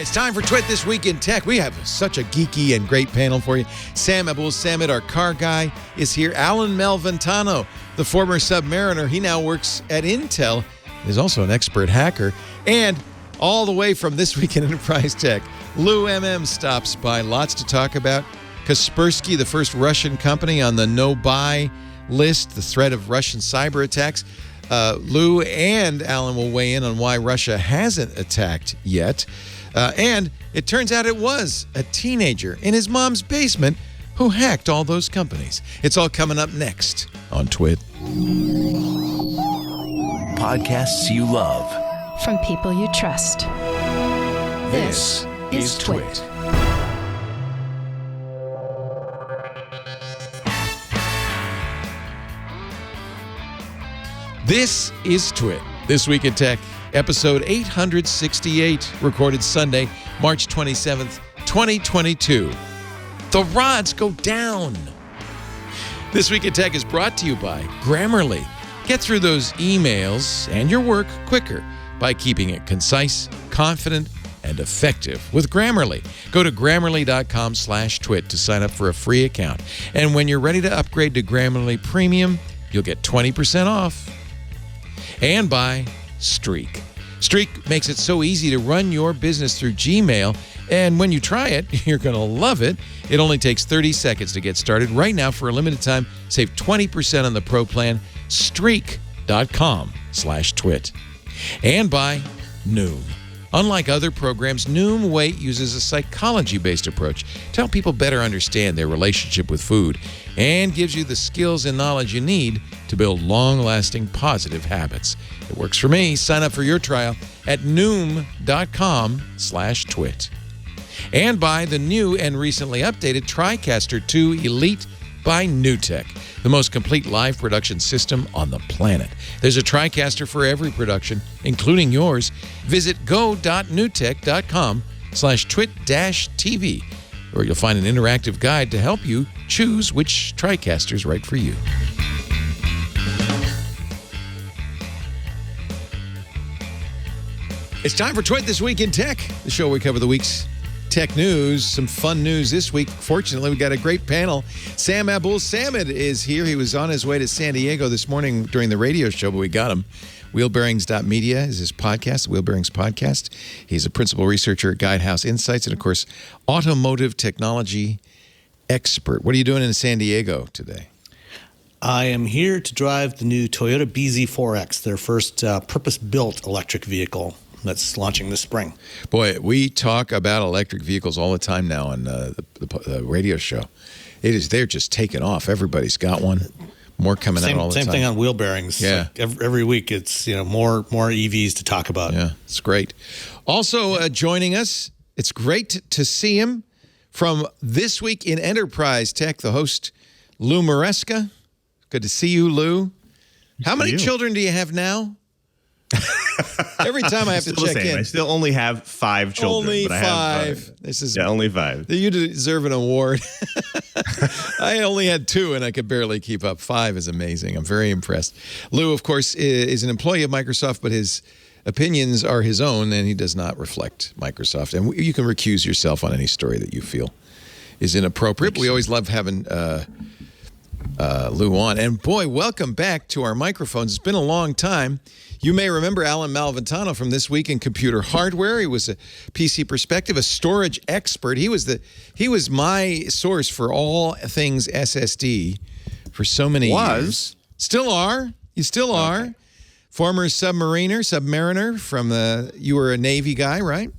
It's time for Twit This Week in Tech. We have such a geeky and great panel for you. Sam Abul-Samad, our car guy, is here. Alan Malventano, the former Submariner. He now works at Intel. He's also an expert hacker. And all the way from This Week in Enterprise Tech, Lou MM stops by. Lots to talk about. Kaspersky, the first Russian company on the no-buy list, the threat of Russian cyber attacks. Lou and Alan will weigh in on why Russia hasn't attacked yet. And it turns out it was a teenager in his mom's basement who hacked all those companies. It's all coming up next on Twit. Podcasts you love. From people you trust. This is Twit. This is Twit. This Week in Tech, episode 868, recorded Sunday, March 27th, 2022. The rods go down. This Week in Tech is brought to you by Grammarly. Get through those emails and your work quicker by keeping it concise, confident, and effective with Grammarly. Go to Grammarly.com/twit to sign up for a free account. And when you're ready to upgrade to Grammarly Premium, you'll get 20% off. And by Streak. Streak makes it so easy to run your business through Gmail, and when you try it, you're going to love it. It only takes 30 seconds to get started. Right now, for a limited time, save 20% on the Pro plan, streak.com/twit. And by Noom. Unlike other programs, Noom Weight uses a psychology-based approach to help people better understand their relationship with food and gives you the skills and knowledge you need to build long-lasting positive habits. It works for me. Sign up for your trial at Noom.com/twit. And by the new and recently updated TriCaster 2 Elite by NewTek, the most complete live production system on the planet. There's a TriCaster for every production, including yours. Visit go.newtek.com/twit-tv, where you'll find an interactive guide to help you choose which TriCaster is right for you. It's time for Twit This Week in Tech, the show where we cover the week's tech news, some fun news this week. Fortunately, we got a great panel. Sam Abul-Samad is here. He was on his way to San Diego this morning during the radio show, but we got him. Wheelbearings.media is his podcast, the Wheelbearings Podcast. He's a principal researcher at Guidehouse Insights and, of course, automotive technology expert. What are you doing in San Diego today? I am here to drive the new Toyota BZ4X, their first purpose-built electric vehicle that's launching this spring. Boy, we talk about electric vehicles all the time now on the radio show. They're just taking off. Everybody's got one. More coming out all the time. Same thing on wheel bearings. Yeah. Like every week it's more EVs to talk about. Yeah, it's great. Also joining us, it's great to see him from This Week in Enterprise Tech, the host, Lou Maresca. Good to see you, Lou. How many children do you have now? Every time I have to check in. I still only have 5 children. Only but 5. Only 5. You deserve an award. I only had 2, and I could barely keep up. 5 is amazing. I'm very impressed. Lou, of course, is an employee of Microsoft, but his opinions are his own, and he does not reflect Microsoft. And you can recuse yourself on any story that you feel is inappropriate. We always love having Lou on. And boy, welcome back to our microphones. It's been a long time. You may remember Alan Malventano from This Week in Computer Hardware. He was a PC Perspective, a storage expert. He was my source for all things SSD for so many years. Still are. You still are. Okay. Former Submariner from you were a Navy guy, right?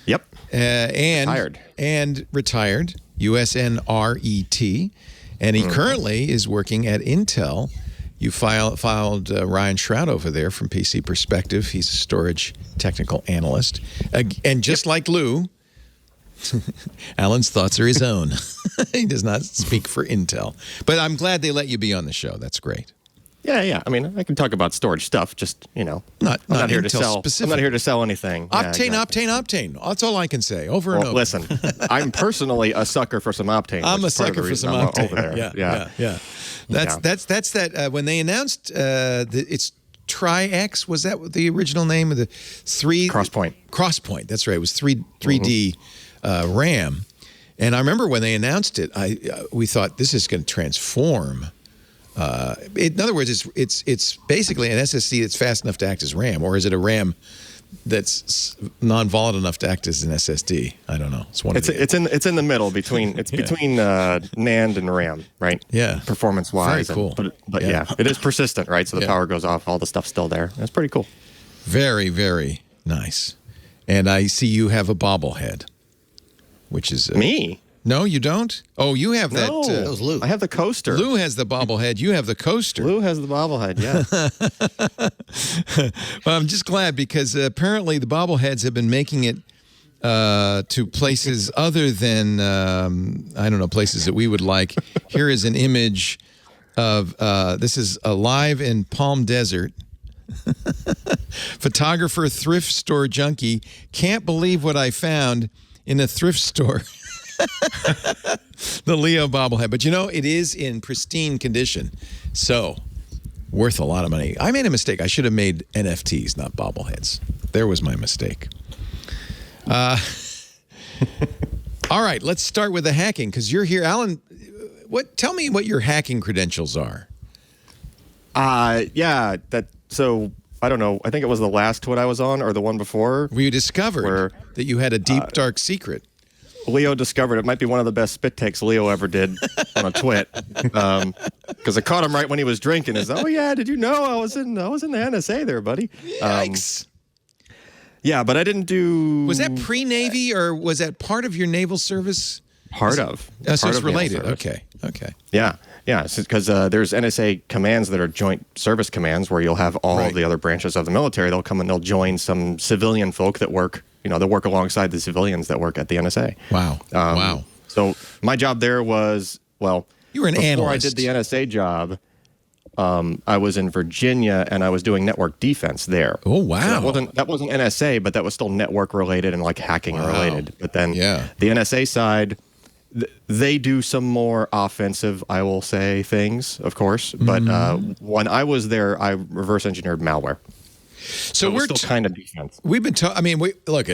Yep. Retired. And retired. USNRET. And he currently is working at Intel. You filed Ryan Shroud over there from PC Perspective. He's a storage technical analyst. And just like Lou, Alan's thoughts are his own. He does not speak for Intel. But I'm glad they let you be on the show. That's great. Yeah. I mean, I can talk about storage stuff. Just I'm not here to sell. Specific. I'm not here to sell anything. Octane. That's all I can say. Over and over. Listen, I'm personally a sucker for some Optane. I'm a sucker for some Octane. Over there. Yeah. That's that. When they announced it's Tri-X? Was that the original name of the Crosspoint? Crosspoint. That's right. It was 3D RAM. And I remember when they announced it, we thought this is going to transform. In other words, it's basically an SSD that's fast enough to act as RAM, or is it a RAM that's non-volatile enough to act as an SSD? I don't know. It's in the middle between between NAND and RAM, right? Yeah, performance-wise. Very cool. But yeah, it is persistent, right? So the power goes off, all the stuff's still there. That's pretty cool. Very, very nice. And I see you have a bobblehead, which is me. No, you don't? Oh, you have that. No, that was Lou. I have the coaster. Lou has the bobblehead. You have the coaster. Lou has the bobblehead, yeah. Well, I'm just glad because apparently the bobbleheads have been making it to places other than, I don't know, places that we would like. Here is an image of, this is live in Palm Desert. Photographer, thrift store junkie, can't believe what I found in a thrift store. The Leo bobblehead. But you know, it is in pristine condition. So, worth a lot of money. I made a mistake. I should have made NFTs, not bobbleheads. There was my mistake. All right, let's start with the hacking because you're here. Alan, tell me what your hacking credentials are. So I don't know. I think it was the last twit I was on or the one before. We discovered that you had a deep, dark secret. Leo discovered it. Might be one of the best spit takes Leo ever did on a twit. Because I caught him right when he was drinking. Is oh yeah, did you know I was in the NSA there, buddy? Yikes. Yeah, but I didn't do. Was that pre-Navy or was that part of your naval service? Part of. So it's related. Okay. Yeah, because there's NSA commands that are joint service commands where you'll have all of the other branches of the military. They'll come and they'll join some civilian folk that work. They'll work alongside the civilians that work at the NSA. Wow. Wow. So my job there was, you were an analyst. Before I did the NSA job, I was in Virginia and I was doing network defense there. Oh, wow. So that wasn't NSA, but that was still network related and like hacking related. But then the NSA side, they do some more offensive, I will say, things, of course. But when I was there, I reverse engineered malware. So we're still kind of defense. We've been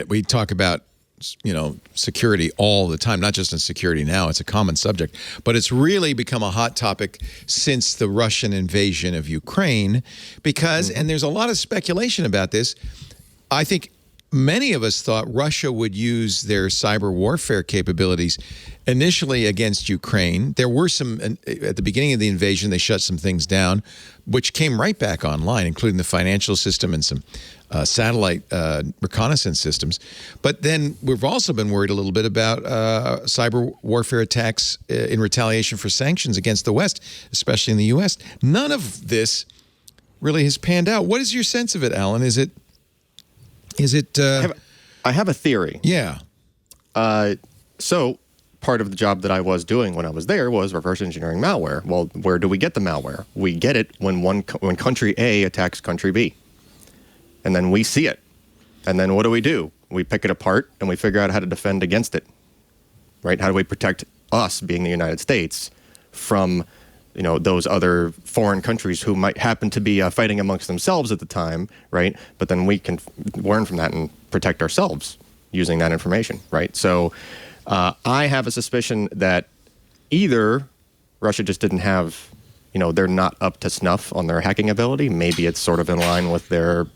we talk about security all the time, not just in security now. It's a common subject, but it's really become a hot topic since the Russian invasion of Ukraine because, and there's a lot of speculation about this. I think many of us thought Russia would use their cyber warfare capabilities initially against Ukraine. There were some, at the beginning of the invasion, they shut some things down, which came right back online, including the financial system and some satellite reconnaissance systems. But then we've also been worried a little bit about cyber warfare attacks in retaliation for sanctions against the West, especially in the U.S. None of this really has panned out. What is your sense of it, Alan? Is it I have a theory. Yeah. So part of the job that I was doing when I was there was reverse engineering malware. Well, where do we get the malware? We get it when country A attacks country B. And then we see it. And then what do? We pick it apart and we figure out how to defend against it. Right? How do we protect us, being the United States, from those other foreign countries who might happen to be fighting amongst themselves at the time, right? But then we can learn from that and protect ourselves using that information, right? So I have a suspicion that either Russia just didn't have, they're not up to snuff on their hacking ability. Maybe it's sort of in line with their,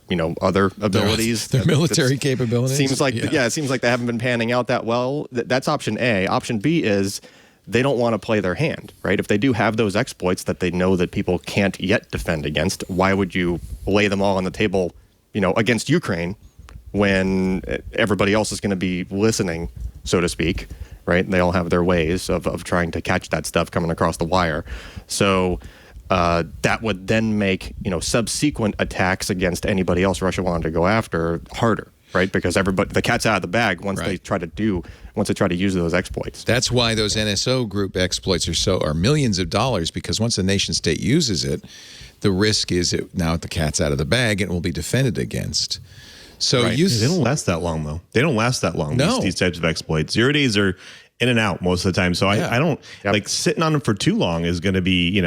other abilities. Their military capabilities. Seems like, it seems like they haven't been panning out that well. That's option A. Option B is they don't want to play their hand, right? If they do have those exploits that they know that people can't yet defend against, why would you lay them all on the table, against Ukraine when everybody else is going to be listening, so to speak, right? They all have their ways of trying to catch that stuff coming across the wire. So that would then make, subsequent attacks against anybody else Russia wanted to go after harder. Right, because the cat's out of the bag once they try to use those exploits. That's why those NSO group exploits are millions of dollars, because once a nation state uses it, the risk is now the cat's out of the bag and it will be defended against. So they don't last that long, though. They don't last that long. No. These types of exploits. 0 days are in and out most of the time. So I don't like sitting on them for too long is going to be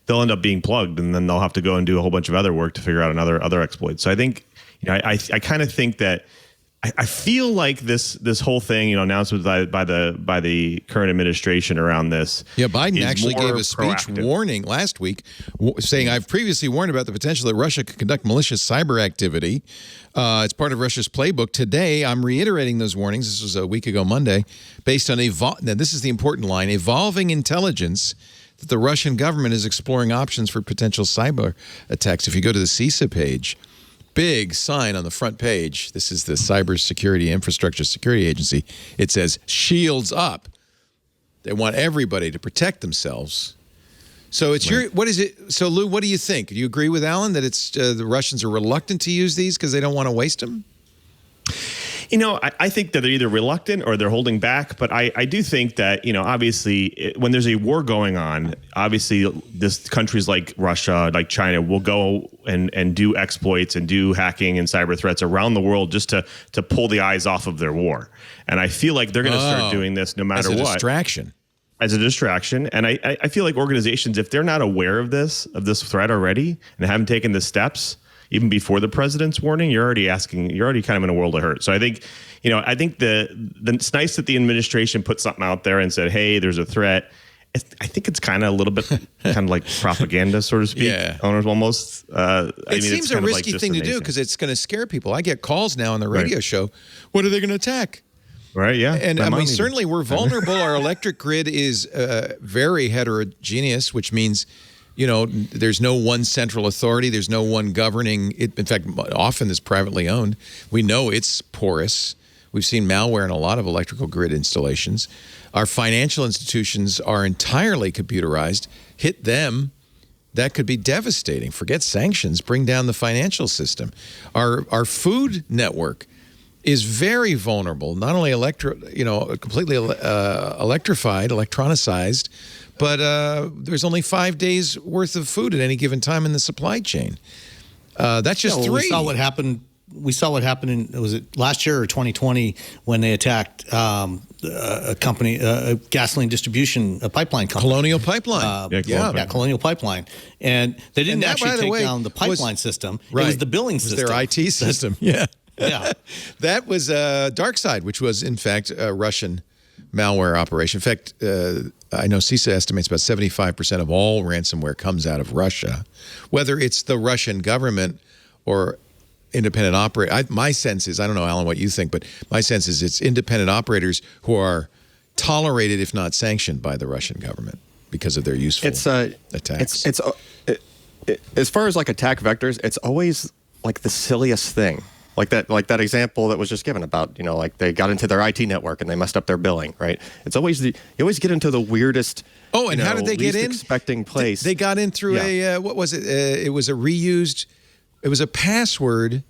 they'll end up being plugged, and then they'll have to go and do a whole bunch of other work to figure out other exploits. So I think, I kind of think that I feel like this whole thing, announcements by the current administration around this. Yeah, Biden actually gave a speech warning last week, saying, "I've previously warned about the potential that Russia could conduct malicious cyber activity. It's part of Russia's playbook. Today, I'm reiterating those warnings." This was a week ago Monday, based on now this is the important line: evolving intelligence that the Russian government is exploring options for potential cyber attacks. If you go to the CISA page, big sign on the front page. This is the Cybersecurity Infrastructure Security Agency. It says, "Shields up." They want everybody to protect themselves. So it's what is it? So Lou, what do you think? Do you agree with Alan that it's the Russians are reluctant to use these because they don't want to waste them? I think that they're either reluctant or they're holding back. But I do think that, obviously, when there's a war going on, obviously, countries like Russia, like China, will go and do exploits and do hacking and cyber threats around the world just to pull the eyes off of their war. And I feel like they're going to start doing this no matter what. As a distraction. And I feel like organizations, if they're not aware of this threat already and haven't taken the steps, even before the president's warning, you're already kind of in a world of hurt. So I think, it's nice that the administration put something out there and said, hey, there's a threat. I think it's kind of a little bit kind of like propaganda, so to speak. Yeah. Almost. It seems a risky thing to do because it's going to scare people. I get calls now on the radio show. What are they going to attack? Right, yeah. And I mean, certainly we're vulnerable. Our electric grid is very heterogeneous, which means, there's no one central authority. There's no one governing it. In fact, often it's privately owned. We know it's porous. We've seen malware in a lot of electrical grid installations. Our financial institutions are entirely computerized. Hit them, that could be devastating. Forget sanctions. Bring down the financial system. Our food network is very vulnerable. Not only completely electrified, electronicized, but there's only 5 days worth of food at any given time in the supply chain. That's just 3. We saw what happened was it last year or 2020 when they attacked a company, a gasoline distribution, a pipeline company. Colonial Pipeline. Colonial Pipeline. And they didn't actually take down the pipeline system. Right. It was the billing system. Their IT system. Yeah. That was DarkSide, which was, in fact, a Russian malware operation. In fact, I know CISA estimates about 75% of all ransomware comes out of Russia. Whether it's the Russian government or independent operator, my sense is, I don't know, Alan, what you think, but my sense is it's independent operators who are tolerated, if not sanctioned, by the Russian government because of their useful attacks. As far as like attack vectors, it's always like the silliest thing. Like that example that was just given about, like they got into their IT network and they messed up their billing, right? It's always you always get into the weirdest. Oh, and how did they get in? Expecting place. They got in through what was it? It was a reused. It was a password. It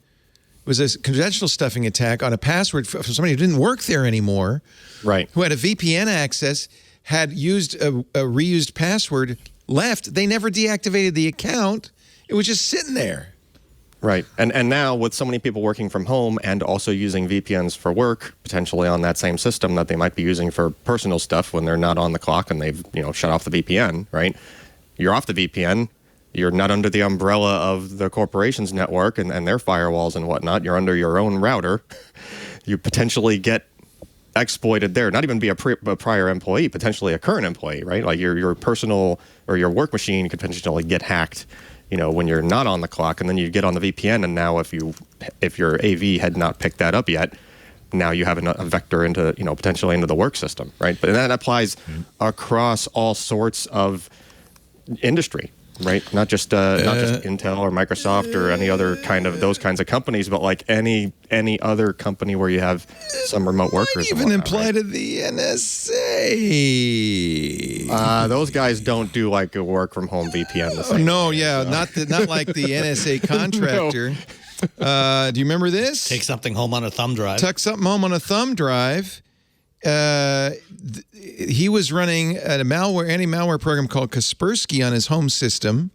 was a conventional stuffing attack on a password from somebody who didn't work there anymore. Right. Who had a VPN access, had used a reused password, left. They never deactivated the account. It was just sitting there. Right. And now with so many people working from home and also using VPNs for work, potentially on that same system that they might be using for personal stuff when they're not on the clock and they've, shut off the VPN, right? You're off the VPN. You're not under the umbrella of the corporation's network and their firewalls and whatnot. You're under your own router. You potentially get exploited there. Not even be a prior employee, potentially a current employee, right? Like your personal or your work machine could potentially get hacked, when you're not on the clock, and then you get on the VPN, and now if your AV had not picked that up yet, now you have a vector into, potentially into the work system, right? But that applies across all sorts of industry, right? Not just Intel or Microsoft or any other those kinds of companies, but like any other company where you have some remote workers. Even apply to the NSA. Those guys don't do like a work from home VPN. The same way, not like the NSA contractor. No. Do you remember this? Take something home on a thumb drive. Tuck something home on a thumb drive. He was running a anti-malware program called Kaspersky on his home system.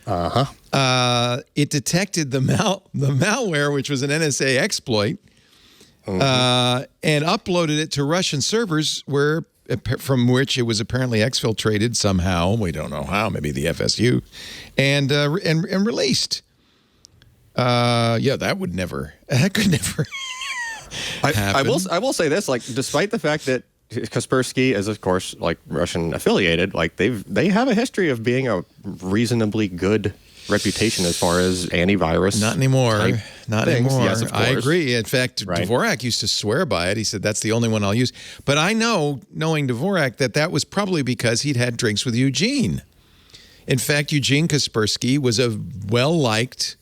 It detected the malware, which was an NSA exploit, and uploaded it to Russian servers where from which it was apparently exfiltrated somehow. We don't know how. Maybe the FSU, and released. That would never. That could never. I will say this: like, despite the fact that Kaspersky is, of course, like Russian affiliated, like they have a history of being a reasonably good reputation as far as antivirus. Not anymore. Not anymore. Yes, of course. I agree. In fact, Dvorak used to swear by it. He said, that's the only one I'll use. But I know, knowing Dvorak, that was probably because he'd had drinks with Eugene. In fact, Eugene Kaspersky was a well-liked,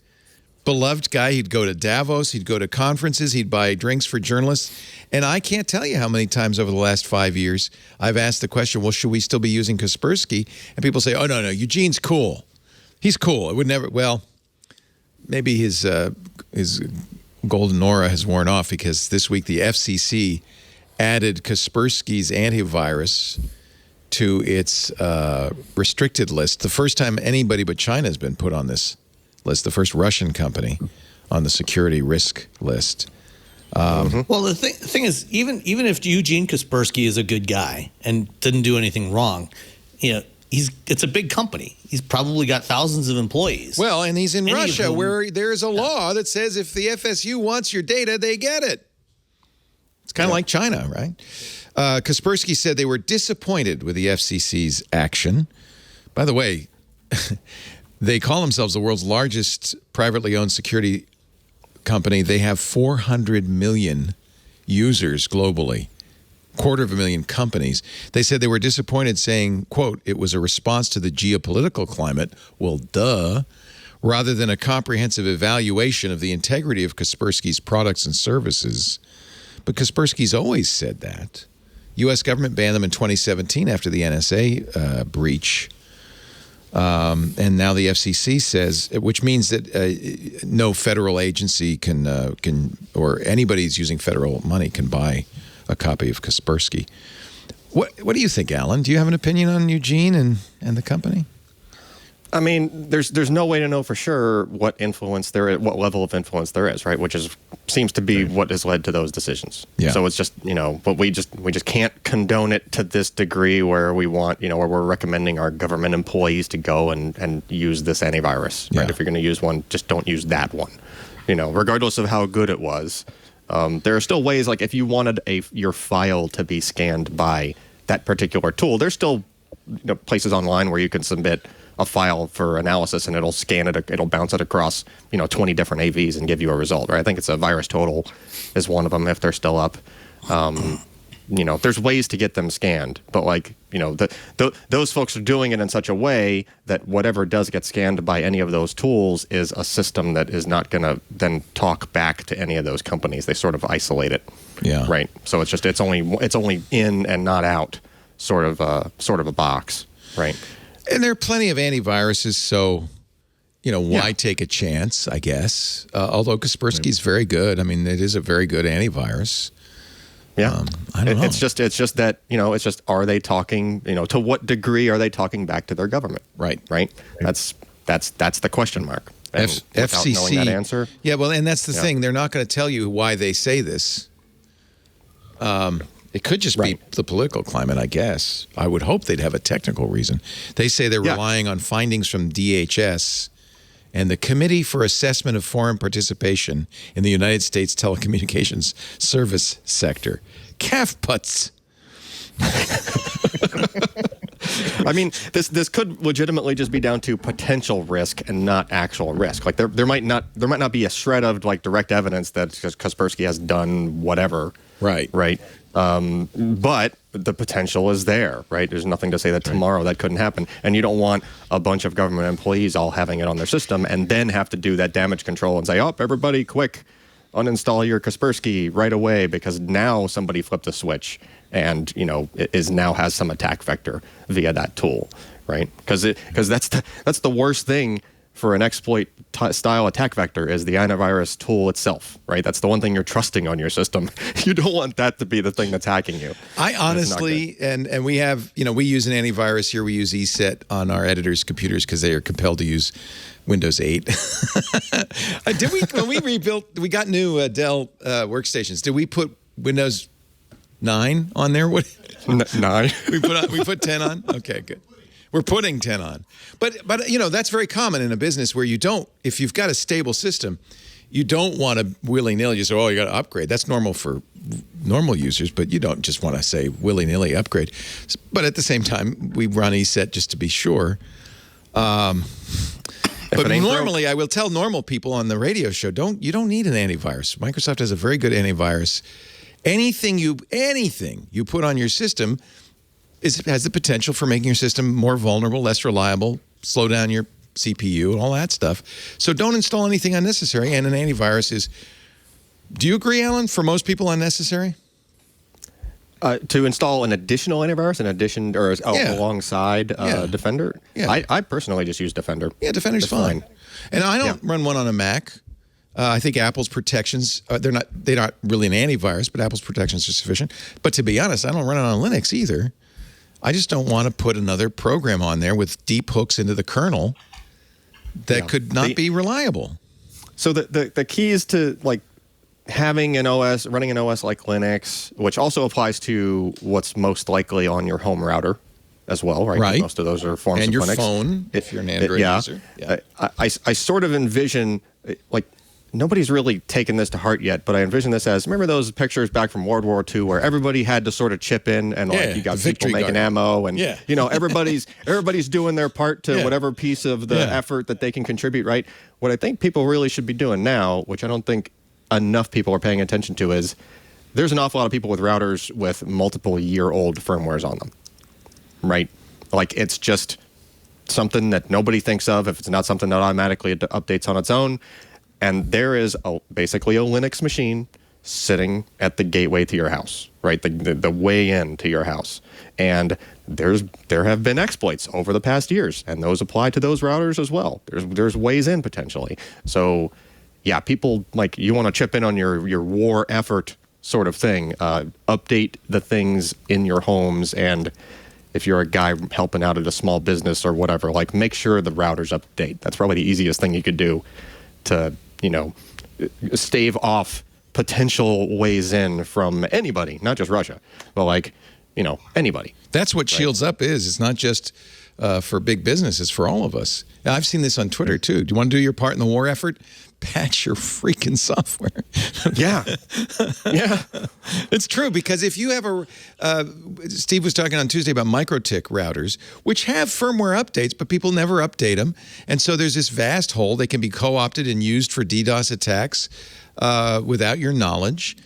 beloved guy. He'd go to Davos. He'd go to conferences. He'd buy drinks for journalists. And I can't tell you how many times over the last 5 years I've asked the question, well, should we still be using Kaspersky? And people say, oh, no, Eugene's cool. He's cool. It would never. Well, maybe his golden aura has worn off because this week the FCC added Kaspersky's antivirus to its restricted list. The first time anybody but China has been put on this list. The first Russian company on the security risk list. Well, the thing is, even if Eugene Kaspersky is a good guy and didn't do anything wrong, it's a big company. He's probably got thousands of employees. Well, and he's in Russia, where there's a law that says if the FSU wants your data, they get it. It's kind of like China, right? Kaspersky said they were disappointed with the FCC's action. By the way, they call themselves the world's largest privately owned security company. They have 400 million users globally. 250,000 companies. They said they were disappointed, saying, quote, it was a response to the geopolitical climate, well, duh, rather than a comprehensive evaluation of the integrity of Kaspersky's products and services. But Kaspersky's always said that. U.S. government banned them in 2017 after the NSA breach. And now the FCC says, which means that no federal agency can, or anybody who's using federal money can buy a copy of Kaspersky. What do you think, Alan? Do you have an opinion on Eugene and the company? I mean, there's no way to know for sure what influence there is, what level of influence there is, right? Which seems to be what has led to those decisions. Yeah. So it's just, but we just can't condone it to this degree where we want, where we're recommending our government employees to go and use this antivirus, right? Yeah. If you're going to use one, just don't use that one, regardless of how good it was. There are still ways, like if you wanted your file to be scanned by that particular tool, there's still places online where you can submit a file for analysis and it'll scan it, it'll bounce it across 20 different AVs and give you a result, right? I think it's a VirusTotal is one of them if they're still up. There's ways to get them scanned, but those folks are doing it in such a way that whatever does get scanned by any of those tools is a system that is not going to then talk back to any of those companies. They sort of isolate it, right? So it's only in and not out, sort of a box, right? And there are plenty of antiviruses, so why take a chance? I guess. Although Kaspersky's very good. I mean, it is a very good antivirus. Yeah, I don't know. It's just that are they talking? To what degree are they talking back to their government? Right. That's the question mark. And FCC, without knowing that answer. Yeah, well, and that's the thing. They're not going to tell you why they say this. It could just be the political climate, I guess. I would hope they'd have a technical reason. They say they're relying on findings from DHS and the Committee for Assessment of Foreign Participation in the United States Telecommunications Service Sector. CAFPUTS. I mean, this could legitimately just be down to potential risk and not actual risk. Like there might not be a shred of direct evidence that Kaspersky has done whatever. Right. But the potential is there, right? There's nothing to say that tomorrow that couldn't happen. And you don't want a bunch of government employees all having it on their system and then have to do that damage control and say, everybody quick, uninstall your Kaspersky right away because now somebody flipped a switch and, it now has some attack vector via that tool, right? Because that's the worst thing for an exploit style attack vector is the antivirus tool itself, right? That's the one thing you're trusting on your system. You don't want that to be the thing that's hacking you. I honestly, and we have, we use an antivirus here. We use ESET on our editors' computers because they are compelled to use Windows 8. When we rebuilt, we got new Dell workstations. Did we put Windows 9 on there? What? 9. We put 10 on? Okay, good. We're putting 10 on. But that's very common in a business where if you've got a stable system, you don't want to willy-nilly just say, you got to upgrade. That's normal for normal users, but you don't just want to say willy-nilly upgrade. But at the same time, we run ESET just to be sure. But normally, I will tell normal people on the radio show, you don't need an antivirus. Microsoft has a very good antivirus. Anything you put on your system has the potential for making your system more vulnerable, less reliable, slow down your CPU and all that stuff. So don't install anything unnecessary. And an antivirus is, do you agree, Alan, for most people unnecessary? To install an additional antivirus, alongside Defender? Yeah. I personally just use Defender. Yeah, Defender's fine. And I don't run one on a Mac. I think Apple's protections, they're not really an antivirus, but Apple's protections are sufficient. But to be honest, I don't run it on Linux either. I just don't want to put another program on there with deep hooks into the kernel that could not be reliable. So the key is to having running an OS like Linux, which also applies to what's most likely on your home router as well, right? Right. Most of those are forms and of Linux. And your phone, if you're an Android user. Yeah. I sort of envision, nobody's really taken this to heart yet, but I envision this as, remember those pictures back from World War II where everybody had to sort of chip in and you got people making ammo and everybody's doing their part to whatever piece of the effort that they can contribute, right? What I think people really should be doing now, which I don't think enough people are paying attention to, is there's an awful lot of people with routers with multiple year-old firmwares on them, right? It's just something that nobody thinks of if it's not something that automatically updates on its own. And there is basically a Linux machine sitting at the gateway to your house, right? The way in to your house. And there have been exploits over the past years, and those apply to those routers as well. There's ways in potentially. So, yeah, people you want to chip in on your war effort sort of thing. Update the things in your homes, and if you're a guy helping out at a small business or whatever, make sure the routers update. That's probably the easiest thing you could do to stave off potential ways in from anybody, not just Russia, but anybody. That's what Shields Up is. It's not just for big business. It's for all of us. Now, I've seen this on Twitter, too. Do you want to do your part in the war effort? Patch your freaking software. Yeah. It's true, because if you have Steve was talking on Tuesday about MikroTik routers, which have firmware updates, but people never update them. And so there's this vast hole. They can be co-opted and used for DDoS attacks without your knowledge.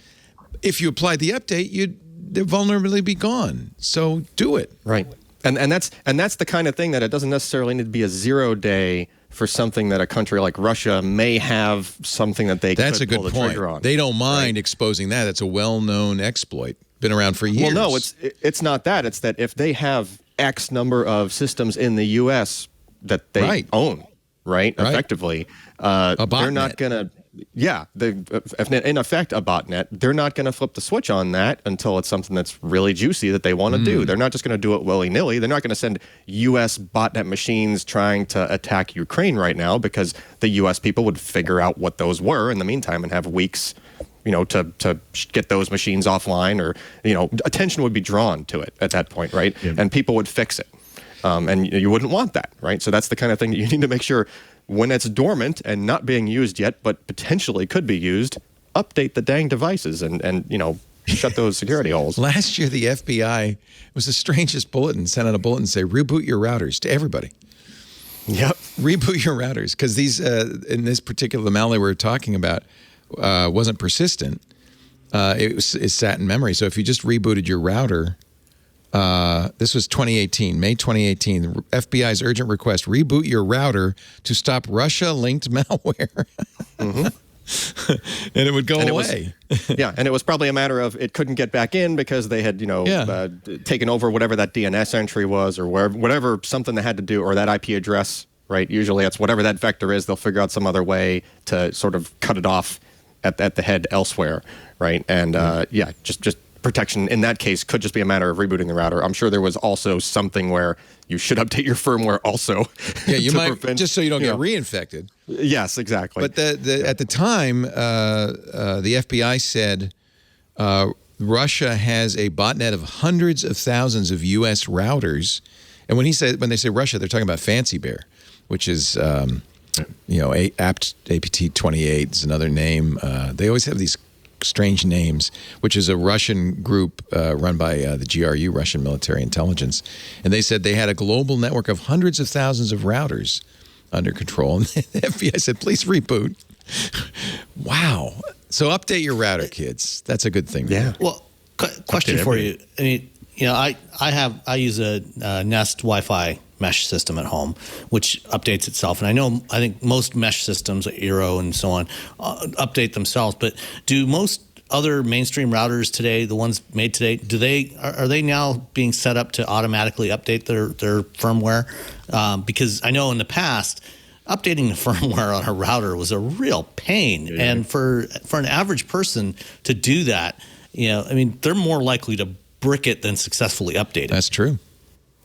If you applied the update, the vulnerability be gone. So do it. Right. And that's the kind of thing that it doesn't necessarily need to be a 0-day for something that a country like Russia may have something that they That's could pull the trigger on. They don't mind exposing that. It's a well-known exploit. Been around for years. Well, no, it's not that. It's that if they have X number of systems in the U.S. that they own, right? Effectively, they're not going to... Yeah, in effect, a botnet. They're not going to flip the switch on that until it's something that's really juicy that they want to do. They're not just going to do it willy-nilly. They're not going to send U.S. botnet machines trying to attack Ukraine right now, because the U.S. people would figure out what those were in the meantime and have weeks, to get those machines offline, or, attention would be drawn to it at that point, right? Yeah. And people would fix it. And you wouldn't want that, right? So that's the kind of thing that you need to make sure, when it's dormant and not being used yet, but potentially could be used, update the dang devices and shut those security holes. Last year, the FBI was the strangest bulletin, sent out a bulletin say, reboot your routers to everybody. Yep. Reboot your routers, because these, in this particular, the malware we're talking about wasn't persistent. It sat in memory. So if you just rebooted your router, this was 2018, May 2018. The FBI's urgent request: reboot your router to stop Russia-linked malware. And it would go away. And it was probably a matter of it couldn't get back in because they had, taken over whatever that DNS entry was, or whatever something they had to do, or that IP address, right? Usually that's whatever that vector is. They'll figure out some other way to sort of cut it off at the head elsewhere, right? And just protection in that case could just be a matter of rebooting the router. I'm sure there was also something where you should update your firmware also. Yeah, you might, just so you don't get reinfected. Yes, exactly. But at the time, the FBI said the Russia has a botnet of hundreds of thousands of U.S. routers. And when they say Russia, they're talking about Fancy Bear, which is, APT28 is another name. They always have these strange names, which is a Russian group run by the GRU, Russian Military Intelligence. And they said they had a global network of hundreds of thousands of routers under control. And the FBI said, please reboot. Wow. So update your router, kids. That's a good thing. Yeah. Well, question for you. I mean, I use a Nest Wi-Fi mesh system at home, which updates itself. And I think most mesh systems, like Eero and so on, update themselves. But do most other mainstream routers today, the ones made today, are they now being set up to automatically update their firmware? Because I know in the past, updating the firmware on a router was a real pain. Yeah. And for an average person to do that, they're more likely to brick it than successfully update it. That's true.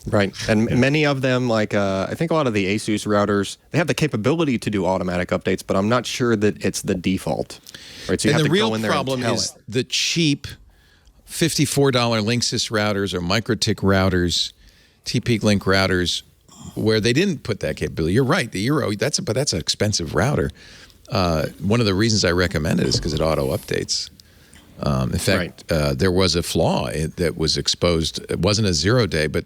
Right. And many of them, like I think a lot of the Asus routers, they have the capability to do automatic updates, but I'm not sure that it's the default. Right. So you and have the to real go in there problem and tell is it. the cheap $54 Linksys routers or MikroTik routers, TP-Link routers, where they didn't put that capability. You're right. The Eero, that's an expensive router. One of the reasons I recommend it is because it auto updates. In fact, there was a flaw that was exposed. It wasn't a 0-day, but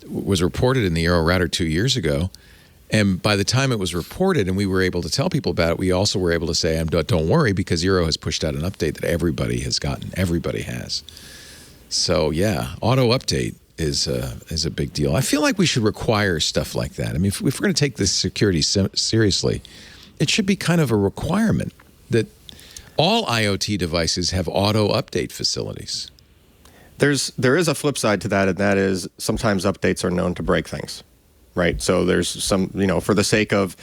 was reported in the Eero router 2 years ago. And by the time it was reported and we were able to tell people about it, we also were able to say, don't worry, because Eero has pushed out an update that everybody has gotten. Everybody has. So, yeah, auto update is a big deal. I feel like we should require stuff like that. I mean, if we're going to take this security seriously, it should be kind of a requirement that all IoT devices have auto update facilities. There is a flip side to that, and that is sometimes updates are known to break things, right? So there's some, for the sake of,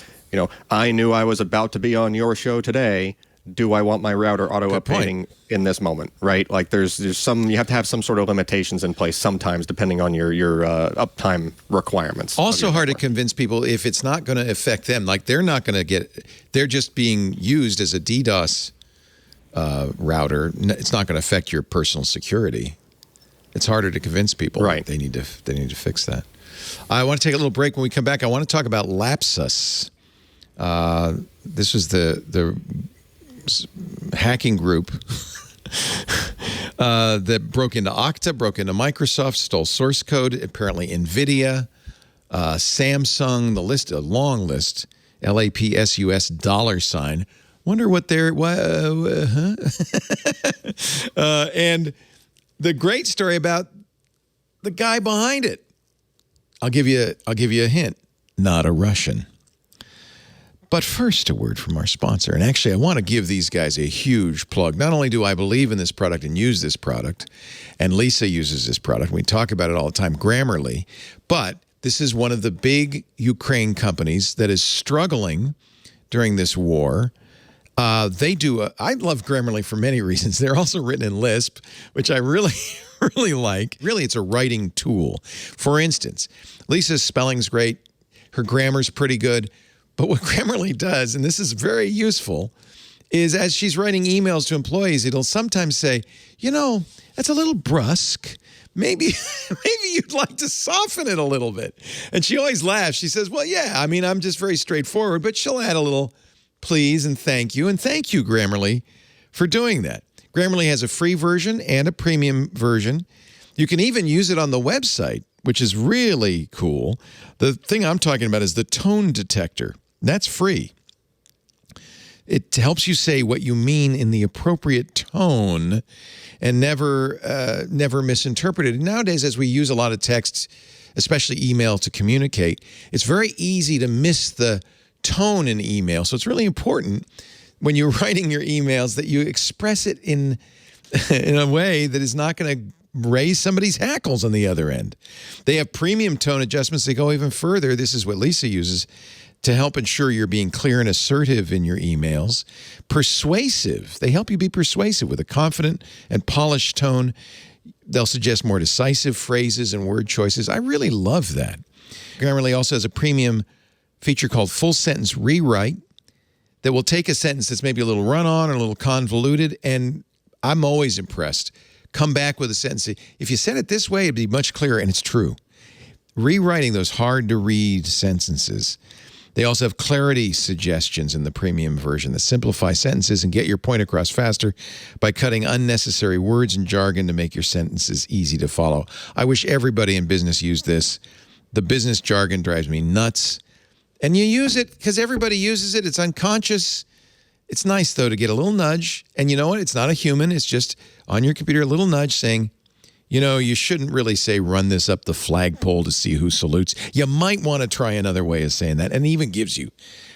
I knew I was about to be on your show today. Do I want my router auto-updating in this moment, right? Like there's some, you have to have some sort of limitations in place sometimes depending on your uptime requirements. Also hard to convince people if it's not going to affect them. Like they're just being used as a DDoS router. It's not going to affect your personal security. It's harder to convince people. Right. They need to fix that. I want to take a little break. When we come back, I want to talk about Lapsus. This was the hacking group that broke into Okta, broke into Microsoft, stole source code, apparently NVIDIA, Samsung, a long list, LAPSUS $. Wonder what they're, and the great story about the guy behind it. I'll give you a hint. Not a Russian. But first, a word from our sponsor. And actually, I want to give these guys a huge plug. Not only do I believe in this product and use this product, and Lisa uses this product, we talk about it all the time, Grammarly, but this is one of the big Ukraine companies that is struggling during this war. I love Grammarly for many reasons. They're also written in Lisp, which I really, really like. Really, it's a writing tool. For instance, Lisa's spelling's great. Her grammar's pretty good. But what Grammarly does, and this is very useful, is as she's writing emails to employees, it'll sometimes say, that's a little brusque. Maybe you'd like to soften it a little bit. And she always laughs. She says, well, yeah, I'm just very straightforward, but she'll add a little please and thank you. And thank you, Grammarly, for doing that. Grammarly has a free version and a premium version. You can even use it on the website, which is really cool. The thing I'm talking about is the tone detector. That's free. It helps you say what you mean in the appropriate tone and never misinterpret it. Nowadays, as we use a lot of text, especially email, to communicate, it's very easy to miss the tone in email. So it's really important when you're writing your emails that you express it in a way that is not going to raise somebody's hackles on the other end. They have premium tone adjustments that go even further. This is what Lisa uses to help ensure you're being clear and assertive in your emails. Persuasive. They help you be persuasive with a confident and polished tone. They'll suggest more decisive phrases and word choices. I really love that. Grammarly also has a premium feature called Full Sentence Rewrite that will take a sentence that's maybe a little run-on or a little convoluted and I'm always impressed. Come back with a sentence. If you said it this way, it'd be much clearer, and it's true. Rewriting those hard-to-read sentences. They also have clarity suggestions in the premium version that simplify sentences and get your point across faster by cutting unnecessary words and jargon to make your sentences easy to follow. I wish everybody in business used this. The business jargon drives me nuts. And you use it because everybody uses it. It's unconscious. It's nice, though, to get a little nudge. And you know what? It's not a human. It's just on your computer, a little nudge saying, you know, you shouldn't really say run this up the flagpole to see who salutes. You might want to try another way of saying that. And it even gives you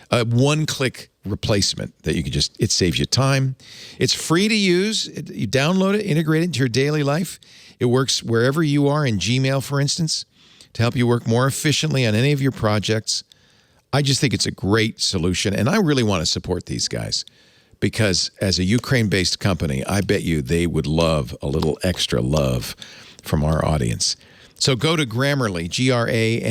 a one-click replacement that you can just, it saves you time. It's free to use. You download it, integrate it into your daily life. It works wherever you are in Gmail, for instance, to help you work more efficiently on any of your projects. I just think it's a great solution. And I really want to support these guys. Because as a Ukraine-based company, I bet you they would love a little extra love from our audience. So go to Grammarly, Grammarly,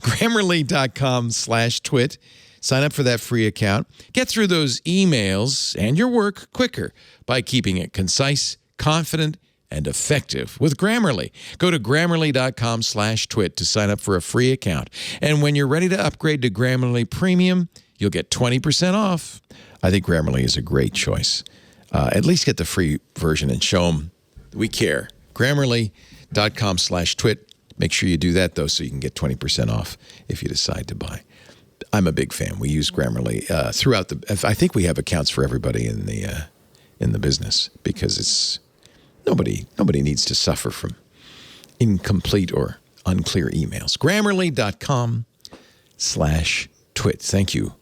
Grammarly.com/twit. Sign up for that free account. Get through those emails and your work quicker by keeping it concise, confident, and effective with Grammarly. Go to Grammarly.com/twit to sign up for a free account. And when you're ready to upgrade to Grammarly Premium, you'll get 20% off. I think Grammarly is a great choice. At least get the free version and show them we care. Grammarly.com/twit. Make sure you do that, though, so you can get 20% off if you decide to buy. I'm a big fan. We use Grammarly throughout the... I think we have accounts for everybody in the business because it's... Nobody needs to suffer from incomplete or unclear emails. Grammarly.com/twit. Thank you,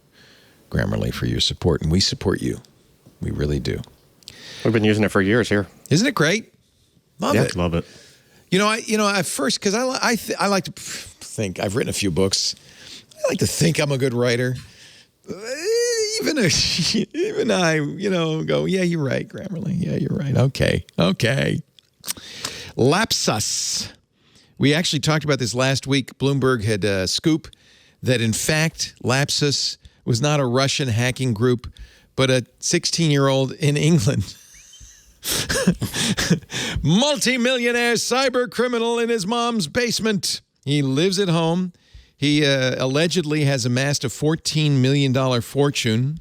Grammarly, for your support, and we support you. We really do. We've been using it for years here. Isn't it great? Love it. Love it. At first, because I like to think I've written a few books. I like to think I'm a good writer. Even I, go, yeah, you're right, Grammarly. Yeah, you're right. Okay. Lapsus. We actually talked about this last week. Bloomberg had a scoop that, in fact, Lapsus was not a Russian hacking group, but a 16-year-old in England. Multi-millionaire cyber criminal in his mom's basement. He lives at home. He allegedly has amassed a $14 million fortune.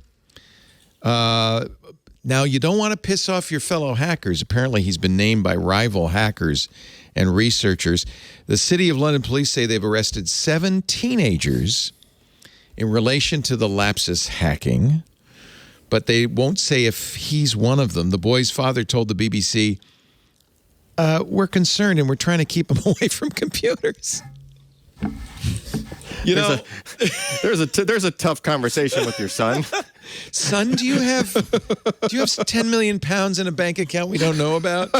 Now, you don't want to piss off your fellow hackers. Apparently, he's been named by rival hackers and researchers. The City of London police say they've arrested 7 teenagers in relation to the Lapsus hacking, but they won't say if he's one of them. The boy's father told the BBC, we're concerned and we're trying to keep him away from computers. There's a tough conversation with your son. Son, do you have 10 million pounds in a bank account we don't know about?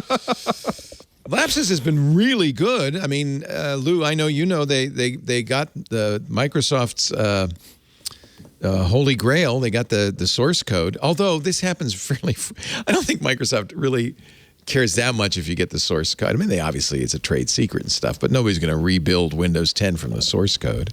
Lapsus has been really good. I mean, Lou, I know you know they got the Microsoft's Holy Grail. They got the source code. Although this happens fairly, I don't think Microsoft really cares that much if you get the source code. I mean, obviously it's a trade secret and stuff, but nobody's going to rebuild Windows 10 from the source code.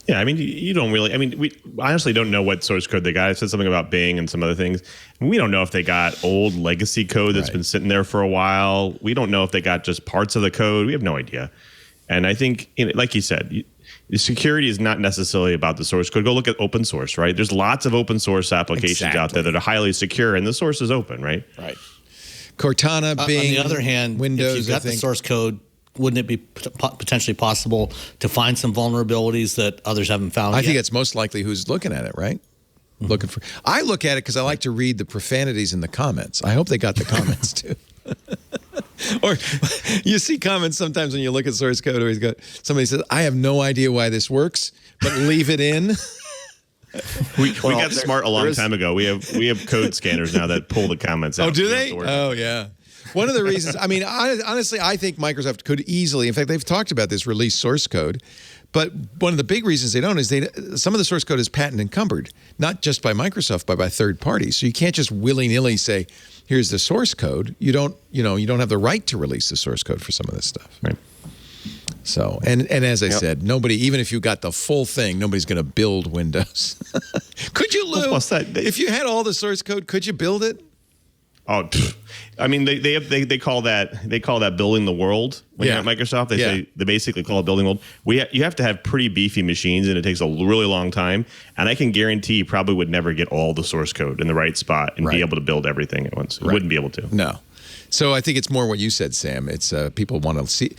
Yeah, I mean, you don't really. I mean, we honestly don't know what source code they got. I said something about Bing and some other things. We don't know if they got old legacy code that's been sitting there for a while. We don't know if they got just parts of the code. We have no idea. And I think, like you said, security is not necessarily about the source code. Go look at open source, right? There's lots of open source applications out there that are highly secure, and the source is open, right? Right. Cortana, Bing, on the other hand, Windows, if you've got the source code, wouldn't it be potentially possible to find some vulnerabilities that others haven't found yet? I think it's most likely who's looking at it, right? Mm-hmm. I look at it because I like to read the profanities in the comments. I hope they got the comments too. Or you see comments sometimes when you look at source code where somebody says, I have no idea why this works, but leave it in. We got smart a long time ago. We have code scanners now that pull the comments out. Oh, do they? Oh, yeah. One of the reasons, I mean, honestly, I think Microsoft could easily, in fact, they've talked about this, release source code. But one of the big reasons they don't is some of the source code is patent encumbered, not just by Microsoft, but by third parties. So you can't just willy-nilly say, here's the source code. You don't have the right to release the source code for some of this stuff. Right. So, and as I said, nobody, even if you got the full thing, nobody's going to build Windows. Could you, Lou? What's that? If you had all the source code, could you build it? Oh, I mean, they call that building the world when you're at Microsoft. They basically call it building the world. You have to have pretty beefy machines, and it takes a really long time. And I can guarantee you probably would never get all the source code in the right spot and be able to build everything at once. You wouldn't be able to. No. So I think it's more what you said, Sam. It's people want to see.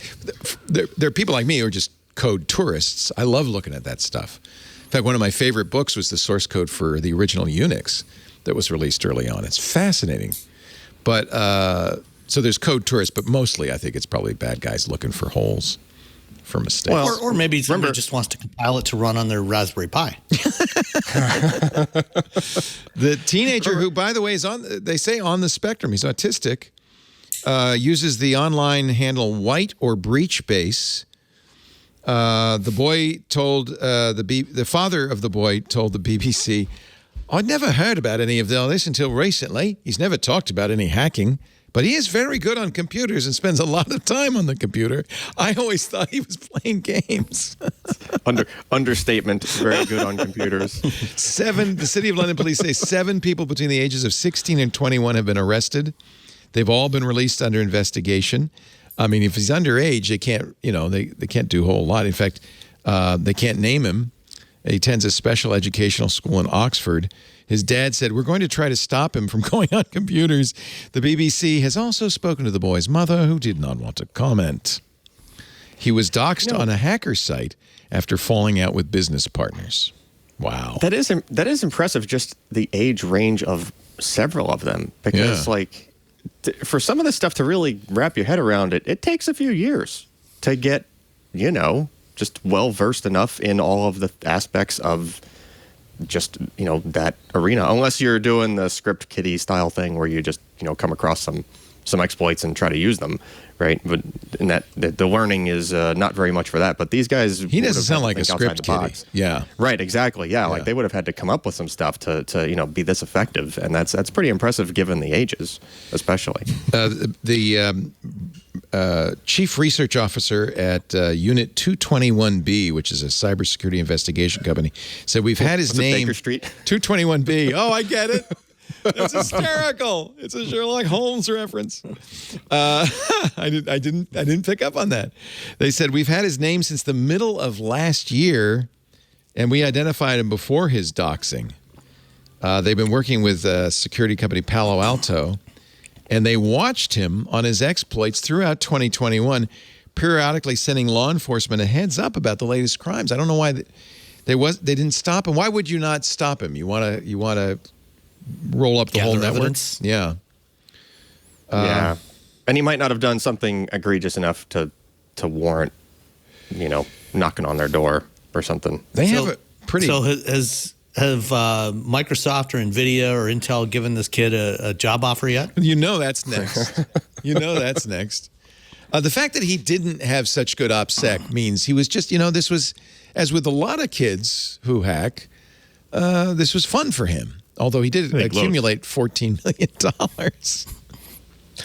There are people like me who are just code tourists. I love looking at that stuff. In fact, one of my favorite books was the source code for the original Unix that was released early on. It's fascinating. But so there's code tourists, but mostly I think it's probably bad guys looking for holes, for mistakes. Well, or maybe somebody just wants to compile it to run on their Raspberry Pi. The teenager who, by the way, is they say on the spectrum, he's autistic, uses the online handle white or breach base. The boy told the father of the boy told the BBC, I'd never heard about any of this until recently. He's never talked about any hacking, but he is very good on computers and spends a lot of time on the computer. I always thought he was playing games. Understatement, very good on computers. The City of London police say 7 people between the ages of 16 and 21 have been arrested. They've all been released under investigation. I mean, if he's underage, they can't, they can't do a whole lot. In fact, they can't name him. He attends a special educational school in Oxford. His dad said, we're going to try to stop him from going on computers. The BBC has also spoken to the boy's mother, who did not want to comment. He was doxxed on a hacker site after falling out with business partners. Wow. That is impressive, just the age range of several of them. Because, for some of this stuff to really wrap your head around it, it takes a few years to get, just well-versed enough in all of the aspects of just, that arena. Unless you're doing the script kiddie style thing where you just, come across some exploits and try to use them, right? But in the learning is not very much for that. But these guys... He doesn't sound like a script kiddie. Yeah. Right, exactly. Yeah, like they would have had to come up with some stuff to be this effective. And that's pretty impressive given the ages, especially. The chief research officer at Unit 221B, which is a cybersecurity investigation company, said we've had his name... Baker Street? 221B. Oh, I get it. That's hysterical. It's a Sherlock Holmes reference. I didn't pick up on that. They said we've had his name since the middle of last year, and we identified him before his doxing. They've been working with security company Palo Alto, and they watched him on his exploits throughout 2021, periodically sending law enforcement a heads up about the latest crimes. I don't know why they didn't stop him. Why would you not stop him? You want to roll up the whole network. Evidence. Yeah. Yeah. And he might not have done something egregious enough to warrant, knocking on their door or something. They have a pretty... So have Microsoft or NVIDIA or Intel given this kid a job offer yet? That's next. That's next. The fact that he didn't have such good OPSEC means he was just, this was, as with a lot of kids who hack, this was fun for him. Although he did accumulate $14 million.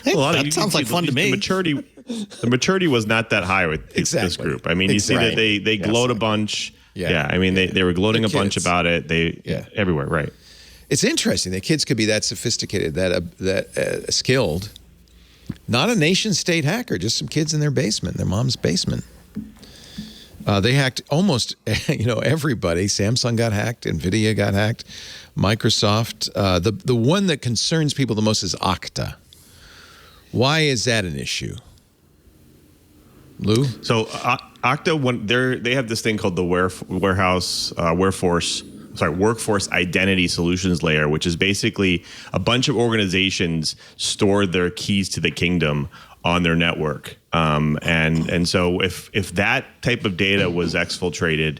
Hey, that sounds like fun to me. The maturity was not that high with this group. I mean, you see that they gloat a bunch. Yeah. I mean, they were gloating a bunch about it. Everywhere, right. It's interesting that kids could be that sophisticated, that skilled. Not a nation-state hacker, just some kids in their basement, their mom's basement. They hacked almost, everybody. Samsung got hacked. NVIDIA got hacked. Microsoft. The one that concerns people the most is Okta. Why is that an issue? Lou? So Okta, they have this thing called the Workforce Identity Solutions Layer, which is basically a bunch of organizations store their keys to the kingdom on their network. And so if that type of data was exfiltrated,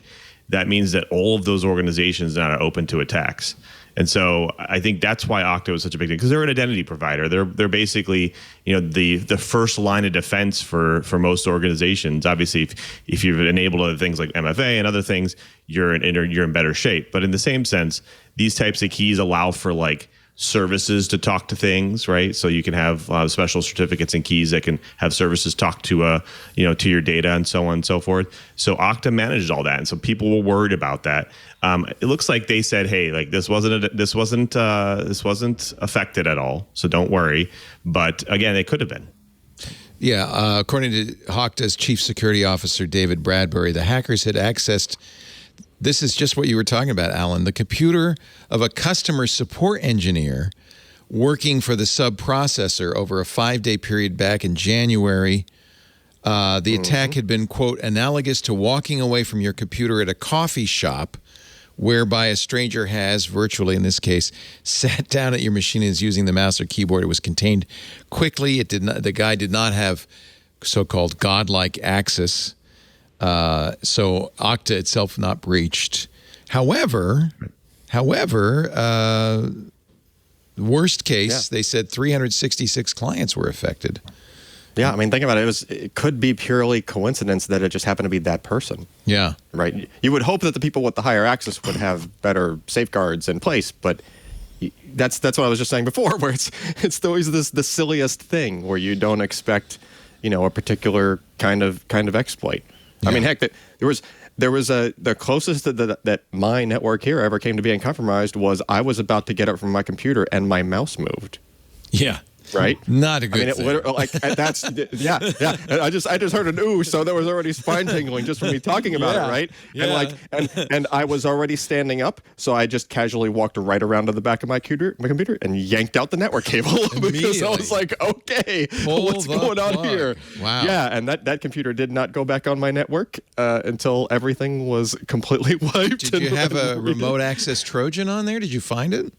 that means that all of those organizations now are open to attacks. And so I think that's why Okta was such a big thing, because they're an identity provider. They're basically, the first line of defense for most organizations. Obviously, if you've enabled other things like MFA and other things, you're in better shape. But in the same sense, these types of keys allow for services to talk to things, right? So you can have special certificates and keys that can have services talk to to your data and so on and so forth. So Okta managed all that, and so people were worried about that. It looks like they said, "Hey, like this wasn't affected at all, so don't worry." But again, it could have been. Yeah, according to Okta's chief security officer David Bradbury, the hackers had accessed. This is just what you were talking about, Alan. The computer of a customer support engineer working for the sub-processor over a 5-day period back in January. The attack had been, quote, analogous to walking away from your computer at a coffee shop whereby a stranger has, virtually in this case, sat down at your machine and is using the mouse or keyboard. It was contained quickly. The guy did not have so-called godlike access. So Okta itself not breached. However, worst case, they said 366 clients were affected. Yeah, I mean, think about it. It could be purely coincidence that it just happened to be that person. Yeah. Right? You would hope that the people with the higher access would have better safeguards in place, but that's what I was just saying before, where it's always the silliest thing where you don't expect, a particular kind of exploit. Yeah. I mean, heck, there was the closest that my network here ever came to being compromised was I was about to get up from my computer and my mouse moved. Yeah. Right? Not a good thing. That's yeah. I just heard an ooh, so there was already spine tingling just from me talking about it, right? Yeah. And I was already standing up, so I just casually walked right around to the back of my computer and yanked out the network cable because I was like, okay, what's going on here? Wow. Yeah, and that computer did not go back on my network until everything was completely wiped. Did you have a remote access Trojan on there? Did you find it?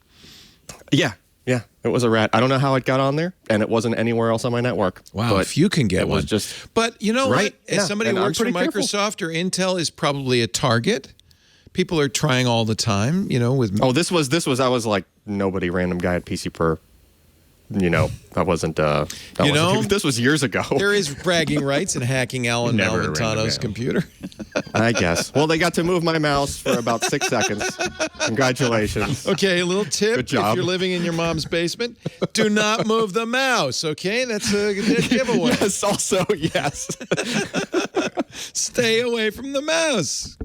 Yeah. Yeah, it was a rat. I don't know how it got on there, and it wasn't anywhere else on my network. Wow, if you can get one. But you know right? what? As somebody who works for Microsoft or Intel is probably a target. People are trying all the time, with... Oh, this was I was like, nobody random guy at PC Per. I wasn't... this was years ago. There is bragging rights in hacking Alan Malventano's computer. I guess. Well, they got to move my mouse for about 6 seconds. Congratulations. Okay, a little tip. Good job. If you're living in your mom's basement, do not move the mouse, okay? That's a giveaway. Yes, also, yes. Stay away from the mouse.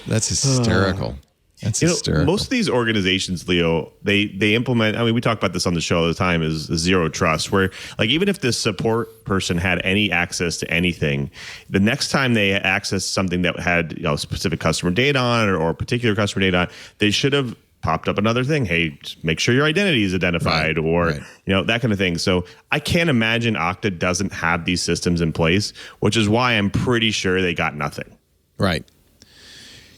That's hysterical. That's hysterical. Most of these organizations, Leo, they implement, we talk about this on the show all the time, is zero trust, where like even if the support person had any access to anything, the next time they access something that had specific customer data on it or particular customer data on, they should have popped up another thing. Hey, just make sure your identity is identified that kind of thing. So I can't imagine Okta doesn't have these systems in place, which is why I'm pretty sure they got nothing. Right.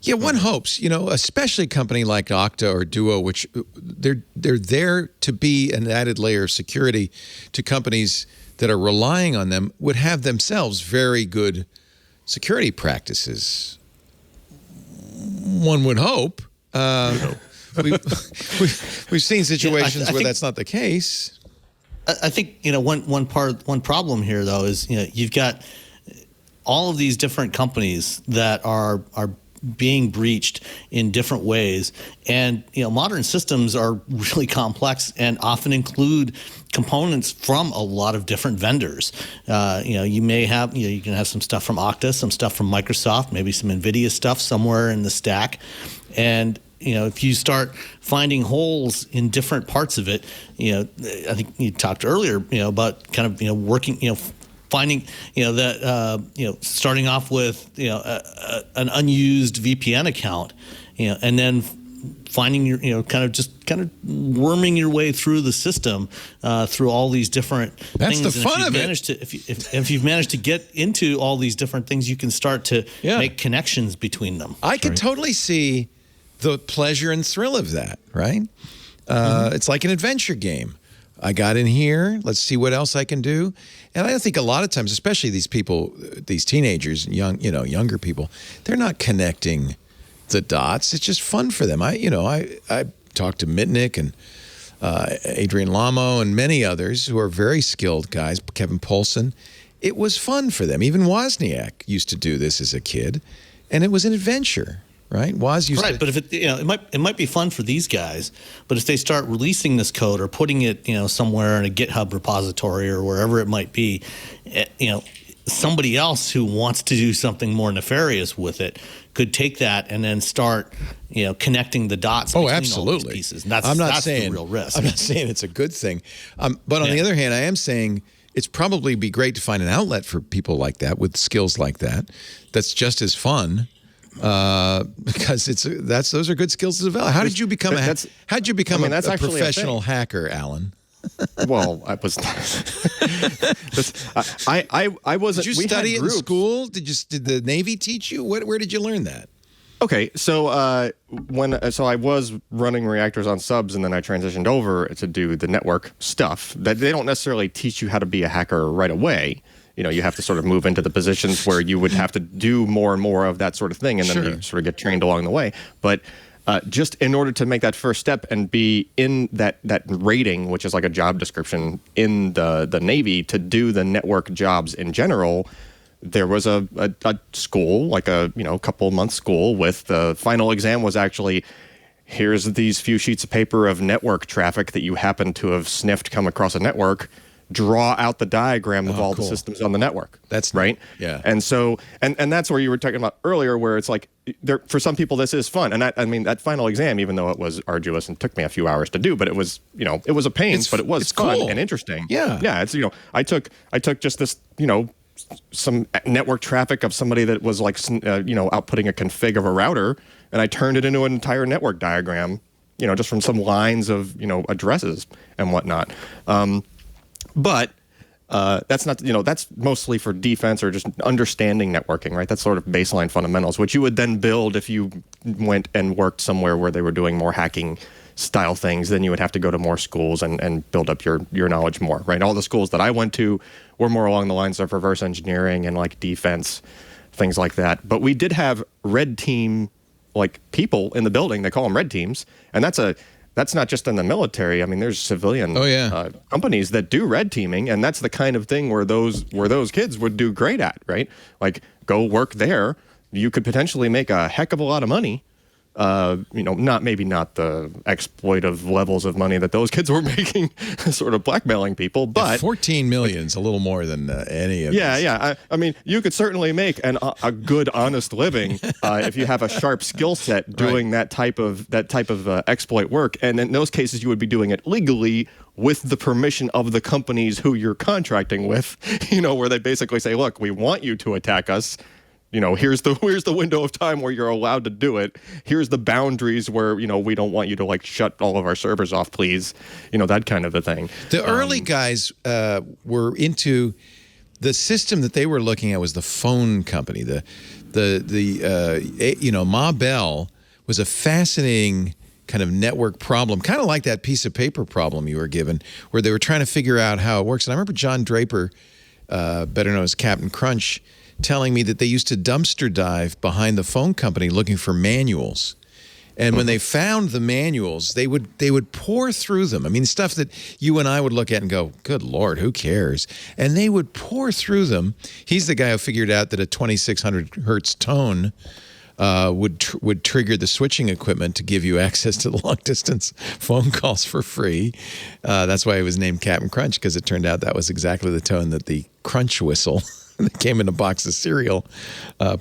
Yeah, one hopes, especially a company like Okta or Duo, which they're there to be an added layer of security to companies that are relying on them, would have themselves very good security practices. One would hope. We've seen situations where that's not the case. I think one problem here though is you've got all of these different companies that are being breached in different ways, and modern systems are really complex and often include components from a lot of different vendors. You may have you can have some stuff from Okta, some stuff from Microsoft, maybe some NVIDIA stuff somewhere in the stack, and if you start finding holes in different parts of it, I think you talked earlier about kind of working finding that starting off with an unused VPN account, and then finding your kind of worming your way through the system through all these different That's things. The fun of it. If you've managed to get into all these different things, you can start to make connections between them. I could totally see the pleasure and thrill of that, right? It's like an adventure game. I got in here. Let's see what else I can do. And I think a lot of times, especially these people, these teenagers, younger people, they're not connecting the dots. It's just fun for them. I talked to Mitnick and Adrian Lamo and many others who are very skilled guys, Kevin Polson. It was fun for them. Even Wozniak used to do this as a kid, and it was an adventure. right? Woz used to. But if it might be fun for these guys, but if they start releasing this code or putting it, somewhere in a GitHub repository or wherever it might be, somebody else who wants to do something more nefarious with it could take that and then start, connecting the dots between all these pieces. And that's the real risk. I'm not saying it's a good thing. But on the other hand, I am saying it's probably be great to find an outlet for people like that with skills like that. That's just as fun. Because those are good skills to develop. How did you become a professional hacker, Alan? Well, I was. I wasn't. Did you study it in school? Did the Navy teach you? Where did you learn that? Okay, so I was running reactors on subs, and then I transitioned over to do the network stuff. That they don't necessarily teach you how to be a hacker right away. You have to sort of move into the positions where you would have to do more and more of that sort of thing, and then you sort of get trained along the way. But just in order to make that first step and be in that rating, which is like a job description in the Navy, to do the network jobs in general, there was a school, like a couple month school, with the final exam was actually, here's these few sheets of paper of network traffic that you happen to have sniffed come across a network. Draw out the diagram of all the systems on the network. That's right. Yeah. And so, and that's where you were talking about earlier, where it's like, for some people this is fun. And that final exam, even though it was arduous and took me a few hours to do, but it was, it was a pain, but it was fun and interesting. Yeah. Yeah. It's, I took just this, some network traffic of somebody that was like, outputting a config of a router, and I turned it into an entire network diagram, just from some lines of, addresses and whatnot. But that's not, that's mostly for defense or just understanding networking, right? That's sort of baseline fundamentals, which you would then build if you went and worked somewhere where they were doing more hacking style things. Then you would have to go to more schools and build up your knowledge more, right? All the schools that I went to were more along the lines of reverse engineering and like defense, things like that. But we did have red team, like people in the building. They call them red teams. And that's not just in the military. I mean, there's civilian companies that do red teaming, and that's the kind of thing where those kids would do great at, right? Like, go work there. You could potentially make a heck of a lot of money. Maybe not the exploitive levels of money that those kids were making, sort of blackmailing people, but 14 million's a little more than any of. Yeah, yeah. I mean, you could certainly make a good, honest living if you have a sharp skill set doing that type of exploit work, and in those cases, you would be doing it legally with the permission of the companies who you're contracting with. Where they basically say, "Look, we want you to attack us. Here's the window of time where you're allowed to do it. Here's the boundaries where, we don't want you to like shut all of our servers off, please." That kind of a thing. The early guys were into the system that they were looking at was the phone company. Ma Bell was a fascinating kind of network problem, kind of like that piece of paper problem you were given, where they were trying to figure out how it works. And I remember John Draper, better known as Captain Crunch, telling me that they used to dumpster dive behind the phone company looking for manuals. And when they found the manuals, they would pour through them. I mean, stuff that you and I would look at and go, good Lord, who cares? And they would pour through them. He's the guy who figured out that a 2600 hertz tone would trigger the switching equipment to give you access to the long-distance phone calls for free. That's why he was named Captain Crunch, because it turned out that was exactly the tone that the Crunch whistle that came in a box of cereal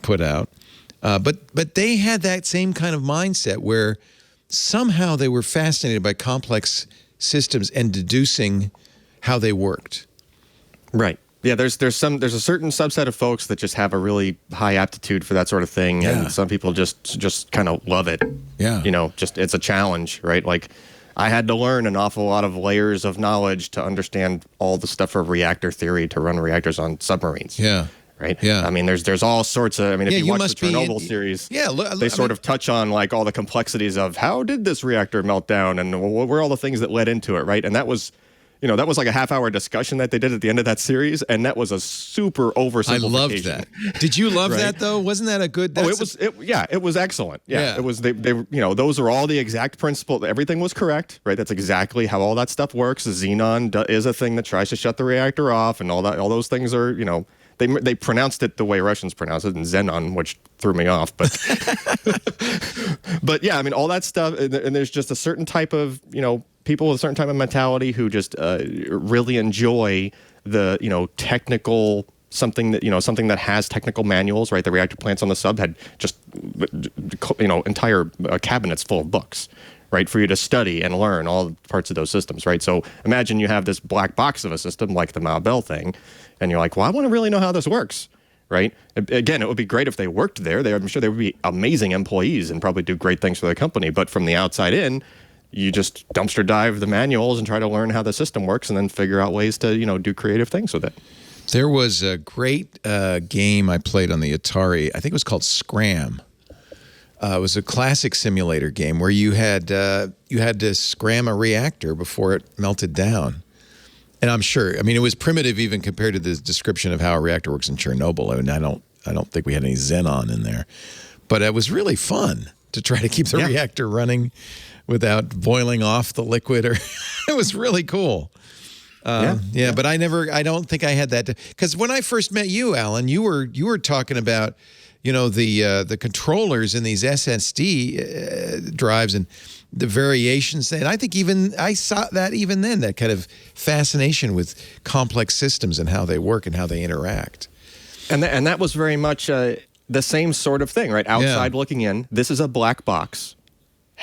put out. But they had that same kind of mindset where somehow they were fascinated by complex systems and deducing how they worked. Right. Yeah, there's a certain subset of folks that just have a really high aptitude for that sort of thing, and some people just kind of love it. Yeah. Just it's a challenge, right? Like, I had to learn an awful lot of layers of knowledge to understand all the stuff of reactor theory to run reactors on submarines. Yeah. Right? Yeah. I mean, there's all sorts of, if you watch the Chernobyl series, they sort of touch on like all the complexities of how did this reactor melt down and what were all the things that led into it, right? And that was, that was like a half-hour discussion that they did at the end of that series, and that was a super oversimplification. I loved that. Did you love that though? Wasn't that a good? It was excellent. Yeah, it was. They those are all the exact principles. Everything was correct, right? That's exactly how all that stuff works. Xenon is a thing that tries to shut the reactor off, and all those things are, They pronounced it the way Russians pronounce it, in Xenon, which threw me off. But but yeah, I mean, all that stuff, and there's just a certain type of, people with a certain type of mentality who just really enjoy the, technical something that has technical manuals, right? The reactor plants on the sub had just, entire cabinets full of books, right, for you to study and learn all parts of those systems, right? So imagine you have this black box of a system like the Malbell thing, and you're like, well, I want to really know how this works, right? Again, it would be great if they worked there. I'm sure they would be amazing employees and probably do great things for the company. But from the outside in, you just dumpster dive the manuals and try to learn how the system works and then figure out ways to, do creative things with it. There was a great game I played on the Atari. I think it was called SCRAM. It was a classic simulator game where you had to scram a reactor before it melted down. And I'm sure, it was primitive even compared to the description of how a reactor works in Chernobyl. I don't think we had any xenon in there, but it was really fun to try to keep the reactor running without boiling off the liquid. It was really cool. But I don't think I had that, because when I first met you, Alan, you were talking about, the controllers in these SSD drives and the variations. And I think I saw that even then, that kind of fascination with complex systems and how they work and how they interact. And that was very much the same sort of thing, right? Outside looking in, this is a black box.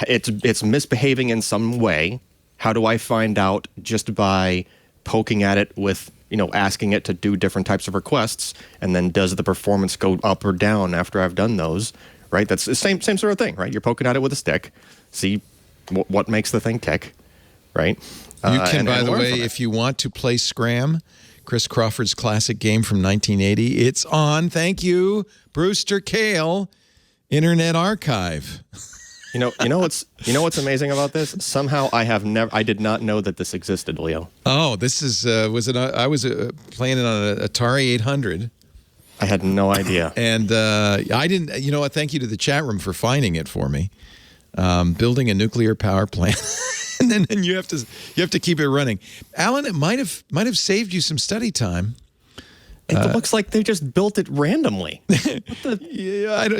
It's misbehaving in some way. How do I find out? Just by poking at it with, asking it to do different types of requests, and then does the performance go up or down after I've done those, right? That's the same sort of thing, right? You're poking at it with a stick, see what makes the thing tick, right? You can, by the way, if you want to play SCRAM, Chris Crawford's classic game from 1980, it's on, thank you, Brewster Kahle, Internet Archive. You know what's amazing about this? Somehow I did not know that this existed, Leo. Oh, this is I was playing it on an Atari 800. I had no idea. And I didn't. Thank you to the chat room for finding it for me. Building a nuclear power plant, and then you have to keep it running. Alan, it might have saved you some study time. It looks like they just built it randomly.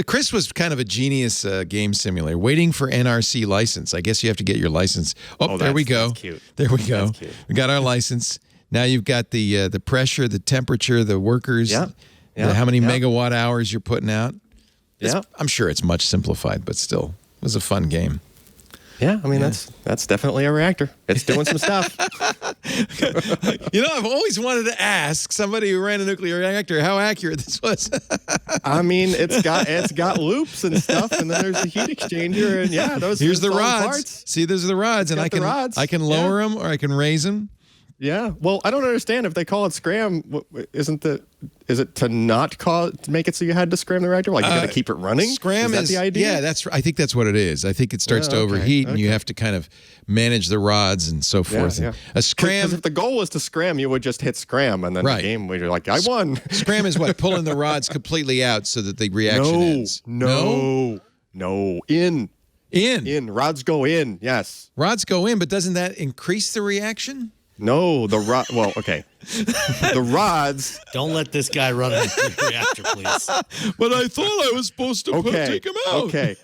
Chris was kind of a genius game simulator, waiting for NRC license. I guess you have to get your license. Oh, there we go. That's cute. There we go. That's cute. We got our license. Now you've got the pressure, the temperature, the workers, how many megawatt hours you're putting out. I'm sure it's much simplified, but still, it was a fun game. Yeah, that's definitely a reactor. It's doing some stuff. I've always wanted to ask somebody who ran a nuclear reactor how accurate this was. It's got loops and stuff, and then there's the heat exchanger, and here's the rods. Parts. See, those are the rods, and I can lower them or I can raise them. Yeah. Well, I don't understand if they call it SCRAM. Is it to not make it so you had to scram the reactor? Like you got to keep it running? SCRAM is that the idea? Yeah, I think that's what it is. I think it starts to overheat, and you have to kind of manage the rods and so forth. Yeah. A SCRAM. Because if the goal was to scram, you would just hit SCRAM, and then the game where you're like, I won. SCRAM is what? Pulling the rods completely out so that the reaction ends. No. In. Rods go in. Yes. Rods go in, but doesn't that increase the reaction? No, well, okay. The rods. Don't let this guy run into the reactor, please. But I thought I was supposed to take him out. Okay.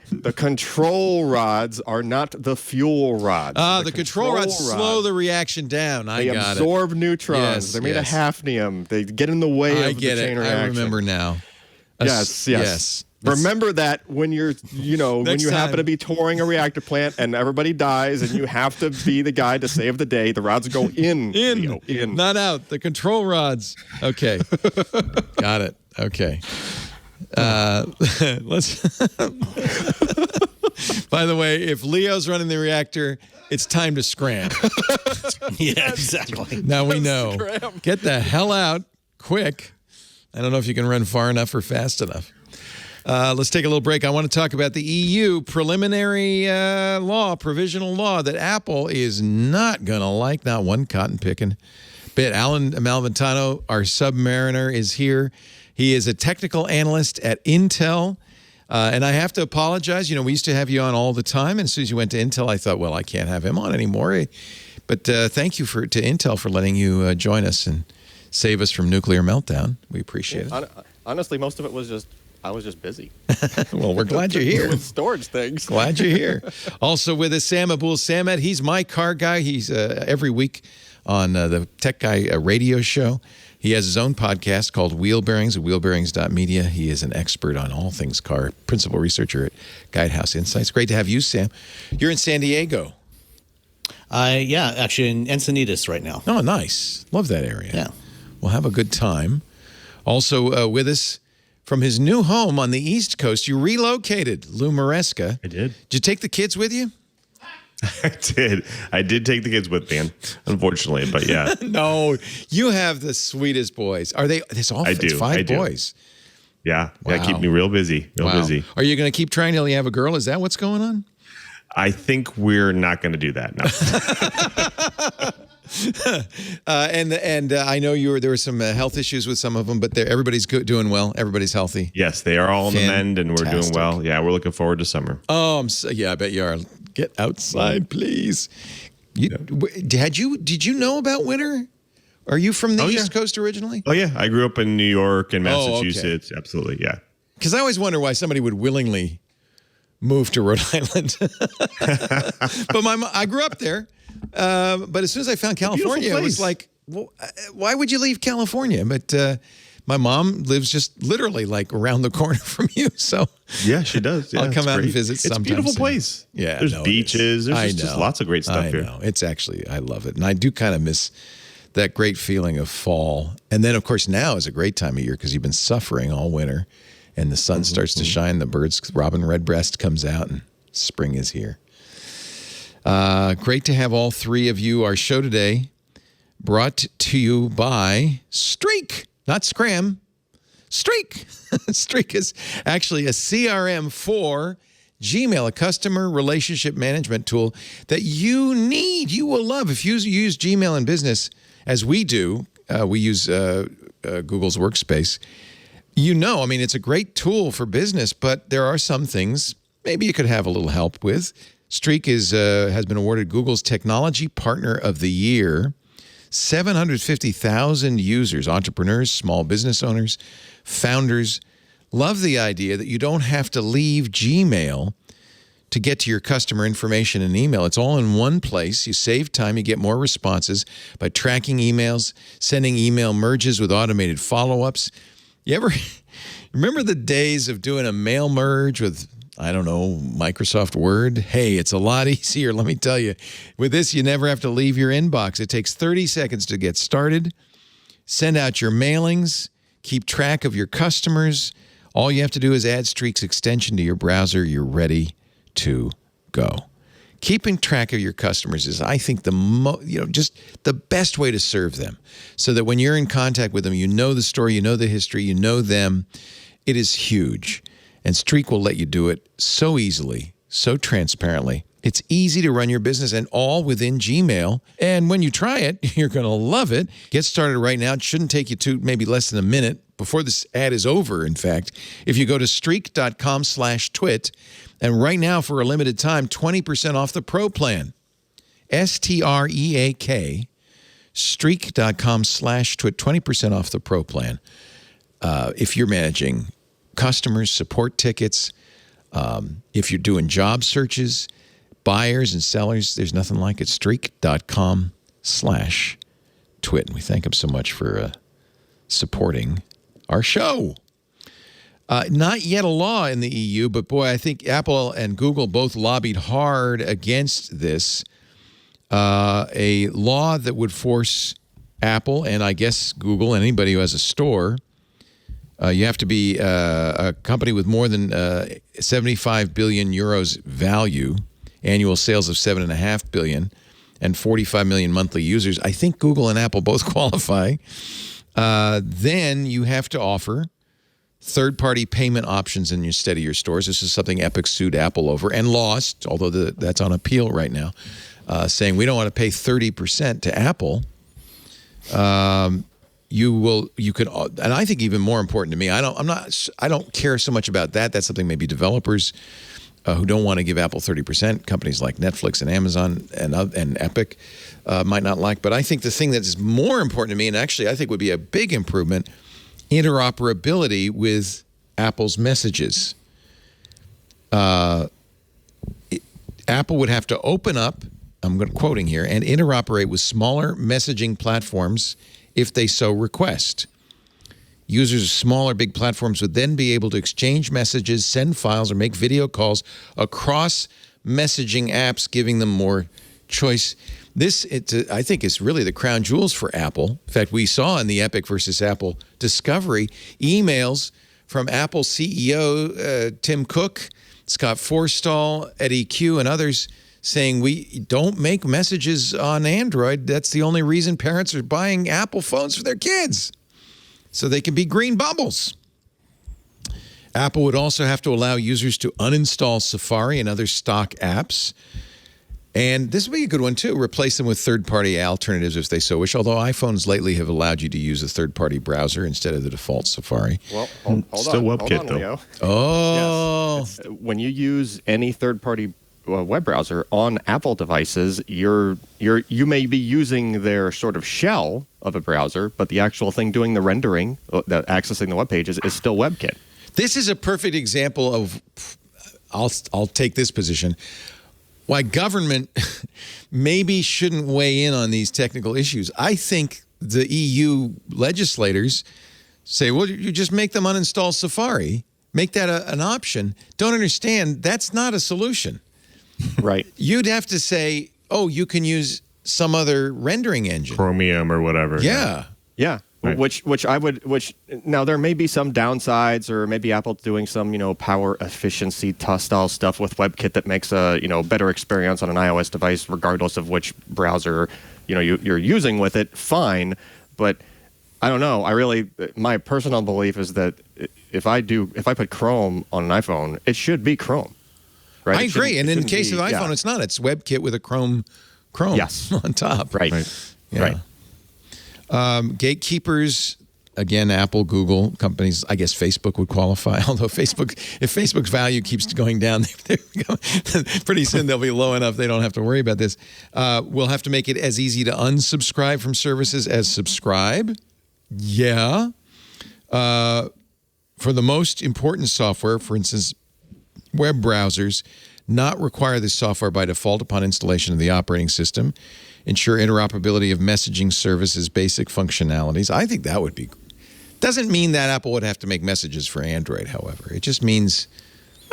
The control rods are not the fuel rods. The control rods slow the reaction down. They absorb neutrons. Yes, They're made of hafnium. They get in the way of the chain reaction. I remember now. Yes. Remember that when you're, when you happen to be touring a reactor plant and everybody dies and you have to be the guy to save the day, the rods go in. In. Not out. The control rods. Okay. Got it. Okay. Let's. By the way, if Leo's running the reactor, it's time to scram. Yeah, exactly. Now we know. Get the hell out quick. I don't know if you can run far enough or fast enough. Let's take a little break. I want to talk about the EU preliminary provisional law that Apple is not going to like. Not one cotton-picking bit. Alan Malventano, our Submariner, is here. He is a technical analyst at Intel. And I have to apologize. We used to have you on all the time. And as soon as you went to Intel, I thought, well, I can't have him on anymore. But thank you to Intel for letting you join us and save us from nuclear meltdown. We appreciate it. Honestly, most of it was I was just busy. Well, we're glad you're here. With storage things. Glad you're here. Also with us, Sam Abul-Samad. He's my car guy. He's every week on the Tech Guy radio show. He has his own podcast called Wheel Bearings at wheelbearings.media. He is an expert on all things car, principal researcher at Guidehouse Insights. Great to have you, Sam. You're in San Diego. Yeah, actually in Encinitas right now. Oh, nice. Love that area. Yeah. We'll have a good time. Also with us from his new home on the East Coast, you relocated, Lou Maresca. I did. Did you take the kids with you? I did take the kids with me, unfortunately, but yeah. No, you have the sweetest boys. Are they? It's all. I It's do. 5 I do. boys. Yeah. Wow. Yeah, keep me real busy. Busy. Are you going to keep trying till you have a girl? Is that what's going on? I think we're not going to do that. No. And I know there were some health issues with some of them, but everybody's doing well. Everybody's healthy. Yes, they are all on the mend, and we're doing Fantastic. well. Yeah, we're looking forward to summer. Oh, I bet you are. Get outside, please. Did you know about winter? Are you from the East Coast originally? Oh, yeah. I grew up in New York and Oh, okay. Massachusetts. Absolutely, yeah. Because I always wonder why somebody would willingly move to Rhode Island. But I grew up there. But as soon as I found California, it was like, well, why would you leave California? But my mom lives just literally like around the corner from you. So yeah, she does. Yeah, I'll come it's out great. and visit It's sometime a beautiful soon. place. Yeah, there's beaches. There's just lots of great stuff I here. know. It's actually, I love it. And I do kind of miss that great feeling of fall. And then, of course, now is a great time of year because you've been suffering all winter and the sun starts to shine. The birds, robin redbreast comes out and spring is here. Great to have all three of you. Our show today brought to you by Streak, not SCRAM. Streak. Streak is actually a CRM for Gmail, a customer relationship management tool that you need, you will love. If you use Gmail in business, as we do, we use Google's Workspace. I mean, it's a great tool for business, but there are some things maybe you could have a little help with. Streak has been awarded Google's Technology Partner of the Year. 750,000 users, entrepreneurs, small business owners, founders, love the idea that you don't have to leave Gmail to get to your customer information and email. It's all in one place. You save time. You get more responses by tracking emails, sending email merges with automated follow-ups. You ever remember the days of doing a mail merge with, I don't know, Microsoft Word? Hey, it's a lot easier, let me tell you. With this, you never have to leave your inbox. It takes 30 seconds to get started. Send out your mailings. Keep track of your customers. All you have to do is add Streak's extension to your browser. You're ready to go. Keeping track of your customers is, I think, just the best way to serve them. So that when you're in contact with them, you know the story, you know the history, you know them. It is huge. And Streak will let you do it so easily, so transparently. It's easy to run your business and all within Gmail. And when you try it, you're going to love it. Get started right now. It shouldn't take you maybe less than a minute before this ad is over, in fact. If you go to streak.com/twit, and right now for a limited time, 20% off the Pro plan. STREAK, streak.com/twit, 20% off the Pro plan. If you're managing customers, support tickets, if you're doing job searches, buyers and sellers, there's nothing like it. Streak.com/twit. And we thank them so much for supporting our show. Not yet a law in the EU, but boy, I think Apple and Google both lobbied hard against this. A law that would force Apple and I guess Google and anybody who has a store, you have to be a company with more than 75 billion euros value, annual sales of 7.5 billion, and 45 million monthly users. I think Google and Apple both qualify. Then you have to offer third-party payment options instead of your stores. This is something Epic sued Apple over and lost, although that's on appeal right now, saying we don't want to pay 30% to Apple. You could, and I think even more important to me, I don't care so much about that. That's something maybe developers who don't want to give Apple 30%, companies like Netflix and Amazon and Epic. might not like. But I think the thing that is more important to me, and actually I think would be a big improvement, interoperability with Apple's messages. Apple would have to open up, I'm quoting here, and interoperate with smaller messaging platforms if they so request. Users of smaller big platforms would then be able to exchange messages, send files, or make video calls across messaging apps, giving them more choice. This, I think, is really the crown jewels for Apple. In fact, we saw in the Epic versus Apple discovery emails from Apple CEO Tim Cook, Scott Forstall, Eddie Q, and others saying we don't make messages on Android. That's the only reason parents are buying Apple phones for their kids, so they can be green bubbles. Apple would also have to allow users to uninstall Safari and other stock apps. And this would be a good one, too. Replace them with third-party alternatives if they so wish, although iPhones lately have allowed you to use a third-party browser instead of the default Safari. Well, hold Still WebKit, though. Leo. Oh. Yes. When you use any third-party web browser on Apple devices, you may be using their sort of shell of a browser, but the actual thing doing the rendering, accessing the web pages, is still WebKit. This is a perfect example of, I'll take this position, why government maybe shouldn't weigh in on these technical issues. I think the EU legislators say, well, you just make them uninstall Safari, make that an option. Don't understand, that's not a solution. Right. You'd have to say, oh, you can use some other rendering engine. Chromium or whatever. Yeah. Yeah. Right. Which now there may be some downsides, or maybe Apple's doing some, power efficiency style stuff with WebKit that makes a, better experience on an iOS device, regardless of which browser, you're using with it. Fine. But I don't know. My personal belief is that if I put Chrome on an iPhone, it should be Chrome. Right? I agree. And in the case of iPhone, it's not. It's WebKit with a Chrome yes. on top. Right. Yeah. Right. Gatekeepers, again, Apple, Google, companies, I guess Facebook would qualify. Although if Facebook's value keeps going down, pretty soon they'll be low enough they don't have to worry about this. We'll have to make it as easy to unsubscribe from services as subscribe. Yeah. For the most important software, for instance, web browsers, not require this software by default upon installation of the operating system. Ensure interoperability of messaging services, basic functionalities. I think that would be... Doesn't mean that Apple would have to make messages for Android, however. It just means...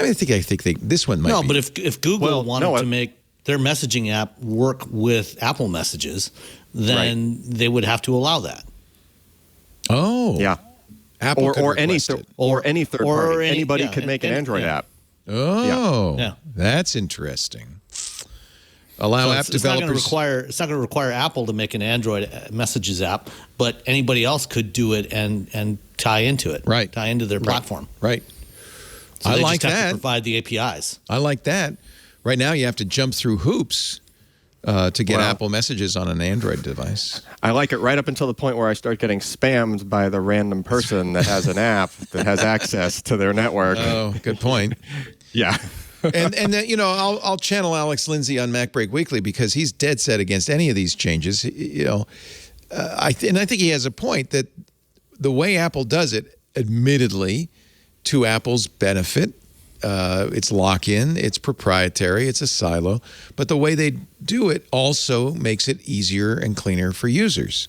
I think this one might be... No, but if Google wanted to make their messaging app work with Apple messages, then they would have to allow that. Oh. Yeah. Apple or any third party. Anybody could make an Android app. Oh. Yeah. That's interesting. Allow app developers. It's not going to require Apple to make an Android messages app, but anybody else could do it and tie into it. Right. Tie into their platform. Right. So I they like just have that. to provide the APIs. I like that. Right now, you have to jump through hoops to get Apple messages on an Android device. I like it right up until the point where I start getting spammed by the random person that has an app that has access to their network. Oh, good point. Yeah. and then, I'll channel Alex Lindsay on MacBreak Weekly because he's dead set against any of these changes. I think he has a point that the way Apple does it, admittedly, to Apple's benefit, it's lock-in, it's proprietary, it's a silo, but the way they do it also makes it easier and cleaner for users.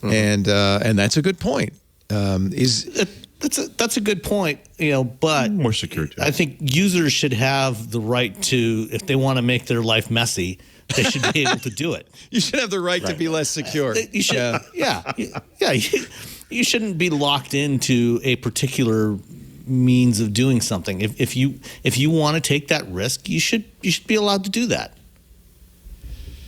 Mm-hmm. And that's a good point. That's a good point, but more secure too. I think users should have the right to, if they want to make their life messy, they should be able to do it. You should have the right to be less secure. You should, you shouldn't be locked into a particular means of doing something. If you want to take that risk, you should be allowed to do that.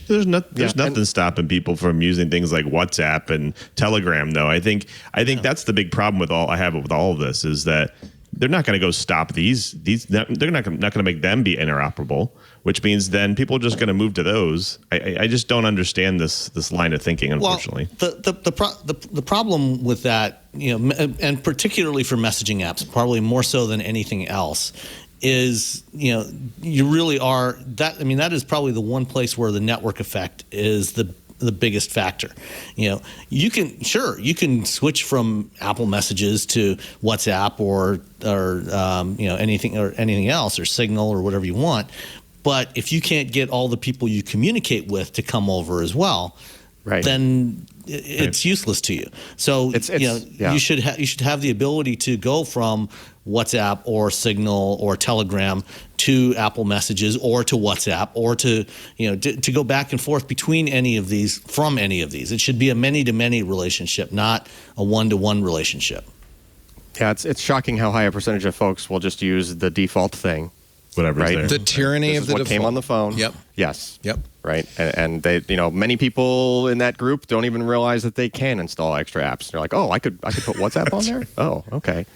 There's nothing stopping people from using things like WhatsApp and Telegram, though. I think that's the big problem with all of this is that they're not going to go stop these. They're not going to make them be interoperable, which means then people are just going to move to those. I just don't understand this line of thinking, unfortunately. Well, the problem with that, and particularly for messaging apps, probably more so than anything else, is, you really are that. I mean, that is probably the one place where the network effect is the biggest factor. You can switch from Apple Messages to WhatsApp or anything else, or Signal or whatever you want. But if you can't get all the people you communicate with to come over as well, then it's useless to you. So you should have the ability to go from WhatsApp or Signal or Telegram to Apple Messages or to WhatsApp, or to go back and forth between any of these, from any of these. It should be a many-to-many relationship, not a one-to-one relationship. Yeah, it's shocking how high a percentage of folks will just use the default thing. Whatever's there. The tyranny This of is the what came on the phone. Yep. Yes. Yep. Right. And they, many people in that group don't even realize that they can install extra apps. They're like, oh, I could put WhatsApp on there? Oh, okay.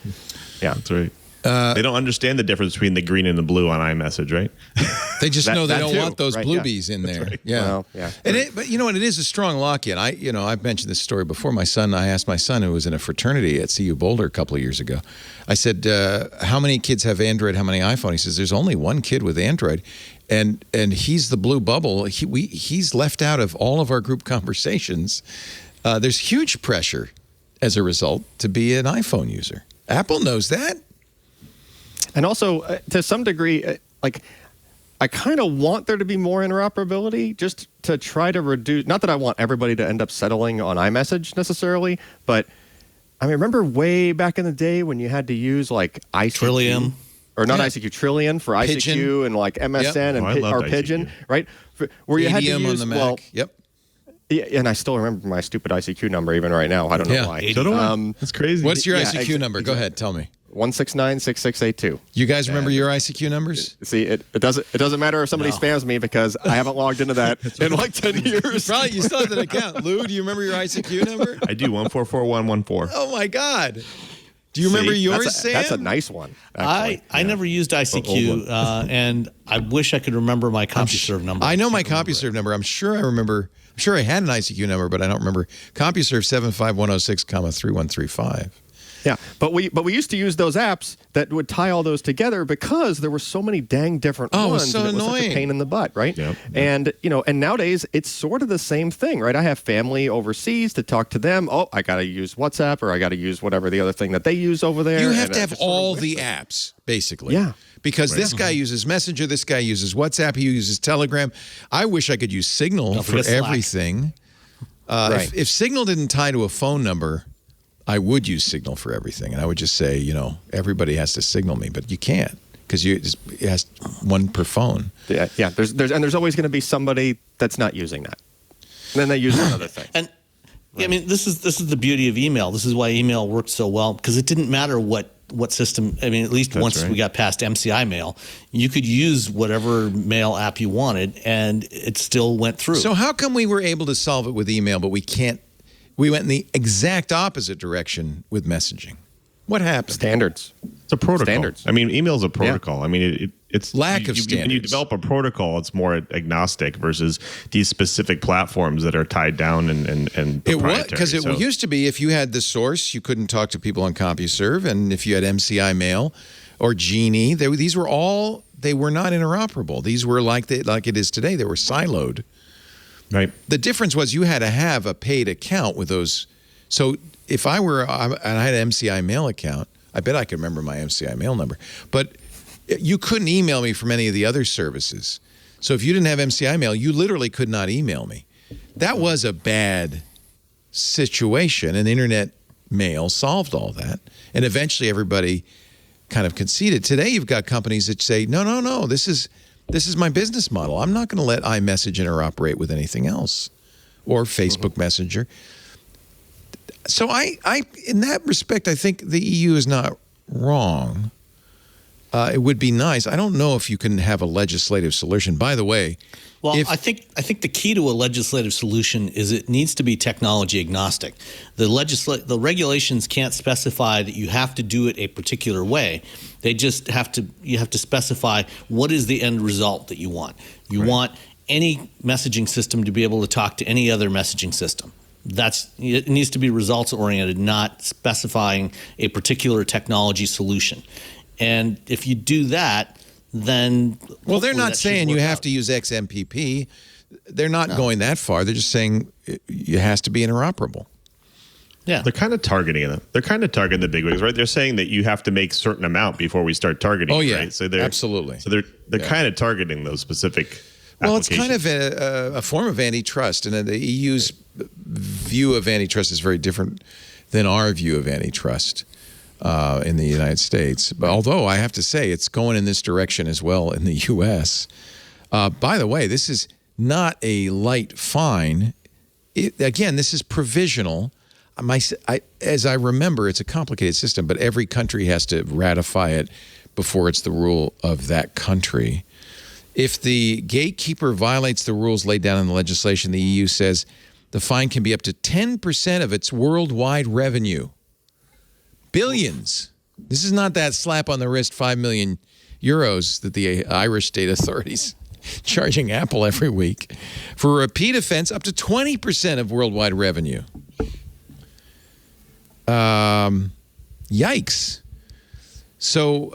Yeah. That's right. They don't understand the difference between the green and the blue on iMessage, right? They just know they don't too. want those bluebies in there. Right. Yeah. Well, yeah. But you know what? It is a strong lock-in. I've mentioned this story before. I asked my son, who was in a fraternity at CU Boulder a couple of years ago, I said, how many kids have Android? How many iPhone? He says, there's only one kid with Android. And he's the blue bubble. He's left out of all of our group conversations. There's huge pressure as a result to be an iPhone user. Apple knows that. And also, to some degree, I kind of want there to be more interoperability, just to try to reduce. Not that I want everybody to end up settling on iMessage necessarily, but I mean, remember way back in the day when you had to use ICQ, Trillium, or not ICQ, Trillium for Pigeon. ICQ, and MSN and Pigeon, right? Where you had to use on the Mac. Yep. Yeah, and I still remember my stupid ICQ number even right now. I don't know why. So do I. That's crazy. What's your ICQ number? Go ahead, tell me. 169-6682. You guys remember your ICQ numbers? See, it doesn't matter if somebody spams me, because I haven't logged into that in 10 years. Probably you still have that account. Lou, do you remember your ICQ number? I do, 144114. Oh my God. Do you remember yours, Sam? That's a nice one. Actually. I never used ICQ, and I wish I could remember my CompuServe number. I know my CompuServe number. I'm sure I had an ICQ number, but I don't remember. CompuServe 75106, 3135. Yeah, but we used to use those apps that would tie all those together, because there were so many dang different ones. It was so and it was annoying. such a pain in the butt, right? Yep. And and nowadays it's sort of the same thing, right? I have family overseas to talk to them. Oh, I got to use WhatsApp, or I got to use whatever the other thing that they use over there. You have to have all the apps, basically. Yeah. Because this guy uses Messenger, this guy uses WhatsApp, he uses Telegram. I wish I could use Signal for everything. If Signal didn't tie to a phone number, I would use Signal for everything, and I would just say, everybody has to signal me, but you can't, because it has one per phone. Yeah. There's always going to be somebody that's not using that, and then they use another thing. And I mean, this is the beauty of email. This is why email worked so well, because it didn't matter what system. I mean, at least once we got past MCI mail, you could use whatever mail app you wanted, and it still went through. So how come we were able to solve it with email, but we can't? We went in the exact opposite direction with messaging. What happened? Standards. It's a protocol. Standards. I mean, email is a protocol. Yeah. I mean, it's lack of standards. When you develop a protocol, it's more agnostic versus these specific platforms that are tied down and it was, because it used to be, if you had the source, you couldn't talk to people on CompuServe, and if you had MCI Mail or Genie, these were all, they were not interoperable. These were like it is today. They were siloed. Right. The difference was you had to have a paid account with those. So if I had an MCI Mail account, I bet I could remember my MCI Mail number. But you couldn't email me from any of the other services. So if you didn't have MCI Mail, you literally could not email me. That was a bad situation, and internet mail solved all that. And eventually everybody kind of conceded. Today you've got companies that say, no, this is my business model. I'm not going to let iMessage interoperate with anything else, or Facebook Messenger. So I, in that respect, I think the EU is not wrong. It would be nice. I don't know if you can have a legislative solution. By the way, well, I think the key to a legislative solution is it needs to be technology agnostic. The regulations can't specify that you have to do it a particular way. They just you have to specify what is the end result that you want. You want any messaging system to be able to talk to any other messaging system. It needs to be results oriented, not specifying a particular technology solution. And if you do that, then well, they're not saying you have to use XMPP. They're not going that far. They're just saying it has to be interoperable. Yeah, they're kind of targeting them. They're kind of targeting the bigwigs, right? They're saying that you have to make a certain amount before we start targeting. Oh yeah, right? So they're absolutely. So they're kind of targeting those specific. Well, it's kind of a form of antitrust, and the EU's view of antitrust is very different than our view of antitrust in the United States. But although I have to say it's going in this direction as well in the U.S. By the way, this is not a light fine. Again, this is provisional. As I remember, it's a complicated system, but every country has to ratify it before it's the rule of that country. If the gatekeeper violates the rules laid down in the legislation, the EU says the fine can be up to 10% of its worldwide revenue. Billions. This is not that slap on the wrist 5 million euros that the Irish state authorities charging Apple every week. For a repeat offense, up to 20% of worldwide revenue. Yikes. So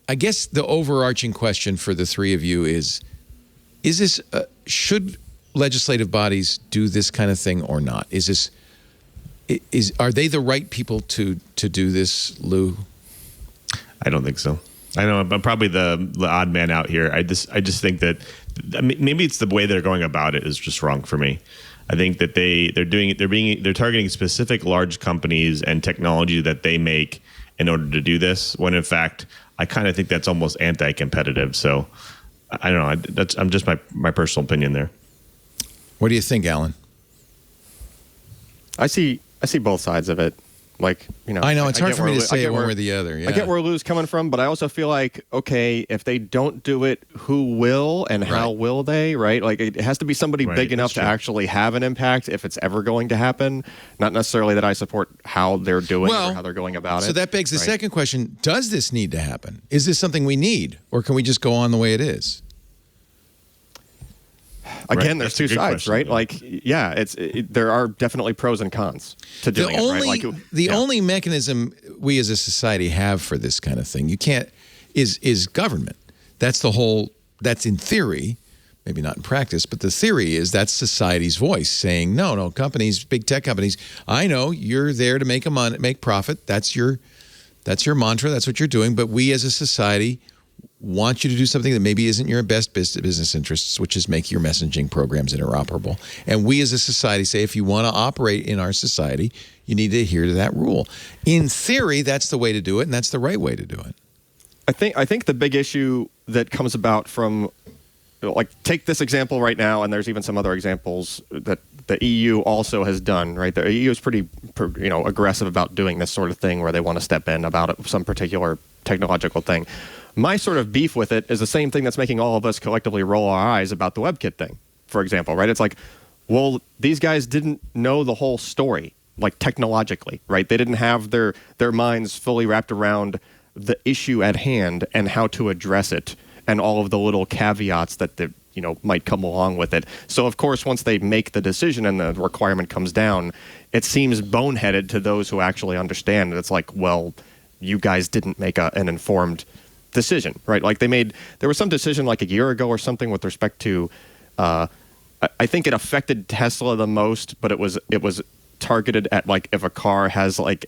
I guess the overarching question for the three of you is this should legislative bodies do this kind of thing or not? Are they the right people to do this, Lou? I don't think so. I know I'm probably the odd man out here. I just think that maybe it's the way they're going about it is just wrong for me. I think that they're targeting specific large companies and technology that they make in order to do this, when in fact I kind of think that's almost anti-competitive. So I don't know. I'm just my personal opinion there. What do you think, Alan? I see both sides of it. Like, you know, I know it's hard for me to say one or the other. Yeah. I get where Lou's coming from, but I also feel like, okay, if they don't do it, who will and how will they, right? Like, it has to be somebody big enough to actually have an impact if it's ever going to happen. Not necessarily that I support how they're doing it or how they're going about it. So that begs the second question. Does this need to happen? Is this something we need, or can we just go on the way it is? Again, there's two sides, right? Like, yeah, there are definitely pros and cons to doing it, right? The only mechanism we as a society have for this kind of thing, is government. That's in theory, maybe not in practice, but the theory is that's society's voice saying, no, companies, big tech companies, I know you're there to make profit. That's your mantra. That's what you're doing. But we as a society want you to do something that maybe isn't your best business interests, which is make your messaging programs interoperable. And we as a society say, if you want to operate in our society, you need to adhere to that rule. In theory, that's the way to do it, and that's the right way to do it. I think the big issue that comes about from, like, take this example right now, and there's even some other examples that the EU also has done, right? The EU is pretty aggressive about doing this sort of thing where they want to step in about some particular technological thing. My sort of beef with it is the same thing that's making all of us collectively roll our eyes about the WebKit thing, for example, right? It's like, well, these guys didn't know the whole story, like technologically, right? They didn't have their minds fully wrapped around the issue at hand and how to address it and all of the little caveats that might come along with it. So, of course, once they make the decision and the requirement comes down, it seems boneheaded to those who actually understand. And it's like, well, you guys didn't make an informed decision, right? Like there was some decision like a year ago or something with respect to, I think it affected Tesla the most, but it was targeted at, like, if a car has like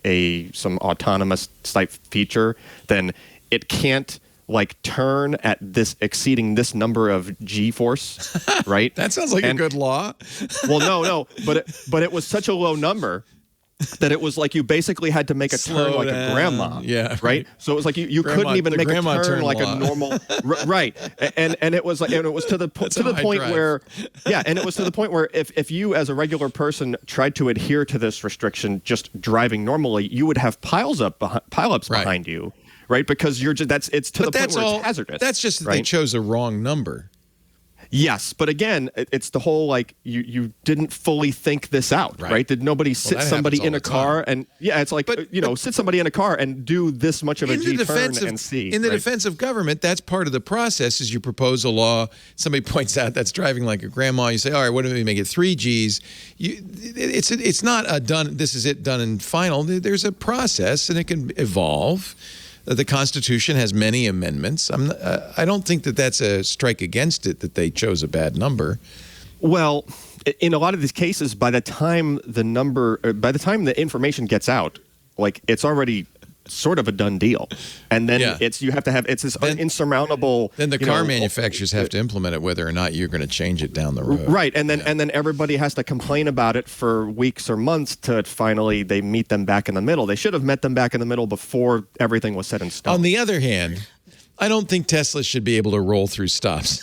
some autonomous type feature, then it can't like turn at this exceeding this number of G-force, right? That sounds like a good law. Well, no, but it was such a low number that it was like you basically had to make a turn like a grandma, right? So it was like you couldn't even make a turn like a normal, right? And it was like, and it was to the point where, and it was to the point where if you as a regular person tried to adhere to this restriction just driving normally, you would have pileups behind you, right? Because you're just it's to the point where it's hazardous. That's just that they chose a wrong number. Yes, but again, it's the whole, like, you didn't fully think this out, right? Did nobody sit somebody in a car and it's like, sit somebody in a car and do this much of a G-turn and see. In the defense of government, that's part of the process. Is you propose a law, somebody points out that's driving like a grandma. You say, all right, what if we make it 3 Gs? It's not a done. This is it, done and final. There's a process, and it can evolve. The Constitution has many amendments. I don't think that that's a strike against it that they chose a bad number. Well, in a lot of these cases, by the time the information gets out, like it's already sort of a done deal, and then you have to have this insurmountable. Then the car manufacturers have to implement it, whether or not you're going to change it down the road. Right, and then everybody has to complain about it for weeks or months to finally they meet them back in the middle. They should have met them back in the middle before everything was set in stone. On the other hand, I don't think Tesla should be able to roll through stops.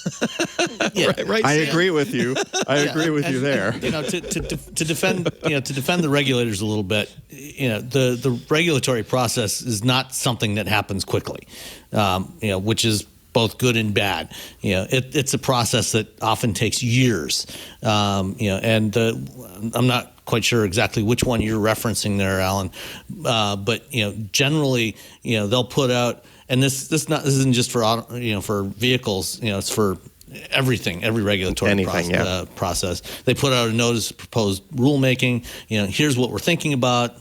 right, I agree with you. I agree with you there. To defend the regulators a little bit, the regulatory process is not something that happens quickly, which is both good and bad. It's a process that often takes years. And I'm not quite sure exactly which one you're referencing there, Alan, but generally, they'll put out. And this isn't just for vehicles. It's for everything, every regulatory process. They put out a notice of proposed rulemaking. Here's what we're thinking about.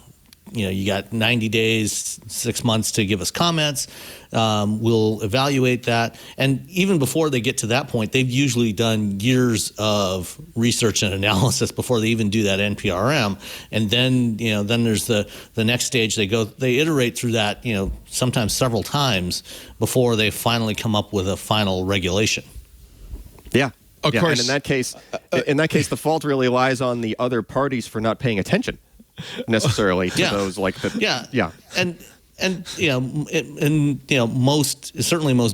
You got 90 days, 6 months to give us comments. We'll evaluate that. And even before they get to that point, they've usually done years of research and analysis before they even do that NPRM. And then, then there's the next stage. They iterate through that, sometimes several times before they finally come up with a final regulation. Yeah. Of course. And in that case, the fault really lies on the other parties for not paying attention necessarily to those most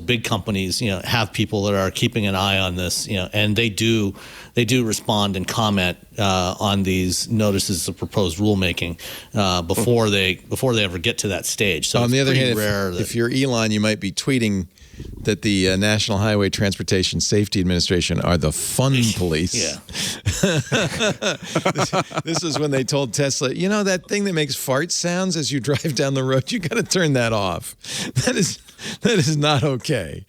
big companies have people that are keeping an eye on this, and they do respond and comment on these notices of proposed rulemaking before they ever get to that stage. So on the other hand, rare if you're Elon, you might be tweeting that the National Highway Transportation Safety Administration are the fun police. Yeah. This is when they told Tesla, that thing that makes fart sounds as you drive down the road, you got to turn that off. That is not okay.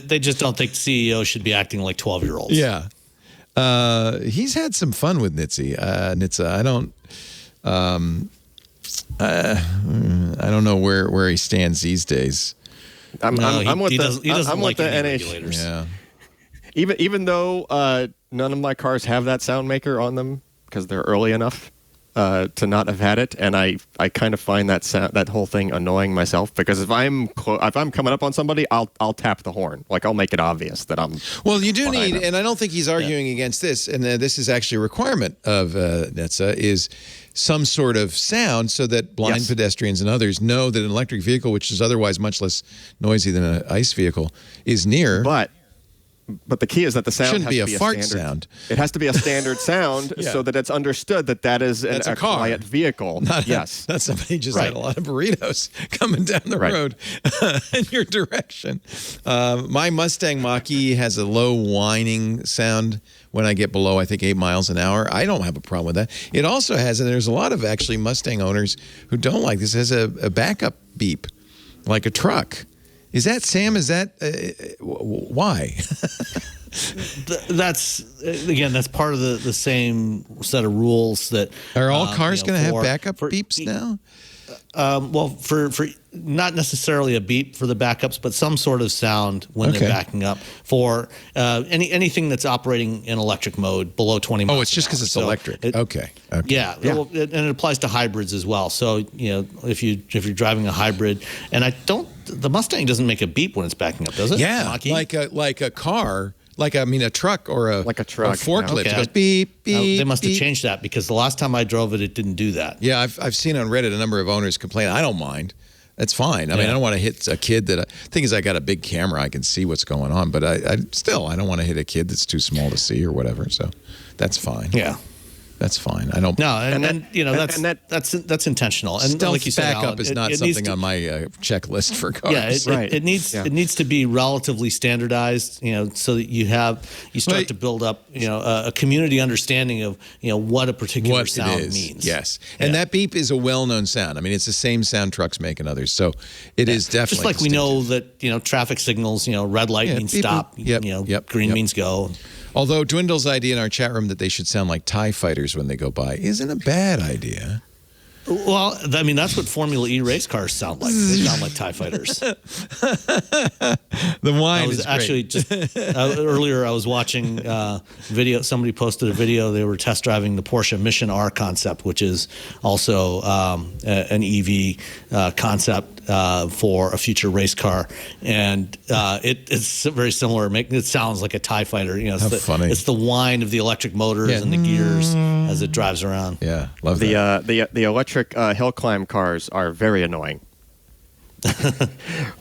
They just don't think CEO should be acting like 12-year-olds. Yeah. He's had some fun with NHTSA. I don't know where he stands these days. I'm with the NHTSA. Yeah. Even though none of my cars have that sound maker on them because they're early enough to not have had it, and I kind of find that whole thing annoying myself, because if I'm coming up on somebody, I'll tap the horn, like I'll make it obvious that I'm. Well, you do need, and I don't think he's arguing against this, and this is actually a requirement of NHTSA, is some sort of sound so that blind pedestrians and others know that an electric vehicle, which is otherwise much less noisy than an ICE vehicle, is near. But the key is that the sound shouldn't has be to a be fart standard sound. It has to be a standard sound so that it's understood that is a car. quiet vehicle. Not somebody just had a lot of burritos coming down the road in your direction. My Mustang Mach-E has a low whining sound when I get below, I think, 8 miles an hour. I don't have a problem with that. It also has, and there's a lot of actually Mustang owners who don't like this, it has a backup beep, like a truck. Is that, Sam, why? That's part of the same set of rules that. Are all cars going to have backup beeps now? Well, for not necessarily a beep for the backups, but some sort of sound when they're backing up for anything that's operating in electric mode below 20 miles. Oh, it's just because it's electric. Okay. Yeah. Well, and it applies to hybrids as well. So if you're driving a hybrid, and the Mustang doesn't make a beep when it's backing up, does it? Yeah, like a car. A truck or a forklift. Okay. It goes beep, beep. They must have changed that, because the last time I drove it, it didn't do that. Yeah, I've seen on Reddit a number of owners complain. I don't mind. That's fine. I mean, I don't want to hit a kid that. Thing is, I got a big camera. I can see what's going on, but I don't want to hit a kid that's too small to see or whatever. So that's fine. Yeah. That's fine. I don't. No, that's intentional. And stealth like you said, backup is not something on my checklist for cars. Yeah, it needs to be relatively standardized. So that you start to build up a community understanding of what a particular sound means. Yes, and that beep is a well-known sound. I mean, it's the same sound trucks make and others. So it is definitely just like distinctive. we know that traffic signals. Red light means beep, stop. Green means go. Although Dwindle's idea in our chat room that they should sound like TIE fighters when they go by isn't a bad idea. Well, I mean, that's what Formula E race cars sound like. They sound like TIE fighters. The wine is actually great. just earlier. I was watching video. Somebody posted a video. They were test driving the Porsche Mission R concept, which is also an EV concept for a future race car, and it's very similar. It sounds like a TIE fighter. Funny. It's the whine of the the electric motors and the gears as it drives around. Yeah, love that. The electric hill climb cars are very annoying.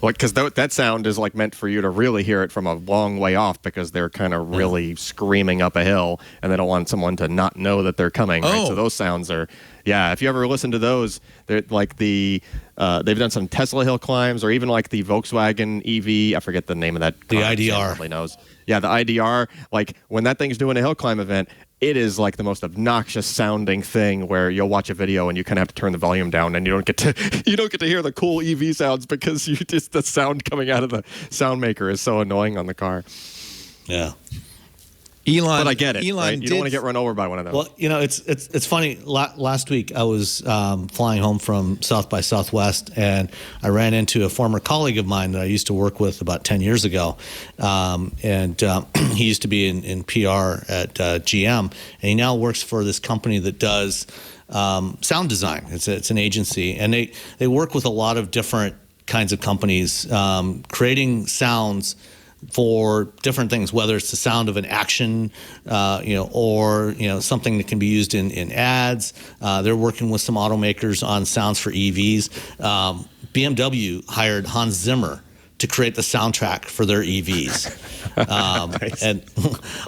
Because that sound is like meant for you to really hear it from a long way off, because they're kind of really screaming up a hill, and they don't want someone to not know that they're coming. Right? So those sounds are, if you ever listen to those, they're like they've done some Tesla hill climbs, or even like the Volkswagen EV. I forget the name of that car. The IDR. Probably knows. Yeah, the IDR. Like when that thing's doing a hill climb event, it is like the most obnoxious sounding thing, where you'll watch a video and you kind of have to turn the volume down, and you don't get to hear the cool EV sounds, because the sound coming out of the sound maker is so annoying on the car. Yeah. But I get it. Elon right? You don't want to get run over by one of those. Well, it's funny. Last week I was flying home from South by Southwest, and I ran into a former colleague of mine that I used to work with about 10 years ago, and he used to be in PR at GM, and he now works for this company that does sound design. It's an agency, and they work with a lot of different kinds of companies creating sounds for different things, whether it's the sound of an action, or something that can be used in ads. They're working with some automakers on sounds for EVs. BMW hired Hans Zimmer to create the soundtrack for their EVs. Nice. And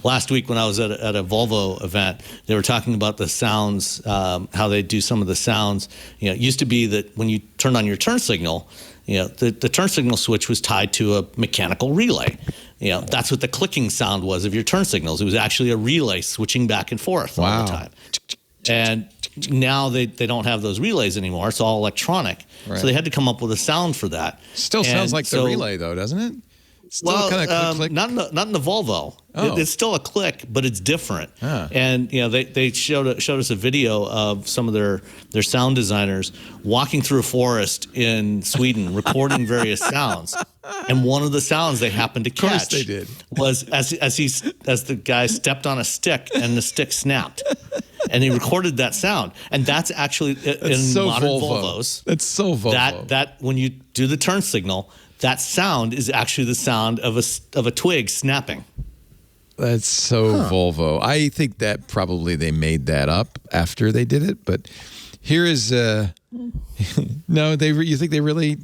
last week when I was at a Volvo event, they were talking about the sounds, how they do some of the sounds. It used to be that when you turned on your turn signal, the turn signal switch was tied to a mechanical relay. That's what the clicking sound was of your turn signals. It was actually a relay switching back and forth all the time. And now they don't have those relays anymore. It's all electronic. Right. So they had to come up with a sound for that. Still sounds like the relay, though, doesn't it? Still kind of click. Not in the Volvo. Oh. It's still a click, but it's different. Ah. And they showed us a video of some of their sound designers walking through a forest in Sweden, recording various sounds. And one of the sounds they happened to catch, of course they did, was as the guy stepped on a stick and the stick snapped. And he recorded that sound, and that's actually in so modern Volvo. Volvos. That's so Volvo. That when you do the turn signal, that sound is actually the sound of a twig snapping. That's so Volvo. I think that probably they made that up after they did it, but here is no. You think they really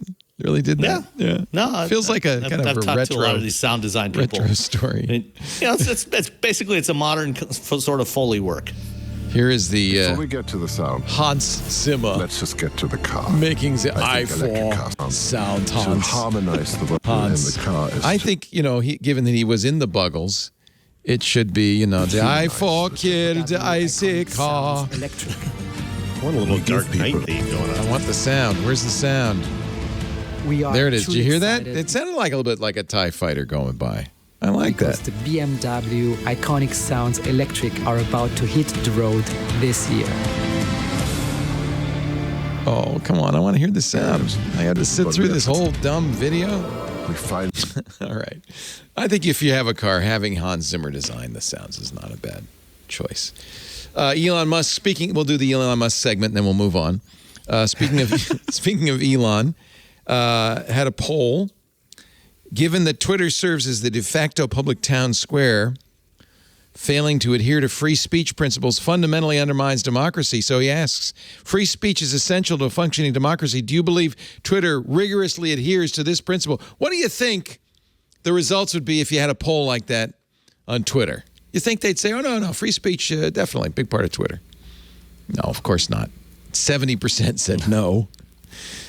did that? Yeah. No, feels like a kind of a talked retro. To a lot of these sound design people. Retro story. It's basically a modern sort of Foley work. Here is the Before we get to the sound, Hans Zimmer let's just get to the car. making the I think electric i4 cars sound. To Hans. harmonize the volume in Hans. the car is I think, given that he was in the Buggles, it should be, the i4 killed the icy car. Electric. What a little We give Dark Knight people- theme going I on. want the sound. Where's the sound? We are There it is. Did you truly hear that? excited It sounded like a little bit like a TIE fighter going by. I like because that. the BMW iconic sounds electric are about to hit the road this year. Oh, come on. I want to hear the sound. I had to sit But through we this have to- whole dumb video. we find All right. I think if you have a car, having Hans Zimmer design the sounds is not a bad choice. Elon Musk, we'll do the Elon Musk segment and then we'll move on. Speaking of Elon, had a poll. Given that Twitter serves as the de facto public town square, failing to adhere to free speech principles fundamentally undermines democracy. So he asks, free speech is essential to a functioning democracy. Do you believe Twitter rigorously adheres to this principle? What do you think the results would be if you had a poll like that on Twitter? You think they'd say, oh, no, free speech, definitely, big part of Twitter. No, of course not. 70% said no.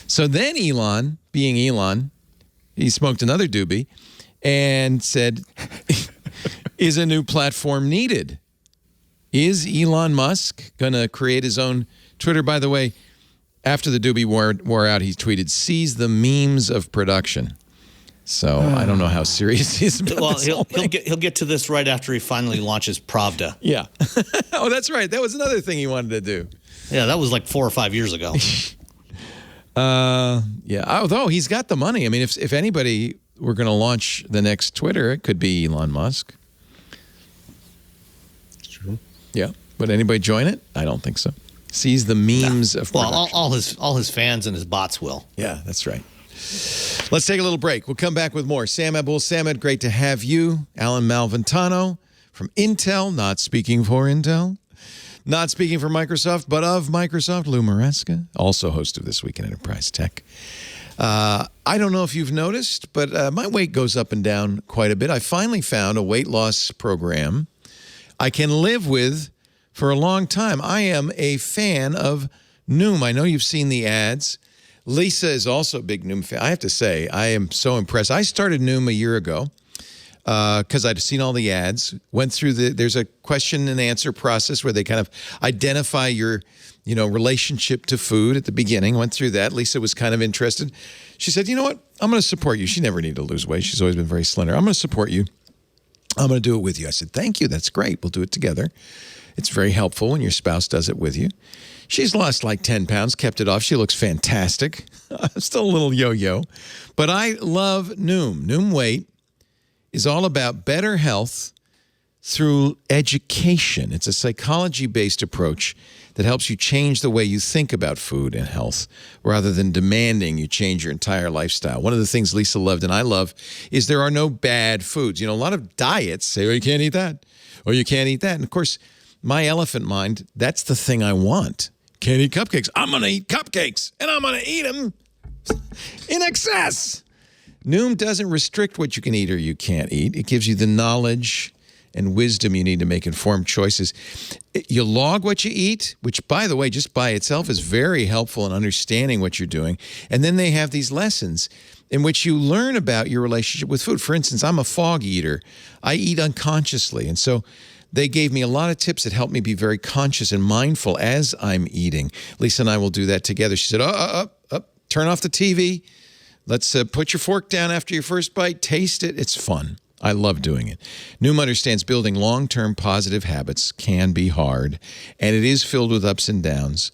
So then Elon, being Elon, he smoked another doobie and said, is a new platform needed? Is Elon Musk going to create his own Twitter? By the way, after the doobie wore out, he tweeted, seize the memes of production. So I don't know how serious he is about Well, this he'll whole thing. get to this right after he finally launches Pravda. Yeah. Oh, that's right. That was another thing he wanted to do. Yeah, that was like 4 or 5 years ago. Yeah. Although he's got the money. I mean, if anybody were going to launch the next Twitter, it could be Elon Musk. It's true. Yeah. Would anybody join it? I don't think so. Sees the memes of Well, production. all his fans and his bots will. Yeah, that's right. Let's take a little break. We'll come back with more. Sam Abul Samad, great to have you. Alan Malventano from Intel, not speaking for Intel, not speaking for Microsoft, but of Microsoft, Lou Maresca, also host of This Week in Enterprise Tech. I don't know if you've noticed, but my weight goes up and down quite a bit. I finally found a weight loss program I can live with for a long time. I am a fan of Noom. I know you've seen the ads. Lisa is also a big Noom fan. I have to say, I am so impressed. I started Noom a year ago because I'd seen all the ads, went through there's a question and answer process where they kind of identify your, relationship to food at the beginning. Went through that. Lisa was kind of interested. She said, you know what? I'm going to support you. She never needed to lose weight. She's always been very slender. I'm going to support you. I'm going to do it with you. I said, thank you. That's great. We'll do it together. It's very helpful when your spouse does it with you. She's lost like 10 pounds, kept it off. She looks fantastic. Still a little yo-yo. But I love Noom. Noom Weight is all about better health through education. It's a psychology-based approach that helps you change the way you think about food and health rather than demanding you change your entire lifestyle. One of the things Lisa loved and I love is there are no bad foods. A lot of diets say, oh, you can't eat that, or you can't eat that. And of course, my elephant mind, that's the thing I want. Can't eat cupcakes. I'm going to eat cupcakes, and I'm going to eat them in excess. Noom doesn't restrict what you can eat or you can't eat. It gives you the knowledge and wisdom you need to make informed choices. You log what you eat, which, by the way, just by itself is very helpful in understanding what you're doing. And then they have these lessons in which you learn about your relationship with food. For instance, I'm a fog eater. I eat unconsciously. And so they gave me a lot of tips that helped me be very conscious and mindful as I'm eating. Lisa and I will do that together. She said, turn off the TV. Let's put your fork down after your first bite. Taste it. It's fun. I love doing it. Noom understands building long-term positive habits can be hard, and it is filled with ups and downs.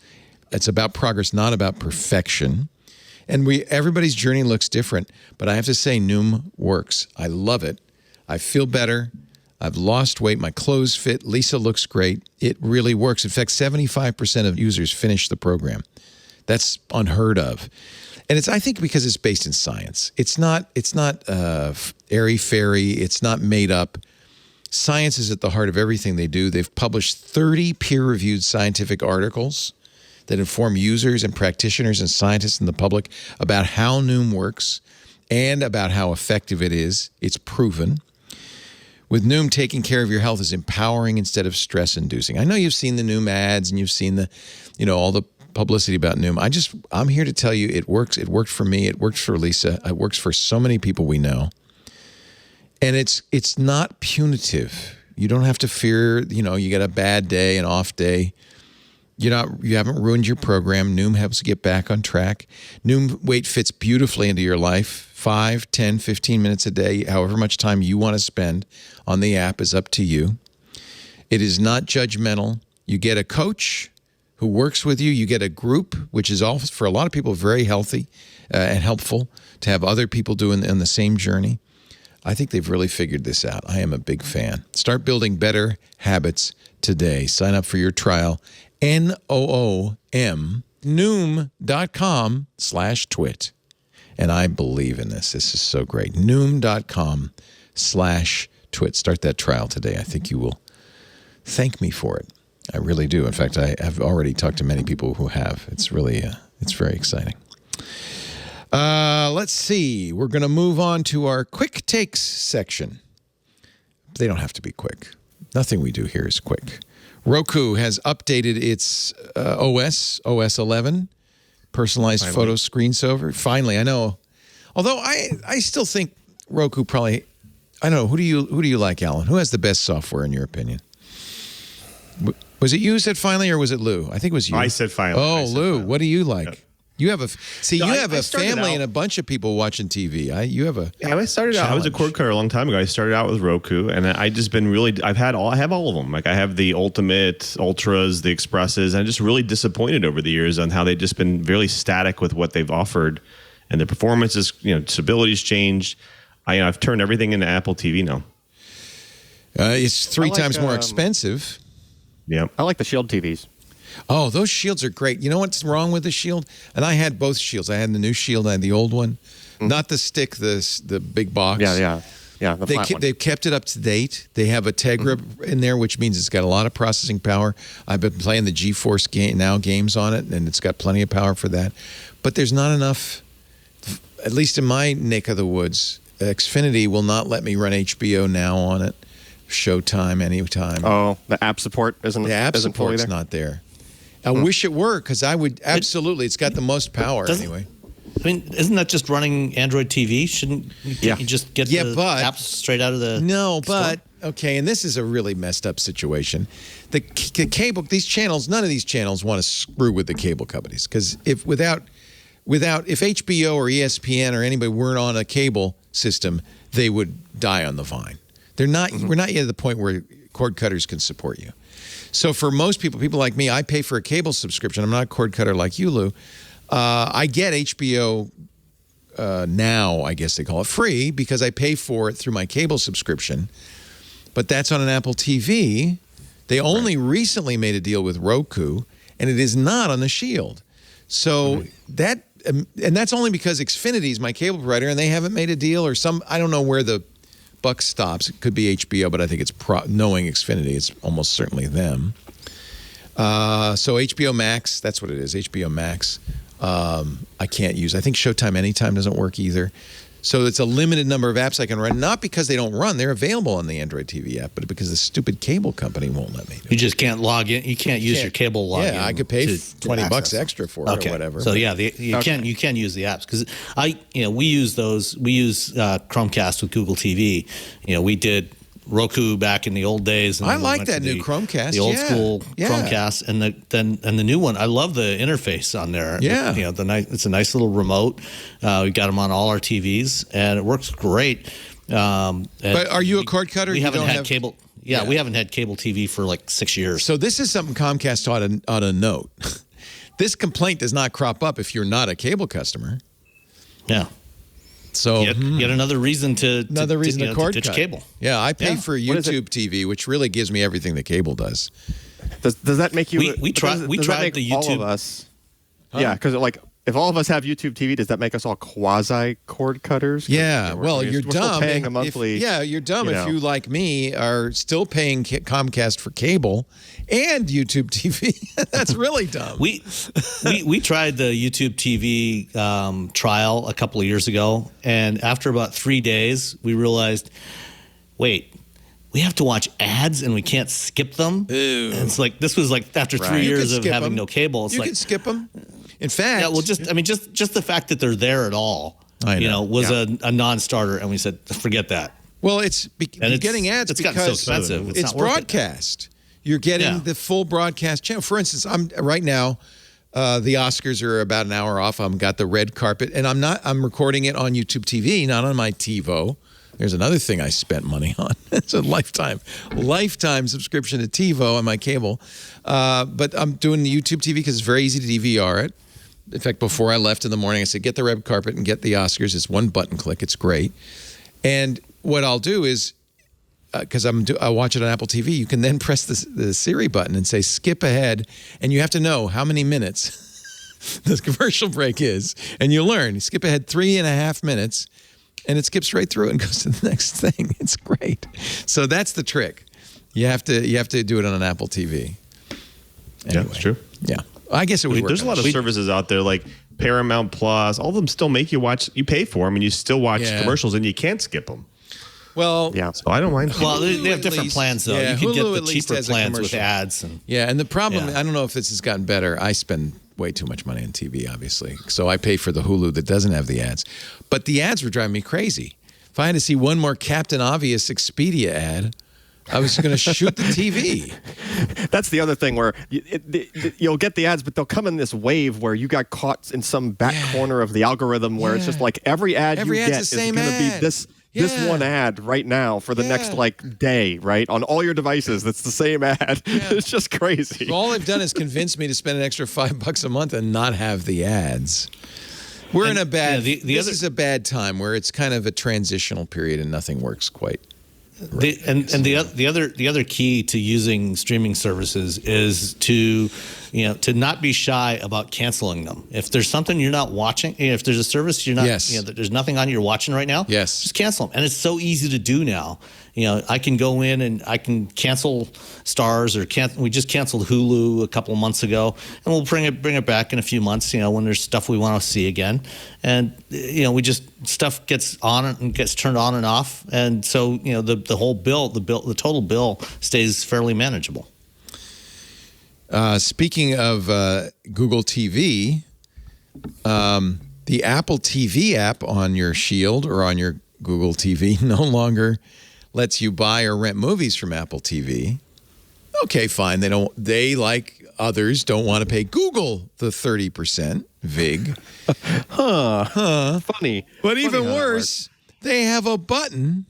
It's about progress, not about perfection. And everybody's journey looks different, but I have to say Noom works. I love it. I feel better. I've lost weight. My clothes fit. Lisa looks great. It really works. In fact, 75% of users finish the program. That's unheard of. And I think because it's based in science. It's not airy-fairy. It's not made up. Science is at the heart of everything they do. They've published 30 peer-reviewed scientific articles that inform users and practitioners and scientists and the public about how Noom works and about how effective it is. It's proven. With Noom, taking care of your health is empowering instead of stress-inducing. I know you've seen the Noom ads and you've seen all the publicity about Noom. I'm here to tell you it works. It worked for me. It works for Lisa. It works for so many people we know. And it's not punitive. You don't have to fear, you get a bad day, an off day. You haven't ruined your program. Noom helps you get back on track. Noom Weight fits beautifully into your life. 5, 10, 15 minutes a day, however much time you want to spend on the app is up to you. It is not judgmental. You get a coach who works with you. You get a group, which is all for a lot of people very healthy and helpful to have other people doing in the same journey. I think they've really figured this out. I am a big fan. Start building better habits today. Sign up for your trial. Noom, Noom.com/twit. And I believe in this. This is so great. Noom.com/twit. Start that trial today. I think you will thank me for it. I really do. In fact, I have already talked to many people who have. It's really, it's very exciting. Let's see. We're going to move on to our quick takes section. They don't have to be quick. Nothing we do here is quick. Roku has updated its OS 11, personalized photo screensaver. Finally, I know. Although I still think Roku probably, I don't know. Who do you like, Alan? Who has the best software in your opinion? Was it you said finally, or was it Lou? I think it was you. I said finally. Oh, Lou, what do you like? You have a No, you I have a started family out- and a bunch of people watching TV. You have a Yeah, I started out. I was a cord cutter a long time ago. I started out with Roku, and I just been really. I have all of them. Like I have the Ultimate, Ultras, the Expresses, and I'm just really disappointed over the years on how they've just been really static with what they've offered, and the performance is, stability's changed. I've turned everything into Apple TV now. it's three like, times more expensive. Yeah. I like the Shield TVs. Oh, those Shields are great. You know what's wrong with the Shield? And I had both Shields. I had the new Shield. I had the old one, not the stick, the big box. Yeah. The flat one. They've kept it up to date. They have a Tegra in there, which means it's got a lot of processing power. I've been playing the GeForce games on it, and it's got plenty of power for that. But there's not enough, at least in my neck of the woods. Xfinity will not let me run HBO Now on it, Showtime anytime. Oh, the app support isn't The app isn't fully support's there? not there. I wish it were, because I would absolutely. It's got the most power Doesn't- anyway. I mean, isn't that just running Android TV? Shouldn't Yeah. you just get Yeah, the but- apps straight out of the No, store? but okay, and this is a really messed up situation. The cable, these channels, none of these channels want to screw with the cable companies, because if HBO or ESPN or anybody weren't on a cable system, they would die on the vine. They're not. We're not yet at the point where cord cutters can support you. So for most people like me, I pay for a cable subscription. I'm not a cord cutter like you, Lou. I get HBO Now, I guess they call it, free because I pay for it through my cable subscription. But that's on an Apple TV. They only recently made a deal with Roku, and it is not on the Shield. So and that's only because Xfinity is my cable provider, and they haven't made a deal, or I don't know where the buck stops. It could be HBO, but I think it's knowing Xfinity, it's almost certainly them. So HBO Max, that's what it is, HBO Max. I can't use. I think Showtime Anytime doesn't work either. So it's a limited number of apps I can run, not because they don't run. They're available on the Android TV app, but because the stupid cable company won't let me do it. You just can't log in. You can't use your cable login. Yeah, I could pay to $20 access it. extra for it or whatever. So yeah, you can use the apps because we use those. We use Chromecast with Google TV. We did Roku back in the old days. And I then we like went that to new Chromecast. the old Yeah. school Yeah. Chromecast, and the new one. I love the interface on there. Yeah. It's a nice little remote. We got them on all our TVs, and it works great. But are you a cord cutter? We You haven't don't had have- cable. Yeah. We haven't had cable TV for like 6 years. So this is something Comcast ought to note. This complaint does not crop up if you're not a cable customer. Yeah. So Yet another reason to cord ditch cut. cable. Yeah, I pay Yeah. for What is it? YouTube TV, which really gives me everything that cable does. Does that make you? We tried make the all YouTube- of us. Yeah, because if all of us have YouTube TV, does that make us all quasi cord cutters? Yeah, well, you're we're still dumb. paying a if- monthly. you're dumb if know. you, like me, are still paying Comcast for cable and YouTube TV. That's really dumb. We tried the YouTube TV trial a couple of years ago, and after about 3 days, we realized, wait, we have to watch ads and we can't skip them. Ew. And it's like this was like after 3 You years could of skip having 'em. no cable. It's You like can skip them. In fact, yeah, well, just the fact that they're there at all, I know. was a non-starter, and we said forget that. Well, And you're getting ads it's gotten so because expensive. it's not worth it. broadcast. You're getting Yeah. the full broadcast channel. For instance, I'm right now. The Oscars are about an hour off. I've got the red carpet, and I'm recording it on YouTube TV, not on my TiVo. There's another thing I spent money on. It's a lifetime subscription to TiVo on my cable. But I'm doing the YouTube TV because it's very easy to DVR it. In fact, before I left in the morning, I said, get the red carpet and get the Oscars. It's one button click. It's great. And what I'll do is, because I watch it on Apple TV, you can then press the Siri button and say skip ahead, and you have to know how many minutes the commercial break is, and you learn. You skip ahead 3.5 minutes, and it skips right through and goes to the next thing. It's great. So that's the trick. You have to do it on an Apple TV. Yeah, that's true. Yeah, I guess it would work. There's a lot of services out there like Paramount Plus. All of them still make you watch. You pay for them, and you still watch Yeah. commercials, and you can't skip them. Well, Yeah. So I don't mind. Well, they Hulu have at different least- plans though. yeah, You can Hulu get at the least cheaper has a plans with commercial. ads and. Yeah, and the problem, Yeah. I don't know if this has gotten better. I spend way too much money on TV, obviously. So I pay for the Hulu that doesn't have the ads. But the ads were driving me crazy. If I had to see one more Captain Obvious Expedia ad, I was going to shoot the TV. That's the other thing where you'll get the ads, but they'll come in this wave where you got caught in some back corner of the algorithm where it's just like every ad you get is going to be this one ad right now for the next day, right? On all your devices, that's the same ad. It's just crazy. All they've done is convince me to spend an extra $5 a month and not have the ads. We're in a bad. This is a bad time where it's kind of a transitional period and nothing works quite. The other key to using streaming services is to not be shy about canceling them. If there's something you're not watching, if there's a service you're not, there's nothing on you're watching right now, just cancel them. And it's so easy to do now. I can go in and I can cancel Stars or we just canceled Hulu a couple of months ago, and we'll bring it back in a few months. When there's stuff we want to see again, and stuff gets on and gets turned on and off, and so the whole bill, the total bill stays fairly manageable. Speaking of Google TV, the Apple TV app on your Shield or on your Google TV no longer lets you buy or rent movies from Apple TV. Okay, fine. They like others don't want to pay Google the 30% VIG. Funny. But even worse, they have a button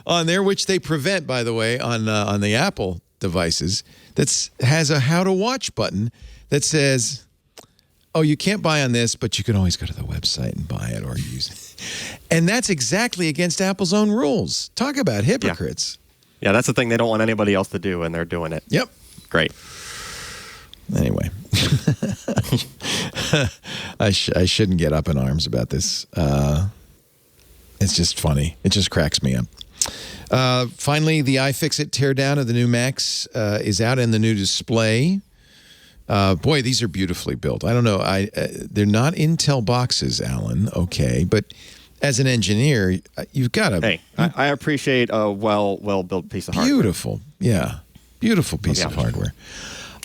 on there, which they prevent, by the way, on the Apple devices, that has a how to watch button that says, oh, you can't buy on this, but you can always go to the website and buy it or use it. And that's exactly against Apple's own rules. Talk about hypocrites. Yeah, that's the thing they don't want anybody else to do, and they're doing it. Yep. Great. Anyway. I shouldn't get up in arms about this. It's just funny. It just cracks me up. Finally, the iFixit teardown of the new Macs is out in the new display. Boy, these are beautifully built. I don't know. They're not Intel boxes, Alan. Okay, but as an engineer, you've got to. Hey, I appreciate a well-built piece of hardware. Beautiful, yeah, beautiful piece of hardware.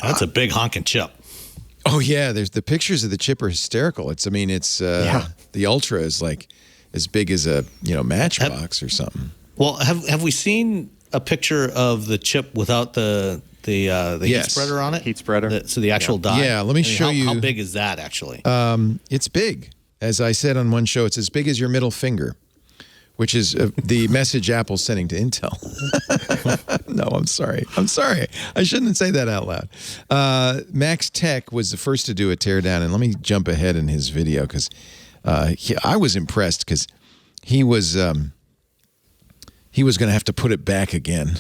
That's a big honking chip. Oh yeah, there's the pictures of the chip are hysterical. The Ultra is like as big as a Matchbox or something. Well, have we seen a picture of the chip without the heat spreader on it? Heat spreader. So the actual die. Yeah, let me show you. How big is that actually? It's big. As I said on one show, it's as big as your middle finger, which is the message Apple's sending to Intel. No, I'm sorry. I shouldn't say that out loud. Max Tech was the first to do a teardown, and let me jump ahead in his video because I was impressed because he was going to have to put it back again.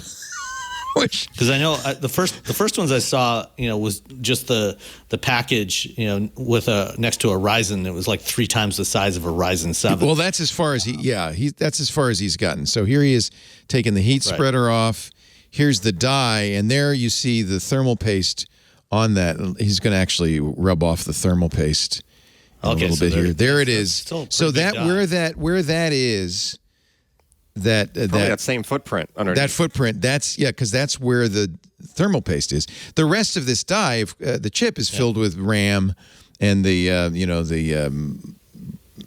Because I know the first ones I saw, was just the package, with next to a Ryzen. It was like 3 times the size of a Ryzen 7. Well, that's as far as that's as far as he's gotten. So here he is taking the heat spreader off. Here's the die, and there you see the thermal paste on that. He's going to actually rub off the thermal paste a little bit here. There it is. So where that is. That same footprint underneath. That footprint, because that's where the thermal paste is. The rest of this die, the chip is filled with RAM and the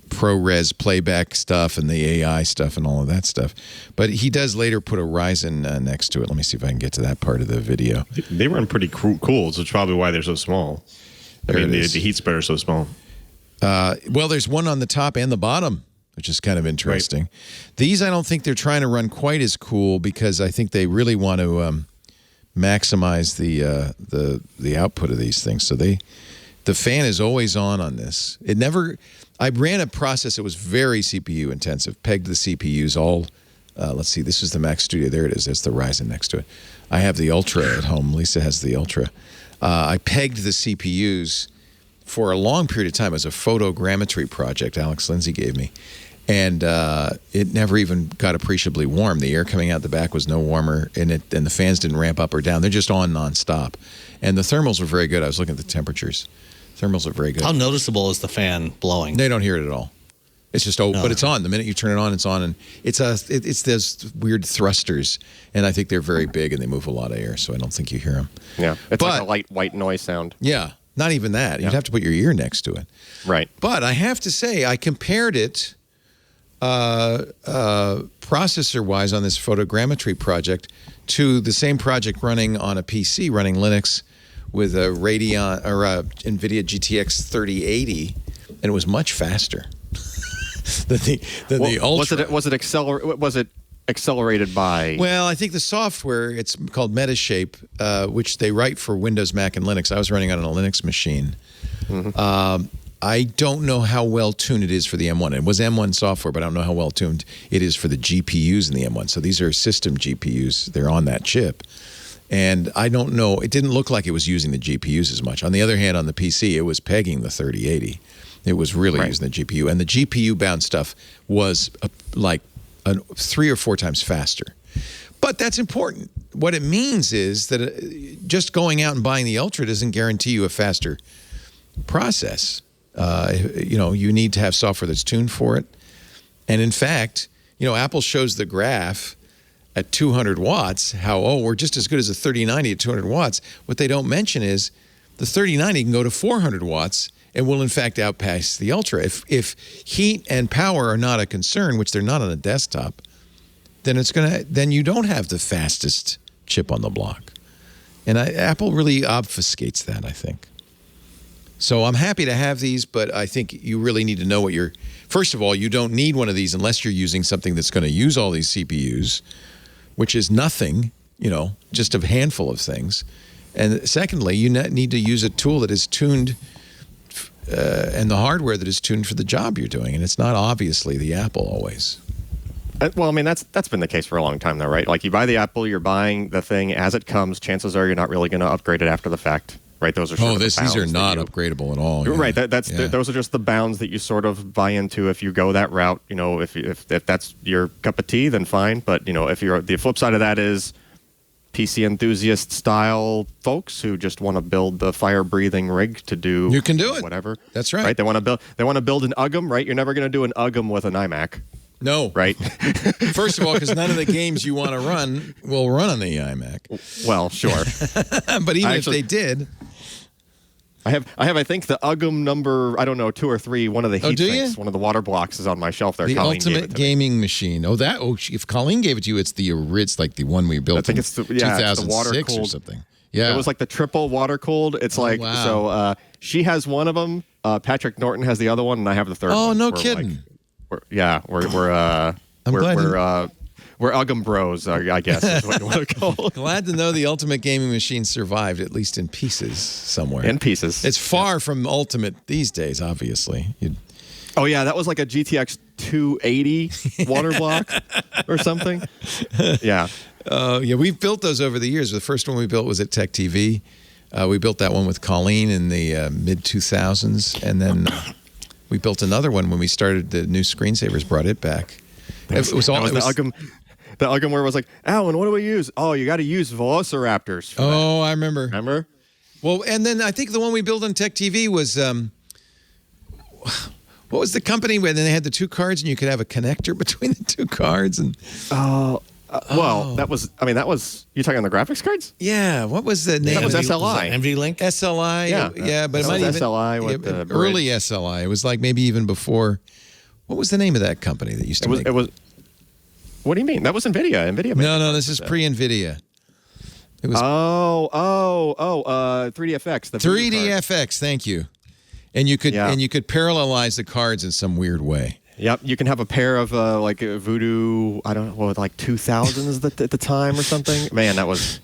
ProRes playback stuff and the AI stuff and all of that stuff. But he does later put a Ryzen next to it. Let me see if I can get to that part of the video. They run pretty cool, so it's probably why they're so small. The heat spreader is so small. Well, there's one on the top and the bottom, which is kind of interesting. Right. These, I don't think they're trying to run quite as cool because I think they really want to maximize the output of these things. So the fan is always on this. I ran a process that was very CPU intensive, pegged the CPUs all. Let's see, this is the Mac Studio. There it is. There's the Ryzen next to it. I have the Ultra at home. Lisa has the Ultra. I pegged the CPUs for a long period of time as a photogrammetry project Alex Lindsay gave me. And it never even got appreciably warm. The air coming out the back was no warmer, and the fans didn't ramp up or down. They're just on nonstop. And the thermals were very good. I was looking at the temperatures. Thermals are very good. How noticeable is the fan blowing? They don't hear it at all. It's just but it's on. The minute you turn it on, it's on, and it's those weird thrusters, and I think they're very big and they move a lot of air, so I don't think you hear them. Yeah, it's like a light white noise sound. Yeah, not even that. You'd have to put your ear next to it. Right. But I have to say, I compared it processor-wise on this photogrammetry project to the same project running on a PC, running Linux with a Radeon or a NVIDIA GTX 3080, and it was much faster than the Ultra. Was it accelerated by? Well, I think the software, it's called Metashape, which they write for Windows, Mac, and Linux. I was running on a Linux machine. Mm-hmm. I don't know how well tuned it is for the M1. It was M1 software, but I don't know how well tuned it is for the GPUs in the M1. So these are system GPUs. They're on that chip. And I don't know. It didn't look like it was using the GPUs as much. On the other hand, on the PC, it was pegging the 3080. It was really using the GPU. And the GPU-bound stuff was like 3 or 4 times faster. But that's important. What it means is that just going out and buying the Ultra doesn't guarantee you a faster process. You need to have software that's tuned for it. And in fact, Apple shows the graph at 200 watts, how, we're just as good as a 3090 at 200 watts. What they don't mention is the 3090 can go to 400 watts and will in fact outpace the Ultra. If heat and power are not a concern, which they're not on a desktop, then you don't have the fastest chip on the block. And Apple really obfuscates that, I think. So I'm happy to have these, but I think you really need to know what you're... First of all, you don't need one of these unless you're using something that's going to use all these CPUs, which is nothing, just a handful of things. And secondly, you need to use a tool that is tuned and the hardware that is tuned for the job you're doing. And it's not obviously the Apple always. Well, I mean, that's been the case for a long time, though, right? Like, you buy the Apple, you're buying the thing as it comes. Chances are you're not really going to upgrade it after the fact. Right, those are these are not upgradable at all. Right, those are just the bounds that you sort of buy into if you go that route. If that's your cup of tea, then fine. But if you're the flip side of that is PC enthusiast style folks who just want to build the fire-breathing rig to do you can do it whatever. That's right. Right, they want to build an UGM. Right, you're never going to do an UGM with an iMac. No. Right. First of all, because none of the games you want to run will run on the iMac. Well, sure. But even if they did. I have, I think the UGM number, 2 or 3, one of the heat sinks, one of the water blocks is on my shelf there. The Colleen ultimate gaming machine. If Colleen gave it to you, it's like the one we built in 2006 or something. Yeah. It was like the triple water cooled. It's so she has one of them. Patrick Norton has the other one, and I have the third one. Oh, no kidding. We're UGM bros, I guess is what you want to call it. Glad to know the ultimate gaming machine survived, at least in pieces somewhere. In pieces. It's far from ultimate these days, obviously. Oh, yeah, that was like a GTX 280 water block or something. Yeah. We've built those over the years. The first one we built was at Tech TV. We built that one with Colleen in the mid-2000s, and then we built another one when we started the new Screensavers, brought it back. The UGM where it was like, Alan, what do we use? Oh, you got to use Velociraptors. Oh, I remember. Remember? Well, and then I think the one we built on Tech TV was, what was the company where then they had the 2 cards and you could have a connector between the 2 cards? And that was, you talking on the graphics cards? Yeah. What was the name? That was SLI. NVLink? SLI. Yeah. But it might even SLI with the early SLI. It was like maybe even before. What was the name of that company that used to make? It was. What do you mean? That was NVIDIA. NVIDIA. No. This is pre-NVIDIA. It was 3DFX. The 3DFX. Thank you. And you could parallelize the cards in some weird way. Yep, you can have a pair of like Voodoo. I don't know, like 2000s at the time or something. Man, that was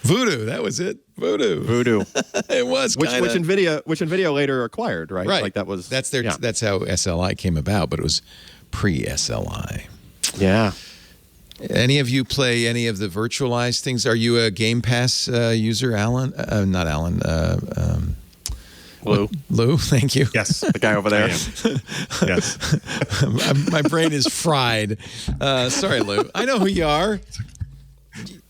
Voodoo. That was it. Voodoo. It was which NVIDIA later acquired, right? Right. Like that's how SLI came about, but it was pre-SLI. Yeah. Any of you play any of the virtualized things? Are you a Game Pass user, Alan? Not Alan. Lou, thank you. Yes. The guy over there. Yes. My brain is fried. Sorry, Lou. I know who you are.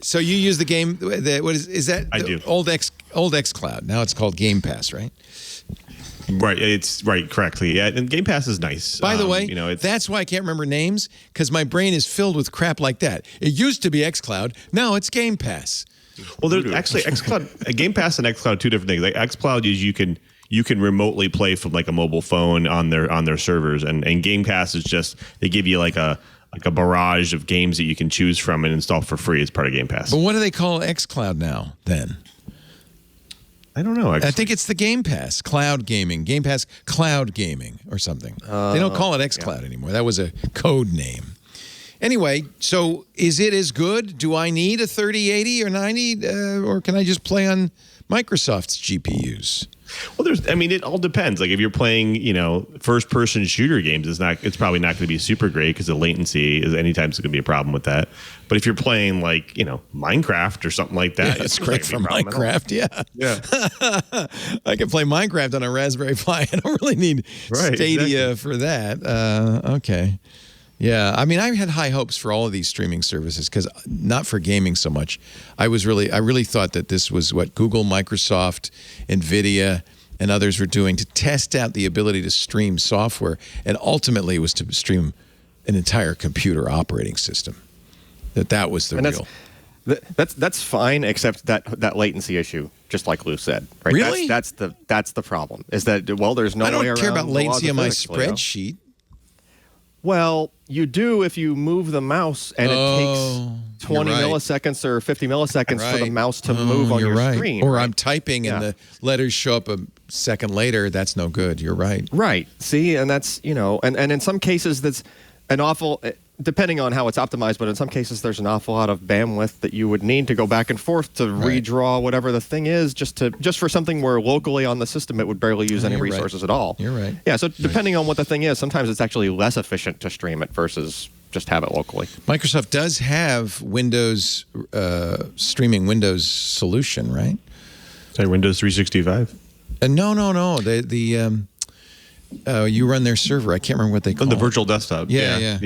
So you use the game, what is that? I do. Old xCloud. Now it's called Game Pass, right? Right. It's right. Correctly. Yeah. And Game Pass is nice. By the way, that's why I can't remember names, because my brain is filled with crap like that. It used to be xCloud. Now it's Game Pass. Well, there's actually xCloud, Game Pass and xCloud, 2 different things. Like xCloud is you can you can remotely play from like a mobile phone on their servers. And Game Pass is just, they give you like a barrage of games that you can choose from and install for free as part of Game Pass. But what do they call xCloud now then? I don't know. Actually. I think it's the Game Pass, cloud gaming, Game Pass cloud gaming or something. They don't call it xCloud anymore. That was a code name. Anyway, so is it as good? Do I need a 3080 or 90, or can I just play on Microsoft's GPUs? Well, it all depends. Like if you're playing, first-person shooter games, it's probably not going to be super great because the latency is anytime it's going to be a problem with that. But if you're playing like, Minecraft or something like that, it's great for Minecraft. Yeah. I can play Minecraft on a Raspberry Pi. I don't really need Stadia for that. Okay. Yeah, I mean, I had high hopes for all of these streaming services because not for gaming so much. I really thought that this was what Google, Microsoft, NVIDIA, and others were doing to test out the ability to stream software, and ultimately it was to stream an entire computer operating system. That was the real. That's fine, except that latency issue, just like Lou said. Right? Really? That's the problem. Is that there's no way around. I don't care about the laws latency of on my physics, Leo. spreadsheet. Well, you do if you move the mouse and it takes 20 milliseconds or 50 milliseconds for the mouse to move on your screen. Or I'm typing and the letters show up a second later. That's no good. You're right. Right. See, and that's, and in some cases that's an awful, depending on how it's optimized, but in some cases there's an awful lot of bandwidth that you would need to go back and forth to redraw whatever the thing is just for something where locally on the system it would barely use any resources at all. You're right. Yeah, so depending on what the thing is, sometimes it's actually less efficient to stream it versus just have it locally. Microsoft does have Windows streaming Windows solution, right? Sorry, Windows 365? No. You run their server. I can't remember what they call it. The virtual desktop. Yeah.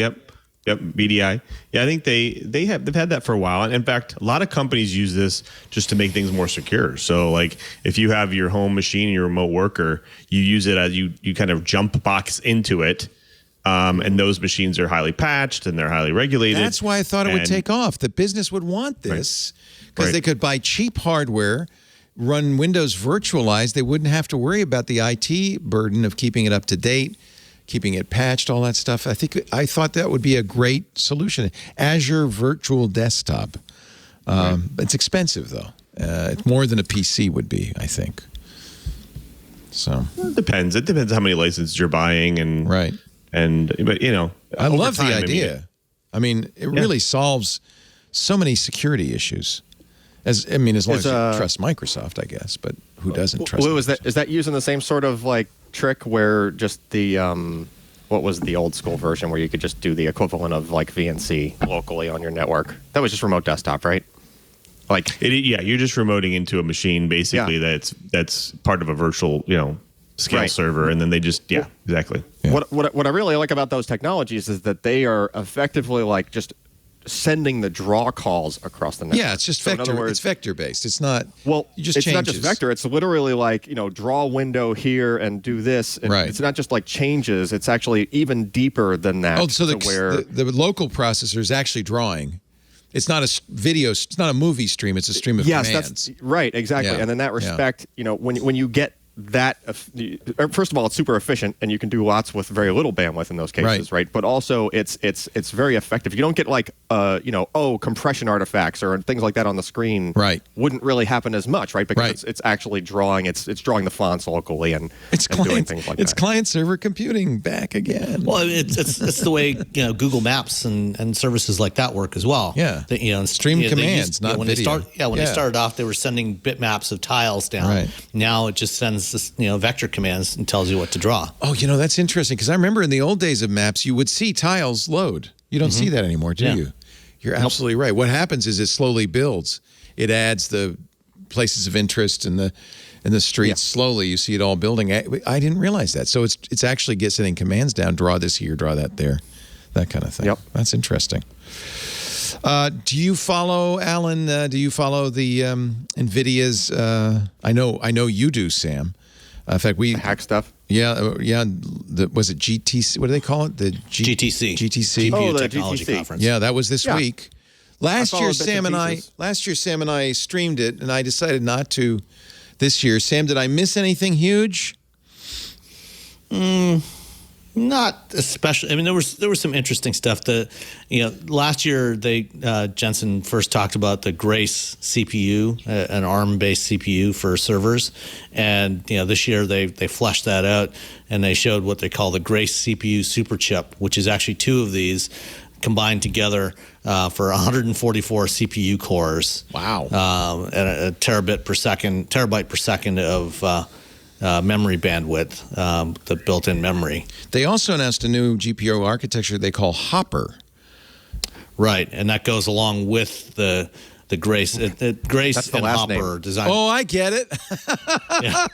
Yep, BDI. Yeah, I think they've had that for a while. And in fact, a lot of companies use this just to make things more secure. So like if you have your home machine, your remote worker, you use it as you kind of jump box into it. And those machines are highly patched and they're highly regulated. That's why I thought it would take off. The business would want this because they could buy cheap hardware, run Windows virtualized. They wouldn't have to worry about the IT burden of keeping it up to date, keeping it patched, all that stuff. I thought that would be a great solution. Azure Virtual Desktop. It's expensive, though. It's more than a PC would be, I think. So it depends. It depends how many licenses you're buying and but I love the idea. I mean, it really solves so many security issues. As long as you trust Microsoft, I guess. But who doesn't trust? Lou, is that using the same sort of like trick where just the what was the old school version where you could just do the equivalent of like VNC locally on your network? That was just remote desktop, right? Like you're just remoting into a machine basically that's part of a virtual scale server, and then they just exactly. Yeah. What I really like about those technologies is that they are effectively like just sending the draw calls across the network. Yeah, it's just vector. In other words, it's vector based. It's not. Well, it's not just vector. It's literally like draw a window here and do this. And it's not just like changes. It's actually even deeper than that. Oh, so the local processor is actually drawing. It's not a video. It's not a movie stream. It's a stream of commands. That's right. Exactly. Yeah. And in that respect, when you get that, first of all, it's super efficient, and you can do lots with very little bandwidth in those cases, right? But also, it's very effective. You don't get like compression artifacts or things like that on the screen. Right, wouldn't really happen as much, right? Because it's actually drawing. It's drawing the fonts locally and doing things like that. It's client server computing back again. Well, it's the way Google Maps and services like that work as well. Yeah, stream commands, not video. When they started off, they were sending bitmaps of tiles down. Right. Now it just sends vector commands and tells you what to draw. Oh, that's interesting because I remember in the old days of maps, you would see tiles load. You don't see that anymore, do you? You're absolutely right. What happens is it slowly builds. It adds the places of interest in the streets slowly. You see it all building. I didn't realize that. So it's actually sending commands down. Draw this here, draw that there, that kind of thing. Yep. That's interesting. Do you follow, Alan? Do you follow the NVIDIA's? I know you do, Sam. In fact, the hack stuff. Yeah. Was it GTC? What do they call it? The GTC. GTC. GPU Technology Conference. Yeah, that was this week. Last year, Sam and I streamed it, and I decided not to this year. Sam, did I miss anything huge? Not especially. I mean, there was some interesting stuff. Last year Jensen first talked about the Grace CPU, an ARM-based CPU for servers, and this year they fleshed that out and they showed what they call the Grace CPU superchip, which is actually two of these combined together for 144 CPU cores. Wow! And a terabyte per second of memory bandwidth, the built-in memory. They also announced a new GPU architecture they call Hopper. Right, and that goes along with the Grace. Grace and Hopper are designed. Oh, I get it. Yeah.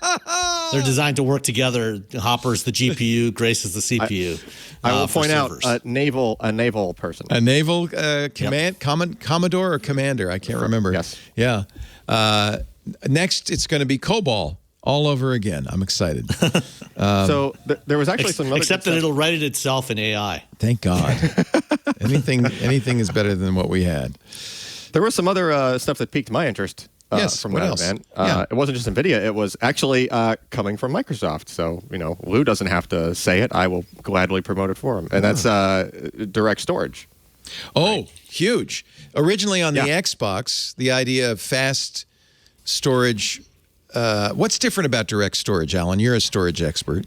They're designed to work together. Hopper's the GPU, Grace is the CPU. I will point out a naval person. A naval Commodore or commander? I can't remember. Yes. Yeah. Next, it's going to be COBOL. All over again. I'm excited. So there was actually some other except that it'll write it itself in AI. Thank God. Anything is better than what we had. There was some other stuff that piqued my interest from what that else? event. Yeah. It wasn't just NVIDIA. It was actually coming from Microsoft. So, Lou doesn't have to say it. I will gladly promote it for him. And that's direct storage. Oh, huge. Originally on the Yeah. Xbox, the idea of fast storage. What's different about direct storage, Alan? You're a storage expert.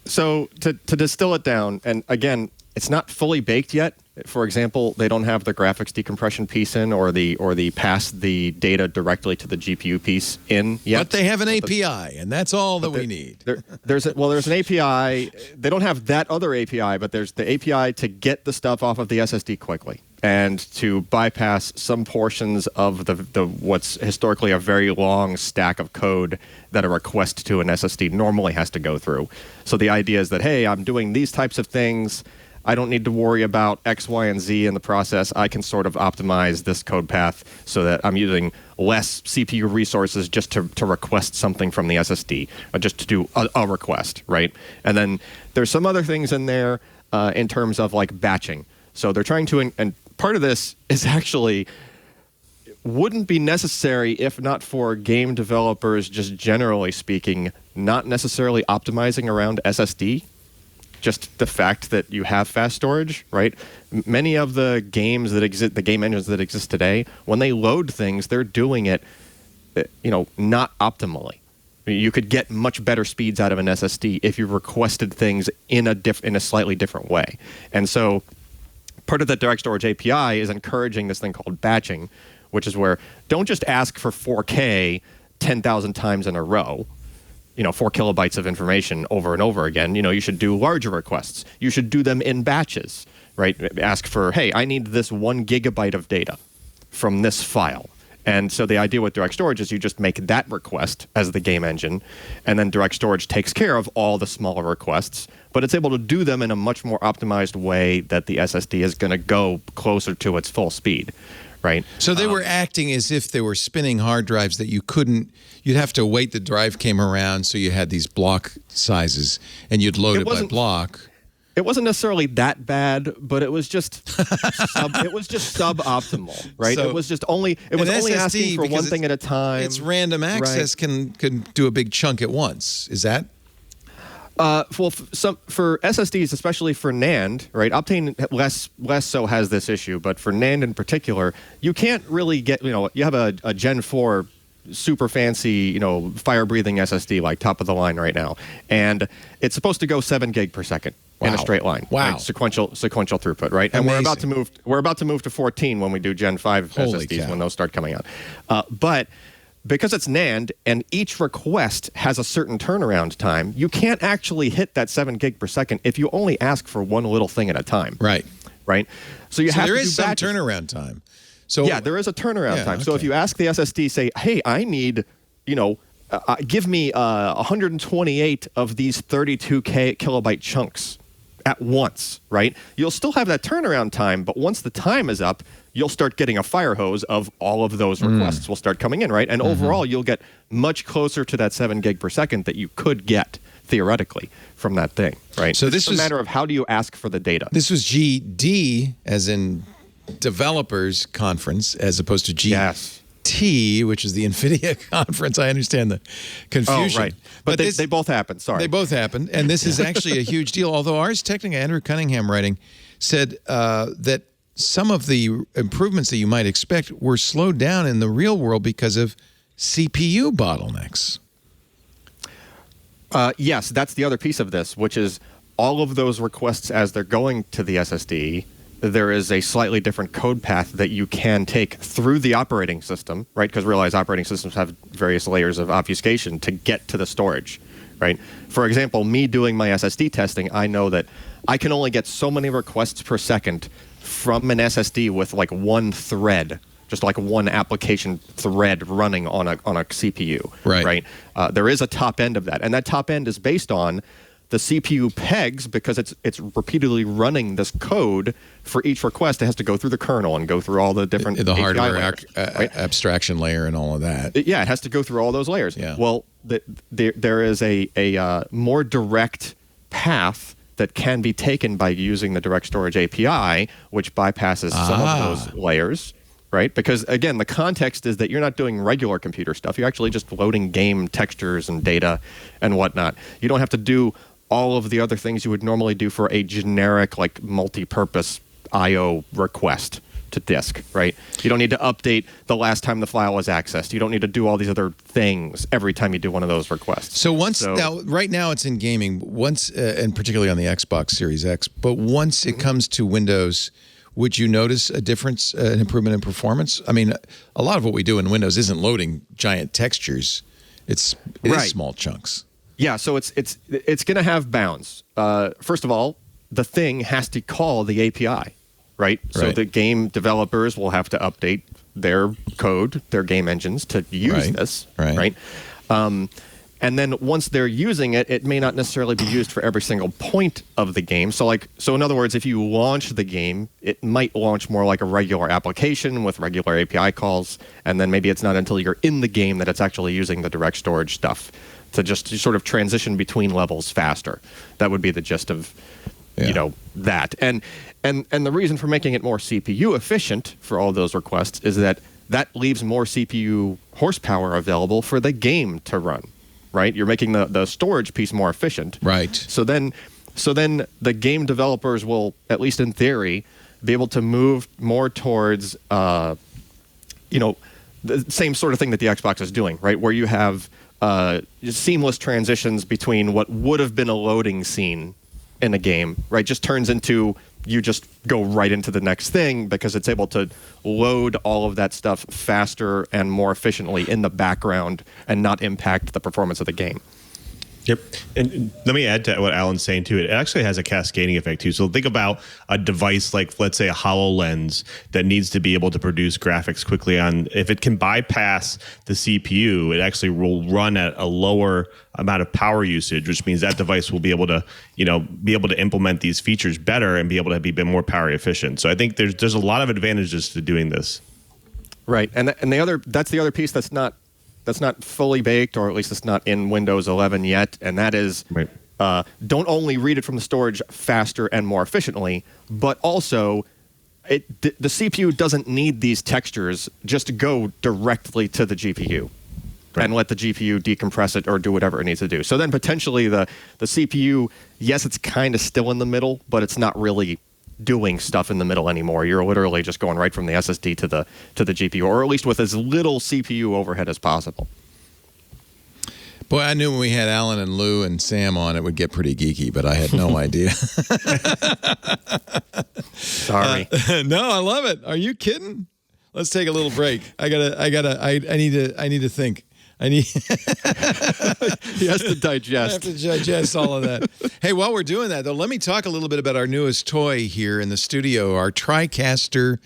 So to distill it down, and again, it's not fully baked yet. For example, they don't have the graphics decompression piece in, or the pass the data directly to the GPU piece in yet. But they have an API, and that's all that we need. There's an API. They don't have that other API, but there's the API to get the stuff off of the SSD quickly and to bypass some portions of the what's historically a very long stack of code that a request to an SSD normally has to go through. So the idea is that, hey, I'm doing these types of things. I don't need to worry about X, Y, and Z in the process. I can sort of optimize this code path so that I'm using less CPU resources just to request something from the SSD, or just to do a request, right? And then there's some other things in there in terms of like batching. So they're trying to, and part of this is actually wouldn't be necessary if not for game developers, just generally speaking, not necessarily optimizing around SSD. Just the fact that you have fast storage, right? Many of the games that exist, the game engines that exist today, when they load things, they're doing it, not optimally. You could get much better speeds out of an SSD if you requested things in a slightly different way. And so part of the direct storage API is encouraging this thing called batching, which is where don't just ask for 4K 10,000 times in a row. 4 kilobytes of information over and over again. You should do larger requests. You should do them in batches, right? Ask for, hey, I need this 1 gigabyte of data from this file. And so the idea with direct storage is you just make that request as the game engine, and then direct storage takes care of all the smaller requests, but it's able to do them in a much more optimized way that the SSD is going to go closer to its full speed. Right. So they were acting as if they were spinning hard drives that you'd have to wait the drive came around, so you had these block sizes, and you'd load it by block. It wasn't necessarily that bad, but it was just suboptimal, right? So it was only SSD, asking for one thing at a time. It's random access can do a big chunk at once. Is that? For SSDs, especially for NAND, right? Optane less so has this issue, but for NAND in particular, you can't really get, you have a Gen 4 super fancy, fire-breathing SSD like top of the line right now, and it's supposed to go 7 gig per second in a straight line. Wow. Right? Sequential throughput, right? And Amazing. we're about to move to 14 when we do Gen 5 Holy SSDs cow. when those start coming out. But because it's NAND and each request has a certain turnaround time, you can't actually hit that 7 gig per second if you only ask for one little thing at a time. Right. So you have there to is do some batches. turnaround time. So Yeah, there is a turnaround time. So if you ask the SSD, say, hey, I need, give me 128 of these 32 kilobyte chunks at once, right? You'll still have that turnaround time, but once the time is up, you'll start getting a fire hose of all of those requests will start coming in, right? And overall, you'll get much closer to that 7 gig per second that you could get theoretically from that thing, right? So this is a matter of how do you ask for the data. This was GD, as in developers conference, as opposed to GT. Yes. NXT, which is the NVIDIA conference. I understand the confusion. Oh, right. But they both happened. Sorry. They both happened. And this is actually a huge deal. Although ours, technically, Andrew Cunningham writing, said that some of the improvements that you might expect were slowed down in the real world because of CPU bottlenecks. Yes, that's the other piece of this, which is all of those requests as they're going to the SSD, there is a slightly different code path that you can take through the operating system, right? Because realize operating systems have various layers of obfuscation to get to the storage, right? For example, me doing my SSD testing, I know that I can only get so many requests per second from an SSD with like one thread, just like one application thread running on a CPU, right? There is a top end of that, and that top end is based on the CPU pegs because it's repeatedly running this code for each request. It has to go through the kernel and go through all the different the API hardware layers, right? abstraction layer and all of that. Yeah, it has to go through all those layers. Yeah. Well, there is a more direct path that can be taken by using the direct storage API, which bypasses some of those layers. Right? Because, again, the context is that you're not doing regular computer stuff. You're actually just loading game textures and data and whatnot. You don't have to do all of the other things you would normally do for a generic, like, multi-purpose I/O request to disk, right? You don't need to update the last time the file was accessed. You don't need to do all these other things every time you do one of those requests. Now, right now it's in gaming, and particularly on the Xbox Series X, but once it comes to Windows, would you notice a difference, an improvement in performance? I mean, a lot of what we do in Windows isn't loading giant textures. It is small chunks. Yeah, so it's going to have bounds. First of all, the thing has to call the API, right? So the game developers will have to update their code, their game engines to use this, right? And then once they're using it, it may not necessarily be used for every single point of the game. So in other words, if you launch the game, it might launch more like a regular application with regular API calls. And then maybe it's not until you're in the game that it's actually using the direct storage stuff to just sort of transition between levels faster. That would be the gist of, that. And the reason for making it more CPU efficient for all those requests is that leaves more CPU horsepower available for the game to run. Right, you're making the storage piece more efficient. Right. So then the game developers will, at least in theory, be able to move more towards, the same sort of thing that the Xbox is doing, right? Where you have seamless transitions between what would have been a loading scene in a game, right? Just turns into you just go right into the next thing because it's able to load all of that stuff faster and more efficiently in the background and not impact the performance of the game. Yep. And let me add to what Alan's saying, too. It actually has a cascading effect, too. So think about a device like, let's say, a HoloLens that needs to be able to produce graphics quickly on. If it can bypass the CPU, it actually will run at a lower amount of power usage, which means that device will be able to, implement these features better and be able to be a bit more power efficient. So I think there's a lot of advantages to doing this. Right. And that's the other piece that's not fully baked, or at least it's not in Windows 11 yet, and that is don't only read it from the storage faster and more efficiently, but also the CPU doesn't need these textures just to go directly to the GPU and let the GPU decompress it or do whatever it needs to do. So then potentially the CPU, yes, it's kind of still in the middle, but it's not really doing stuff in the middle anymore. You're literally just going right from the SSD to the GPU, or at least with as little CPU overhead as possible. Boy, I knew when we had Alan and Lou and Sam on, it would get pretty geeky, but I had no idea. Sorry. No, I love it. Are you kidding? Let's take a little break. I need to think. He has to digest. I have to digest all of that. Hey, while we're doing that, though, let me talk a little bit about our newest toy here in the studio, our TriCaster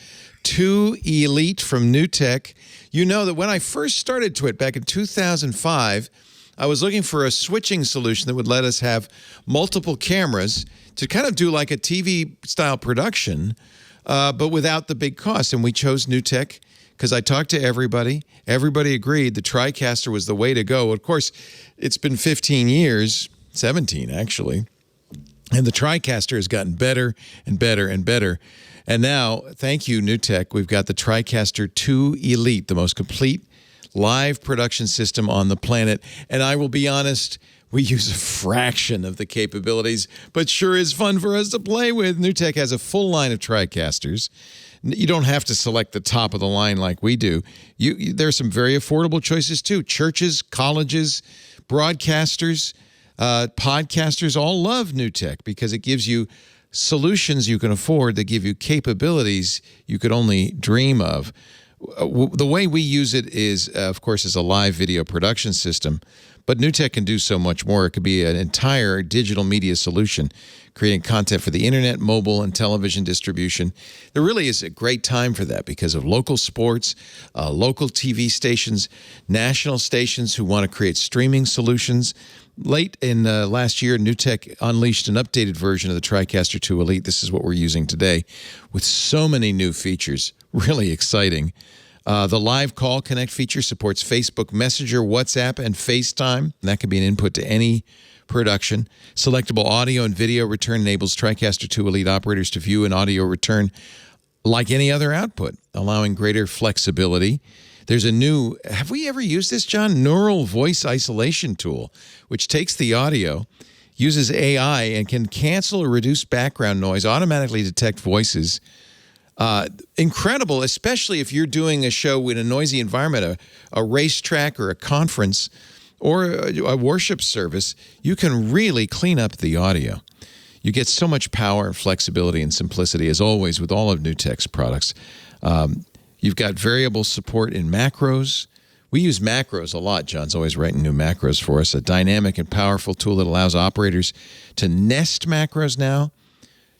2 Elite from NewTek. You know that when I first started Twit back in 2005, I was looking for a switching solution that would let us have multiple cameras to kind of do like a TV-style production, but without the big cost. And we chose NewTek because I talked to everybody. Everybody agreed the TriCaster was the way to go. Of course, it's been 15 years, 17 actually, And the TriCaster has gotten better and better and better. And now, thank you, NewTek, we've got the TriCaster 2 Elite, the most complete live production system on the planet. And I will be honest, we use a fraction of the capabilities, but sure is fun for us to play with. NewTek has a full line of TriCasters. You don't have to select the top of the line like we do. There are some very affordable choices too. Churches, colleges, broadcasters, podcasters all love NewTek because it gives you solutions you can afford that give you capabilities you could only dream of. The way we use it is, of course, as a live video production system, but NewTek can do so much more. It could be an entire digital media solution, creating content for the internet, mobile, and television distribution. There really is a great time for that because of local sports, local TV stations, national stations who want to create streaming solutions. Late in last year, NewTek unleashed an updated version of the TriCaster 2 Elite. This is what we're using today with so many new features. Really exciting. The Live Call Connect feature supports Facebook Messenger, WhatsApp, and FaceTime. And that can be an input to any production. Selectable audio and video return enables TriCaster 2 Elite operators to view an audio return like any other output, allowing greater flexibility. There's a new, have we ever used this, John? Neural voice isolation tool, which takes the audio, uses AI, and can cancel or reduce background noise, automatically detect voices. Incredible, especially if you're doing a show in a noisy environment, a racetrack or a conference or a worship service. You can really clean up the audio. You get so much power, flexibility, and simplicity, as always, with all of NewTek's products. You've got variable support in macros. We use macros a lot. John's always writing new macros for us. A dynamic and powerful tool that allows operators to nest macros now,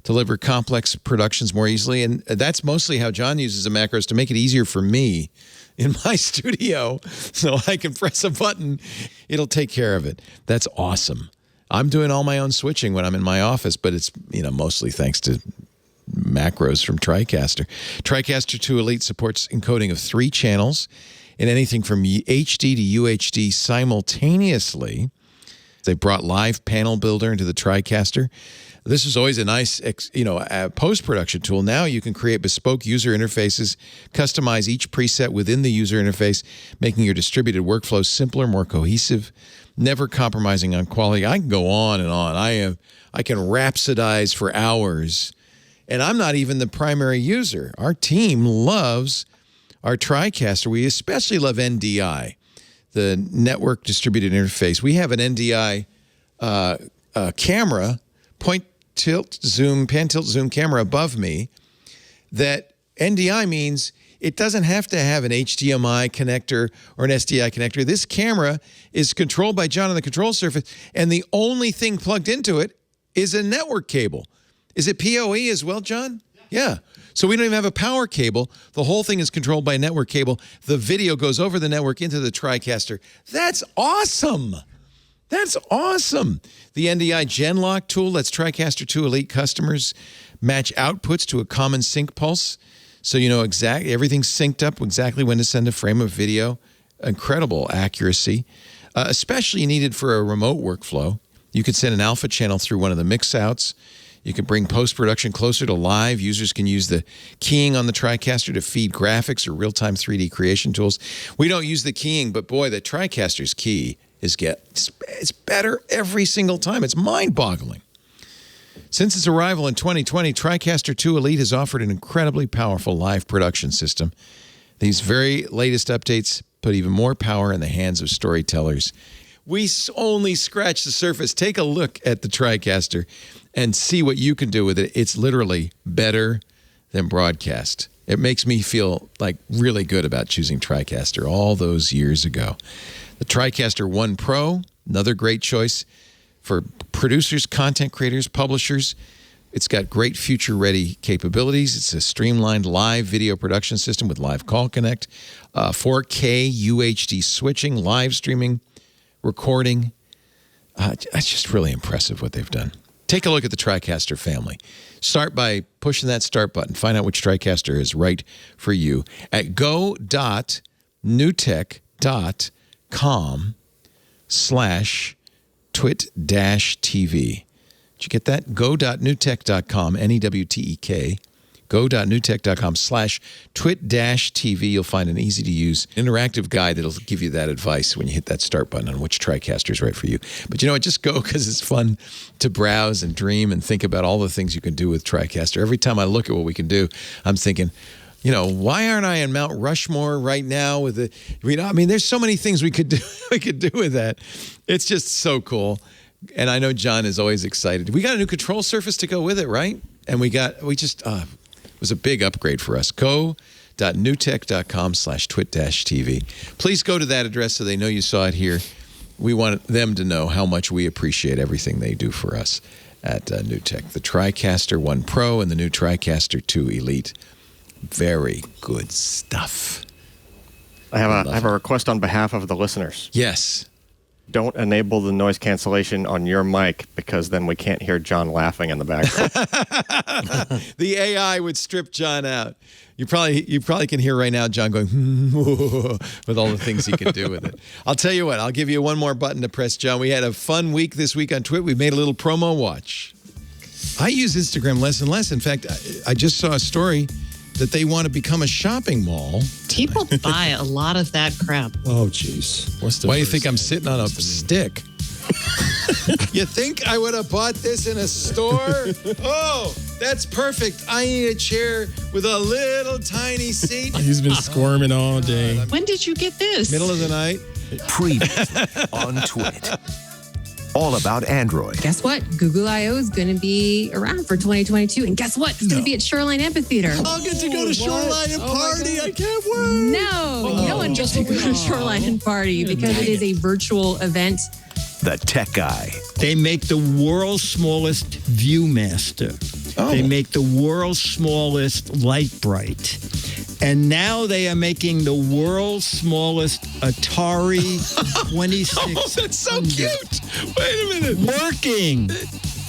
deliver complex productions more easily. And that's mostly how John uses the macros, to make it easier for me in my studio so I can press a button. It'll take care of it. That's awesome. I'm doing all my own switching when I'm in my office, but it's mostly thanks to macros from TriCaster. TriCaster 2 Elite supports encoding of 3 channels in anything from HD to UHD simultaneously. They brought Live Panel Builder into the TriCaster. This is always a nice, post-production tool. Now you can create bespoke user interfaces, customize each preset within the user interface, making your distributed workflow simpler, more cohesive, never compromising on quality. I can go on and on. I can rhapsodize for hours, and I'm not even the primary user. Our team loves our TriCaster. We especially love NDI, the network distributed interface. We have an NDI camera, pan tilt zoom camera above me. That NDI means it doesn't have to have an HDMI connector or an SDI connector. This camera is controlled by John on the control surface, and the only thing plugged into it is a network cable. Is it PoE as well, John? Yeah. So we don't even have a power cable. The whole thing is controlled by a network cable. The video goes over the network into the TriCaster. That's awesome. That's awesome. The NDI Genlock tool lets TriCaster 2 Elite customers match outputs to a common sync pulse. So you know exactly, everything's synced up exactly when to send a frame of video. Incredible accuracy, especially needed for a remote workflow. You can send an alpha channel through one of the mix outs. You can bring post-production closer to live. Users can use the keying on the TriCaster to feed graphics or real-time 3D creation tools. We don't use the keying, but boy, the TriCaster's key it's better every single time. It's mind-boggling. Since its arrival in 2020, TriCaster 2 Elite has offered an incredibly powerful live production system. These very latest updates put even more power in the hands of storytellers. We only scratch the surface. Take a look at the TriCaster and see what you can do with it. It's literally better than broadcast. It makes me feel like really good about choosing TriCaster all those years ago. The TriCaster 1 Pro, another great choice for producers, content creators, publishers. It's got great future-ready capabilities. It's a streamlined live video production system with Live Call Connect, 4K UHD switching, live streaming, recording. It's just really impressive what they've done. Take a look at the TriCaster family. Start by pushing that start button. Find out which TriCaster is right for you at go.newtek.com/twit-tv. Did you get that? Go.newtek.com, Newtek. Go.newtek.com/twit-tv. You'll find an easy-to-use interactive guide that'll give you that advice when you hit that start button on which TriCaster is right for you. But you know what? Just go because it's fun to browse and dream and think about all the things you can do with TriCaster. Every time I look at what we can do, I'm thinking, you know, why aren't I in Mount Rushmore right now with the, you know, I mean, there's so many things we could do with that. It's just so cool. And I know John is always excited. We got a new control surface to go with it, right? And it was a big upgrade for us. Go.newtek.com/twit-tv. Please go to that address so they know you saw it here. We want them to know how much we appreciate everything they do for us at Newtek. The TriCaster 1 Pro and the new TriCaster 2 Elite. Very good stuff. I have a request on behalf of the listeners. Yes. Don't enable the noise cancellation on your mic because then we can't hear John laughing in the background. The AI would strip John out. You probably can hear right now John going with all the things he can do with it. I'll tell you what, I'll give you one more button to press, John. We had a fun week this week on Twit. We made a little promo watch. I use Instagram less and less. In fact, I just saw a story that they want to become a shopping mall. People buy a lot of that crap. Oh, jeez. Why do you think I'm sitting on a stick? You think I would have bought this in a store? Oh, that's perfect. I need a chair with a little tiny seat. He's been squirming all day. When did you get this? Middle of the night. Previously on Twit. All about Android. Guess what? Google I.O. is going to be around for 2022. And guess what? It's going to be at Shoreline Amphitheater. I'll get to go to Shoreline and party. I can't wait. No one gets to go to Shoreline and party because it is a virtual event. The Tech Guy. They make the world's smallest ViewMaster. They make the world's smallest Lite-Brite. And now they are making the world's smallest Atari 2600. Oh, that's so cute. Wait a minute. Working.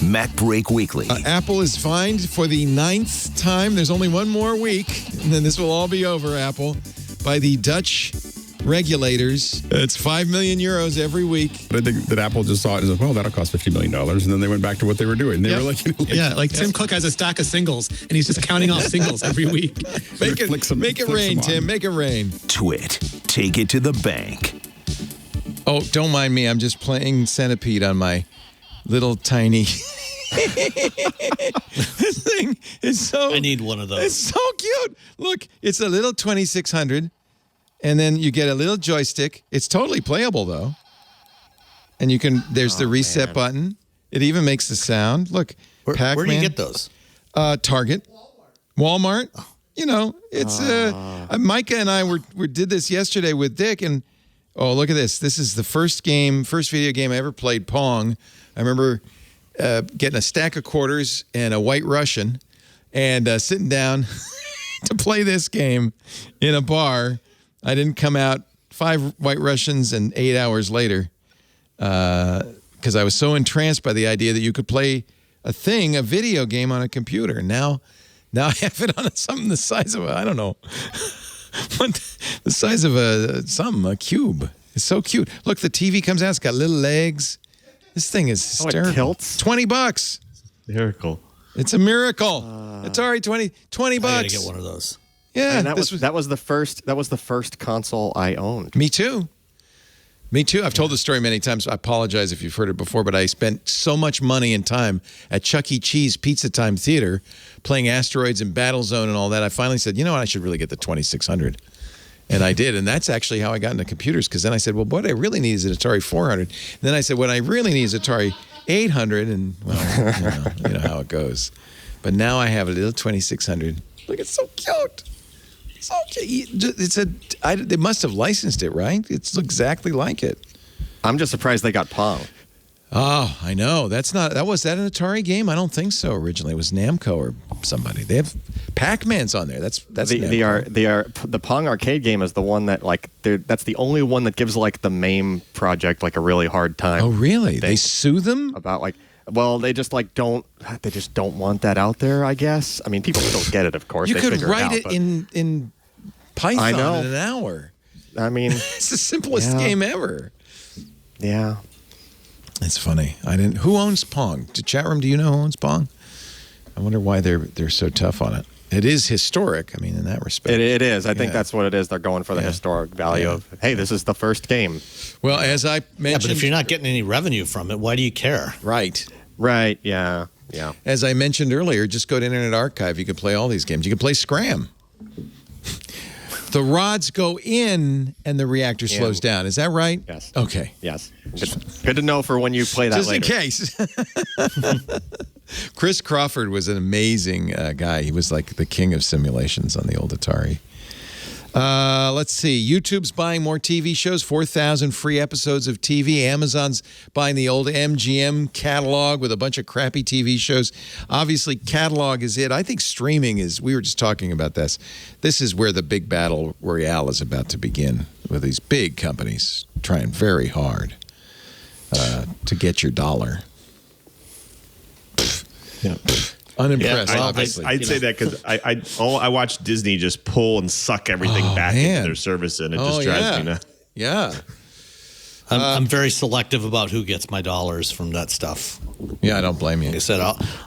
Mac Break Weekly. Apple is fined for the 9th time. There's only one more week, and then this will all be over, Apple, by the Dutch regulators. It's 5 million euros every week. I think that Apple just saw it and said, well, that'll cost $50 million. And then they went back to what they were doing. They were like, Tim Cook has a stack of singles, and he's just counting off singles every week. Make it rain, Tim. Make it rain. Twit. Take it to the bank. Oh, don't mind me. I'm just playing Centipede on my little tiny... This thing is so... I need one of those. It's so cute. Look, it's a little 2600. And then you get a little joystick. It's totally playable, though. And you can, there's the reset button. It even makes the sound. Look, Pac-Man. Where do you get those? Target. Walmart. You know, it's, Micah and I did this yesterday with Dick. And, oh, look at this. This is the first video game I ever played, Pong. I remember getting a stack of quarters and a White Russian and sitting down to play this game in a bar. I didn't come out 5 White Russians and 8 hours later because I was so entranced by the idea that you could play a video game on a computer. Now I have it on something the size of I don't know, the size of a cube. It's so cute. Look, the TV comes out. It's got little legs. This thing is hysterical. It tilts? $20. Miracle. It's a miracle. Atari $20. I gotta get one of those. Yeah, and that was the first console I owned. Me too. I've told the story many times. I apologize if you've heard it before, but I spent so much money and time at Chuck E. Cheese Pizza Time Theater playing Asteroids and Battlezone and all that. I finally said, you know what, I should really get the 2600. And I did, and that's actually how I got into computers, because then I said, well, what I really need is an Atari 400. And then I said, what I really need is Atari 800, and, well, you know how it goes. But now I have a little 2600. Look, it's so cute. So cute. They must have licensed it, right? It's exactly like it. I'm just surprised they got Pong. Oh, I know. Was that an Atari game? I don't think so originally. It was Namco or somebody. They have Pac-Man's on there. That's the Pong arcade game is the one that that's the only one that gives the MAME project a really hard time. Oh, really? They sue them about well, they just don't want that out there, I guess. I mean, people still get it, of course. You they could figure write it out, in Python I know. in an hour. I mean, it's the simplest game ever. Yeah. It's funny. I didn't. Who owns Pong? The chat room. Do you know who owns Pong? I wonder why they're so tough on it. It is historic. I mean, in that respect, it is. I think that's what it is. They're going for the historic value of, hey, this is the first game. Well, as I mentioned, but if you're not getting any revenue from it, why do you care? Right. Right. Yeah. Yeah. As I mentioned earlier, just go to Internet Archive. You can play all these games. You can play SCRAM. The rods go in and the reactor slows down. Is that right? Yes. Okay. Yes. Good to know for when you play that just later. Just in case. Chris Crawford was an amazing guy. He was like the king of simulations on the old Atari. Let's see. YouTube's buying more TV shows, 4,000 free episodes of TV. Amazon's buying the old MGM catalog with a bunch of crappy TV shows. Obviously, catalog is it. I think streaming is, we were just talking about this. This is where the big battle royale is about to begin with these big companies trying very hard to get your dollar. Yeah. Unimpressed, Yeah, obviously. I'd say that because I watch Disney just pull and suck everything back into their service, and it just drives me nuts. Yeah. I'm very selective about who gets my dollars from that stuff. Yeah, I don't blame you. Like I said,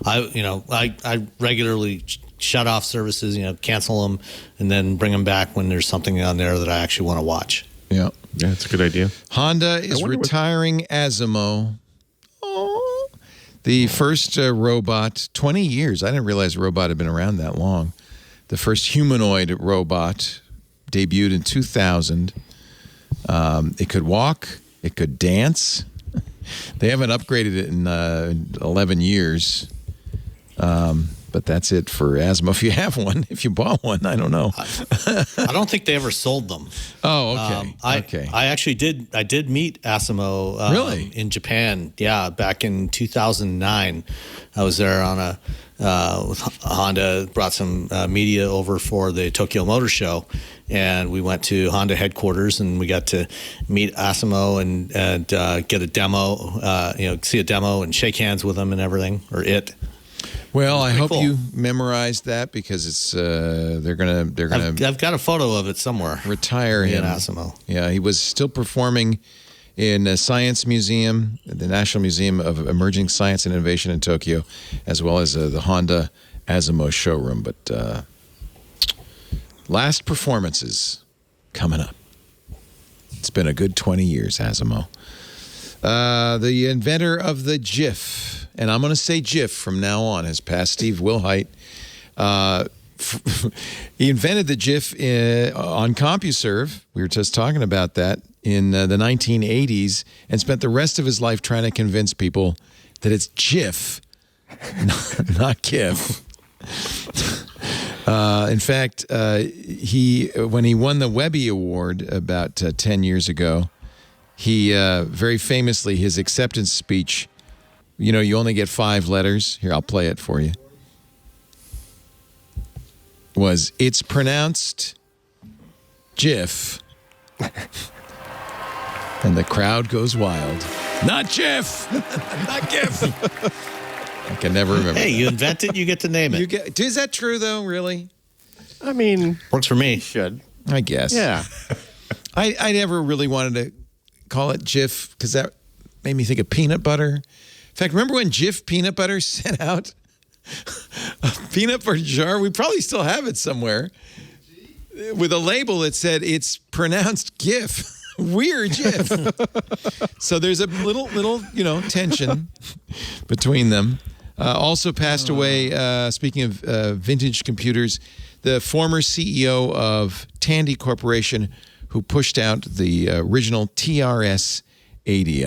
I regularly shut off services, cancel them, and then bring them back when there's something on there that I actually want to watch. Yeah. Yeah, it's a good idea. Honda is retiring Asimo. The first robot, 20 years. I didn't realize a robot had been around that long. The first humanoid robot debuted in 2000. It could walk. It could dance. They haven't upgraded it in 11 years. But that's it for Asimo. If you have one, if you bought one, I don't know. I don't think they ever sold them. Oh, okay. Okay. I actually did. I did meet Asimo really in Japan. Yeah, back in 2009. I was there on with Honda. Brought some media over for the Tokyo Motor Show, and we went to Honda headquarters and we got to meet Asimo and get a demo. See a demo and shake hands with them and everything, or it. Well, I hope you memorized that because it's they're gonna. I've got a photo of it somewhere. Retire him. Asimo. Yeah, he was still performing in a Science Museum, the National Museum of Emerging Science and Innovation in Tokyo, as well as the Honda Asimo showroom. But last performances coming up. It's been a good 20 years, Asimo. The inventor of the GIF, and I'm going to say GIF from now on, has passed Steve Wilhite. He invented the GIF on CompuServe. We were just talking about that in the 1980s, and spent the rest of his life trying to convince people that it's GIF, not GIF. In fact, when he won the Webby Award about 10 years ago, he very famously, his acceptance speech, you only get 5 letters. Here, I'll play it for you. Was, it's pronounced GIF. And the crowd goes wild. Not GIF. Not GIF. I can never remember. Hey, you invent it, you get to name it. Is that true, though, really? I mean, works for me. Should. I guess. Yeah. I never really wanted to call it Jif because that made me think of peanut butter. In fact, remember when Jif Peanut Butter sent out a peanut butter jar? We probably still have it somewhere with a label that said it's pronounced GIF. Weird GIF. So there's a little tension between them. Also passed away, speaking of vintage computers, the former CEO of Tandy Corporation, who pushed out the original TRS-80.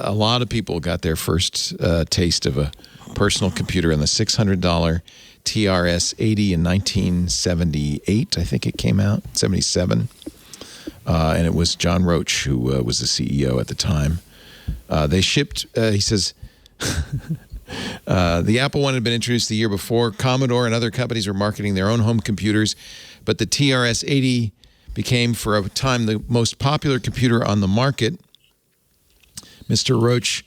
A lot of people got their first taste of a personal computer in the $600 TRS-80 in 1978. I think it came out, 77. And it was John Roach who was the CEO at the time. They shipped, he says, the Apple one had been introduced the year before. Commodore and other companies were marketing their own home computers, but the TRS-80 became for a time the most popular computer on the market. Mr. Roach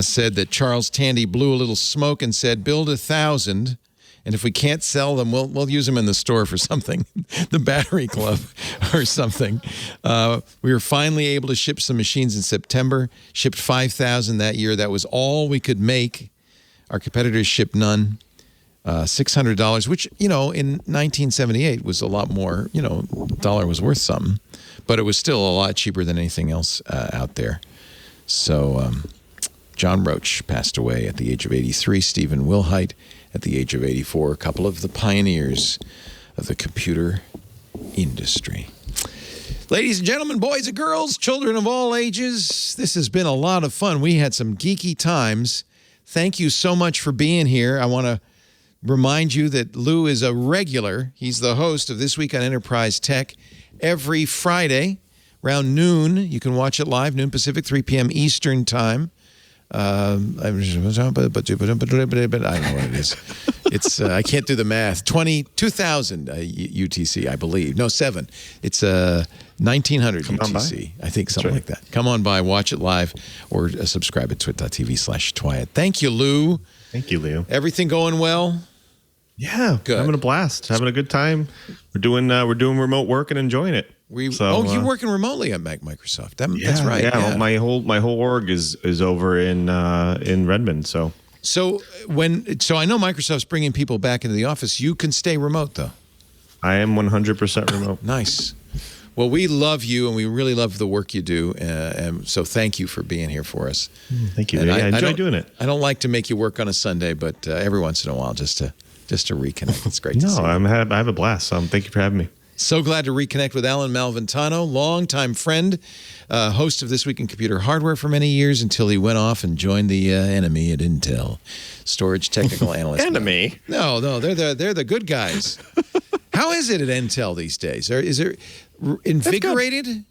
said that Charles Tandy blew a little smoke and said, build 1,000 And if we can't sell them, we'll use them in the store for something, the Battery Club or something. We were finally able to ship some machines in September, shipped 5,000 that year. That was all we could make. Our competitors shipped none. $600, which, in 1978 was a lot more, dollar was worth something, but it was still a lot cheaper than anything else out there. So John Roach passed away at the age of 83, Stephen Wilhite at the age of 84, a couple of the pioneers of the computer industry. Ladies and gentlemen, boys and girls, children of all ages, this has been a lot of fun. We had some geeky times. Thank you so much for being here. I want to remind you that Lou is a regular. He's the host of This Week on Enterprise Tech every Friday around noon. You can watch it live, noon Pacific, 3 p.m. Eastern Time. I don't know what it is. It's I can't do the math. 2000 UTC, I believe. No, 7. It's 1900 UTC. I think something like that. Come on by, watch it live, or subscribe at twit.tv/Twyat. Thank you, Lou. Thank you, Leo. Everything going well? Yeah, good. Having a blast, having a good time. We're doing remote work and enjoying it. You're working remotely at Microsoft. That's right. Yeah, my whole org is over in Redmond. So I know Microsoft's bringing people back into the office. You can stay remote though. I am 100% remote. Nice. Well, we love you, and we really love the work you do. And so thank you for being here for us. Thank you. I enjoy doing it. I don't like to make you work on a Sunday, but every once in a while, just to reconnect. It's great to see you. I have a blast. Thank you for having me. So glad to reconnect with Alan Malventano, longtime friend, host of This Week in Computer Hardware for many years until he went off and joined the enemy at Intel, storage technical analyst. Enemy? No, they're the good guys. How is it at Intel these days? Is it invigorated?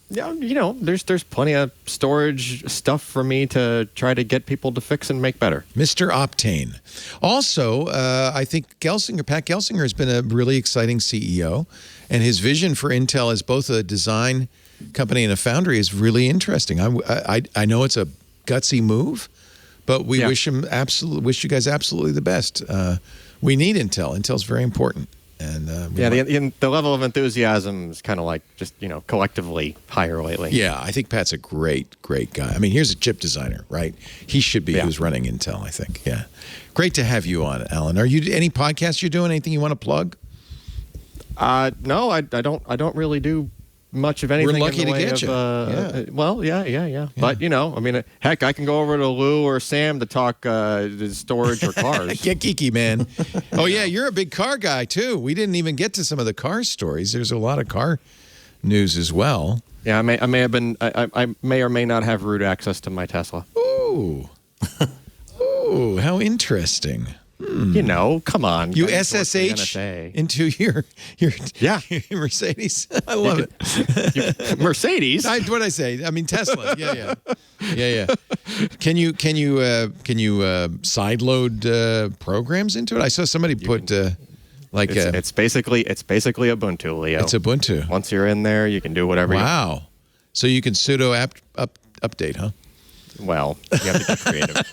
Yeah, there's plenty of storage stuff for me to try to get people to fix and make better. Mr. Optane. Also, I think Pat Gelsinger has been a really exciting CEO, and his vision for Intel as both a design company and a foundry is really interesting. I know it's a gutsy move, but we wish you guys absolutely the best. We need Intel. Intel's very important. And the level of enthusiasm is kind of like just collectively higher lately. Yeah, I think Pat's a great guy. I mean, here's a chip designer, right? He should be who's running Intel, I think. Yeah, great to have you on, Alan. Are you any podcasts you're doing? Anything you want to plug? No, I don't really do much of anything. We're lucky in the to way get you. Well, yeah. But I mean, heck, I can go over to Lou or Sam to talk storage or cars. Get geeky, man. Oh yeah, you're a big car guy too. We didn't even get to some of the car stories. There's a lot of car news as well. Yeah, I may or may not have root access to my Tesla. Ooh, how interesting. Come on. You SSH into your Mercedes. I love it. Mercedes? What did I say? I mean Tesla. Yeah. Can you sideload programs into it? I saw somebody put it's basically Ubuntu, Leo. It's Ubuntu. Once you're in there, you can do whatever. Wow. So you can sudo update, huh? Well, you have to get creative.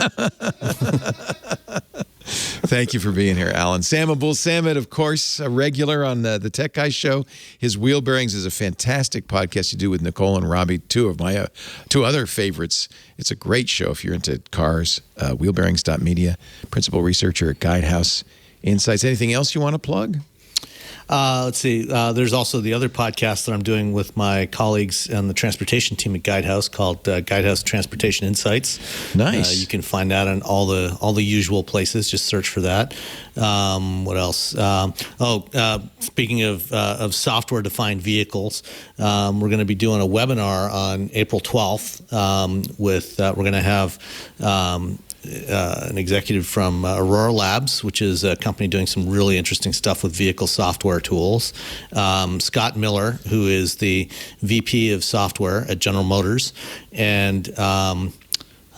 Thank you for being here, Alan. Sam Abul-Samad, of course, a regular on the Tech Guy Show. His Wheel Bearings is a fantastic podcast you do with Nicole and Robbie, two of my two other favorites. It's a great show if you're into cars. Wheelbearings.media, principal researcher at Guidehouse Insights. Anything else you want to plug? Let's see. There's also the other podcast that I'm doing with my colleagues on the transportation team at Guidehouse called Guidehouse Transportation Insights. Nice. You can find that on all the usual places. Just search for that. What else? Speaking of software-defined vehicles, we're going to be doing a webinar on April 12th. We're going to have an executive from Aurora Labs, which is a company doing some really interesting stuff with vehicle software tools. Scott Miller, who is the VP of software at General Motors, and I'm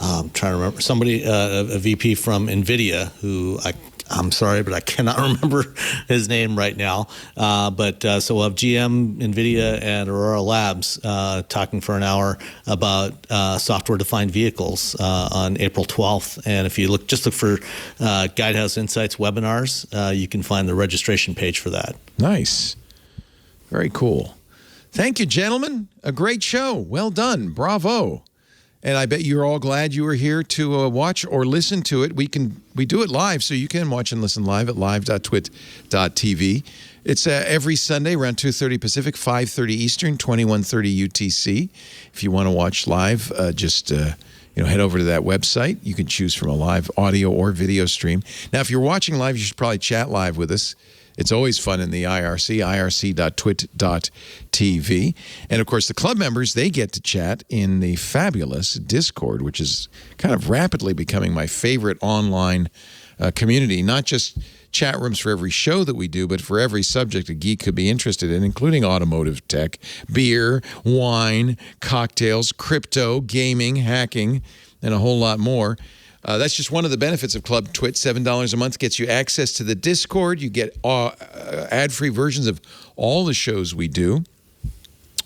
trying to remember somebody, a VP from NVIDIA, who I I'm sorry, but I cannot remember his name right now. So we'll have GM, NVIDIA, and Aurora Labs talking for an hour about software-defined vehicles on April 12th. And if you look for Guidehouse Insights webinars, you can find the registration page for that. Nice. Very cool. Thank you, gentlemen. A great show. Well done. Bravo. And I bet you're all glad you were here to watch or listen to it. We do it live, so you can watch and listen live at live.twit.tv. It's every Sunday around 2:30 Pacific, 5:30 Eastern, 21:30 UTC. If you want to watch live, just head over to that website. You can choose from a live audio or video stream. Now, if you're watching live, you should probably chat live with us. It's always fun in the IRC, irc.twit.tv. And, of course, the club members, they get to chat in the fabulous Discord, which is kind of rapidly becoming my favorite online community. Not just chat rooms for every show that we do, but for every subject a geek could be interested in, including automotive tech, beer, wine, cocktails, crypto, gaming, hacking, and a whole lot more. That's just one of the benefits of Club Twit. $7 a month gets you access to the Discord. You get ad-free versions of all the shows we do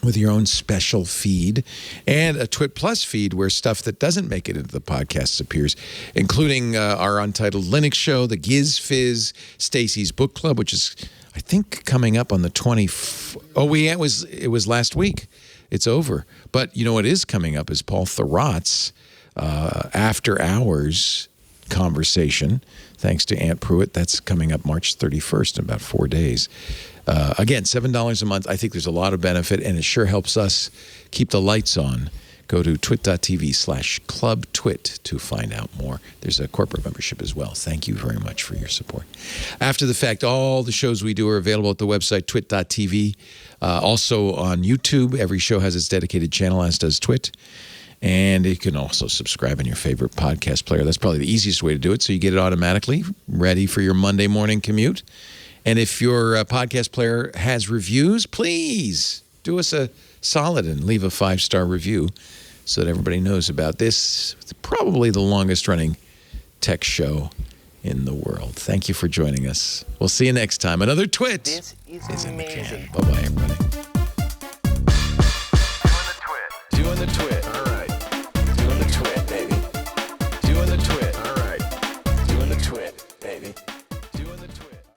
with your own special feed, and a Twit Plus feed where stuff that doesn't make it into the podcasts appears, including our Untitled Linux show, the Giz Fizz, Stacy's Book Club, which is, I think, coming up on the 20th. It was last week. It's over. But you know what is coming up is Paul Thurrott's after hours conversation, thanks to Aunt Pruitt. That's coming up March 31st in about 4 days. Again, $7 a month. I think there's a lot of benefit, and it sure helps us keep the lights on. Go to twit.tv/clubtwit to find out more. There's a corporate membership as well. Thank you very much for your support. After the fact, all the shows we do are available at the website twit.tv. Also on YouTube, every show has its dedicated channel, as does Twit. And you can also subscribe in your favorite podcast player. That's probably the easiest way to do it, so you get it automatically ready for your Monday morning commute. And if your podcast player has reviews, please do us a solid and leave a 5-star review so that everybody knows about this. It's probably the longest-running tech show in the world. Thank you for joining us. We'll see you next time. Another Twit is in the can. Bye-bye, everybody.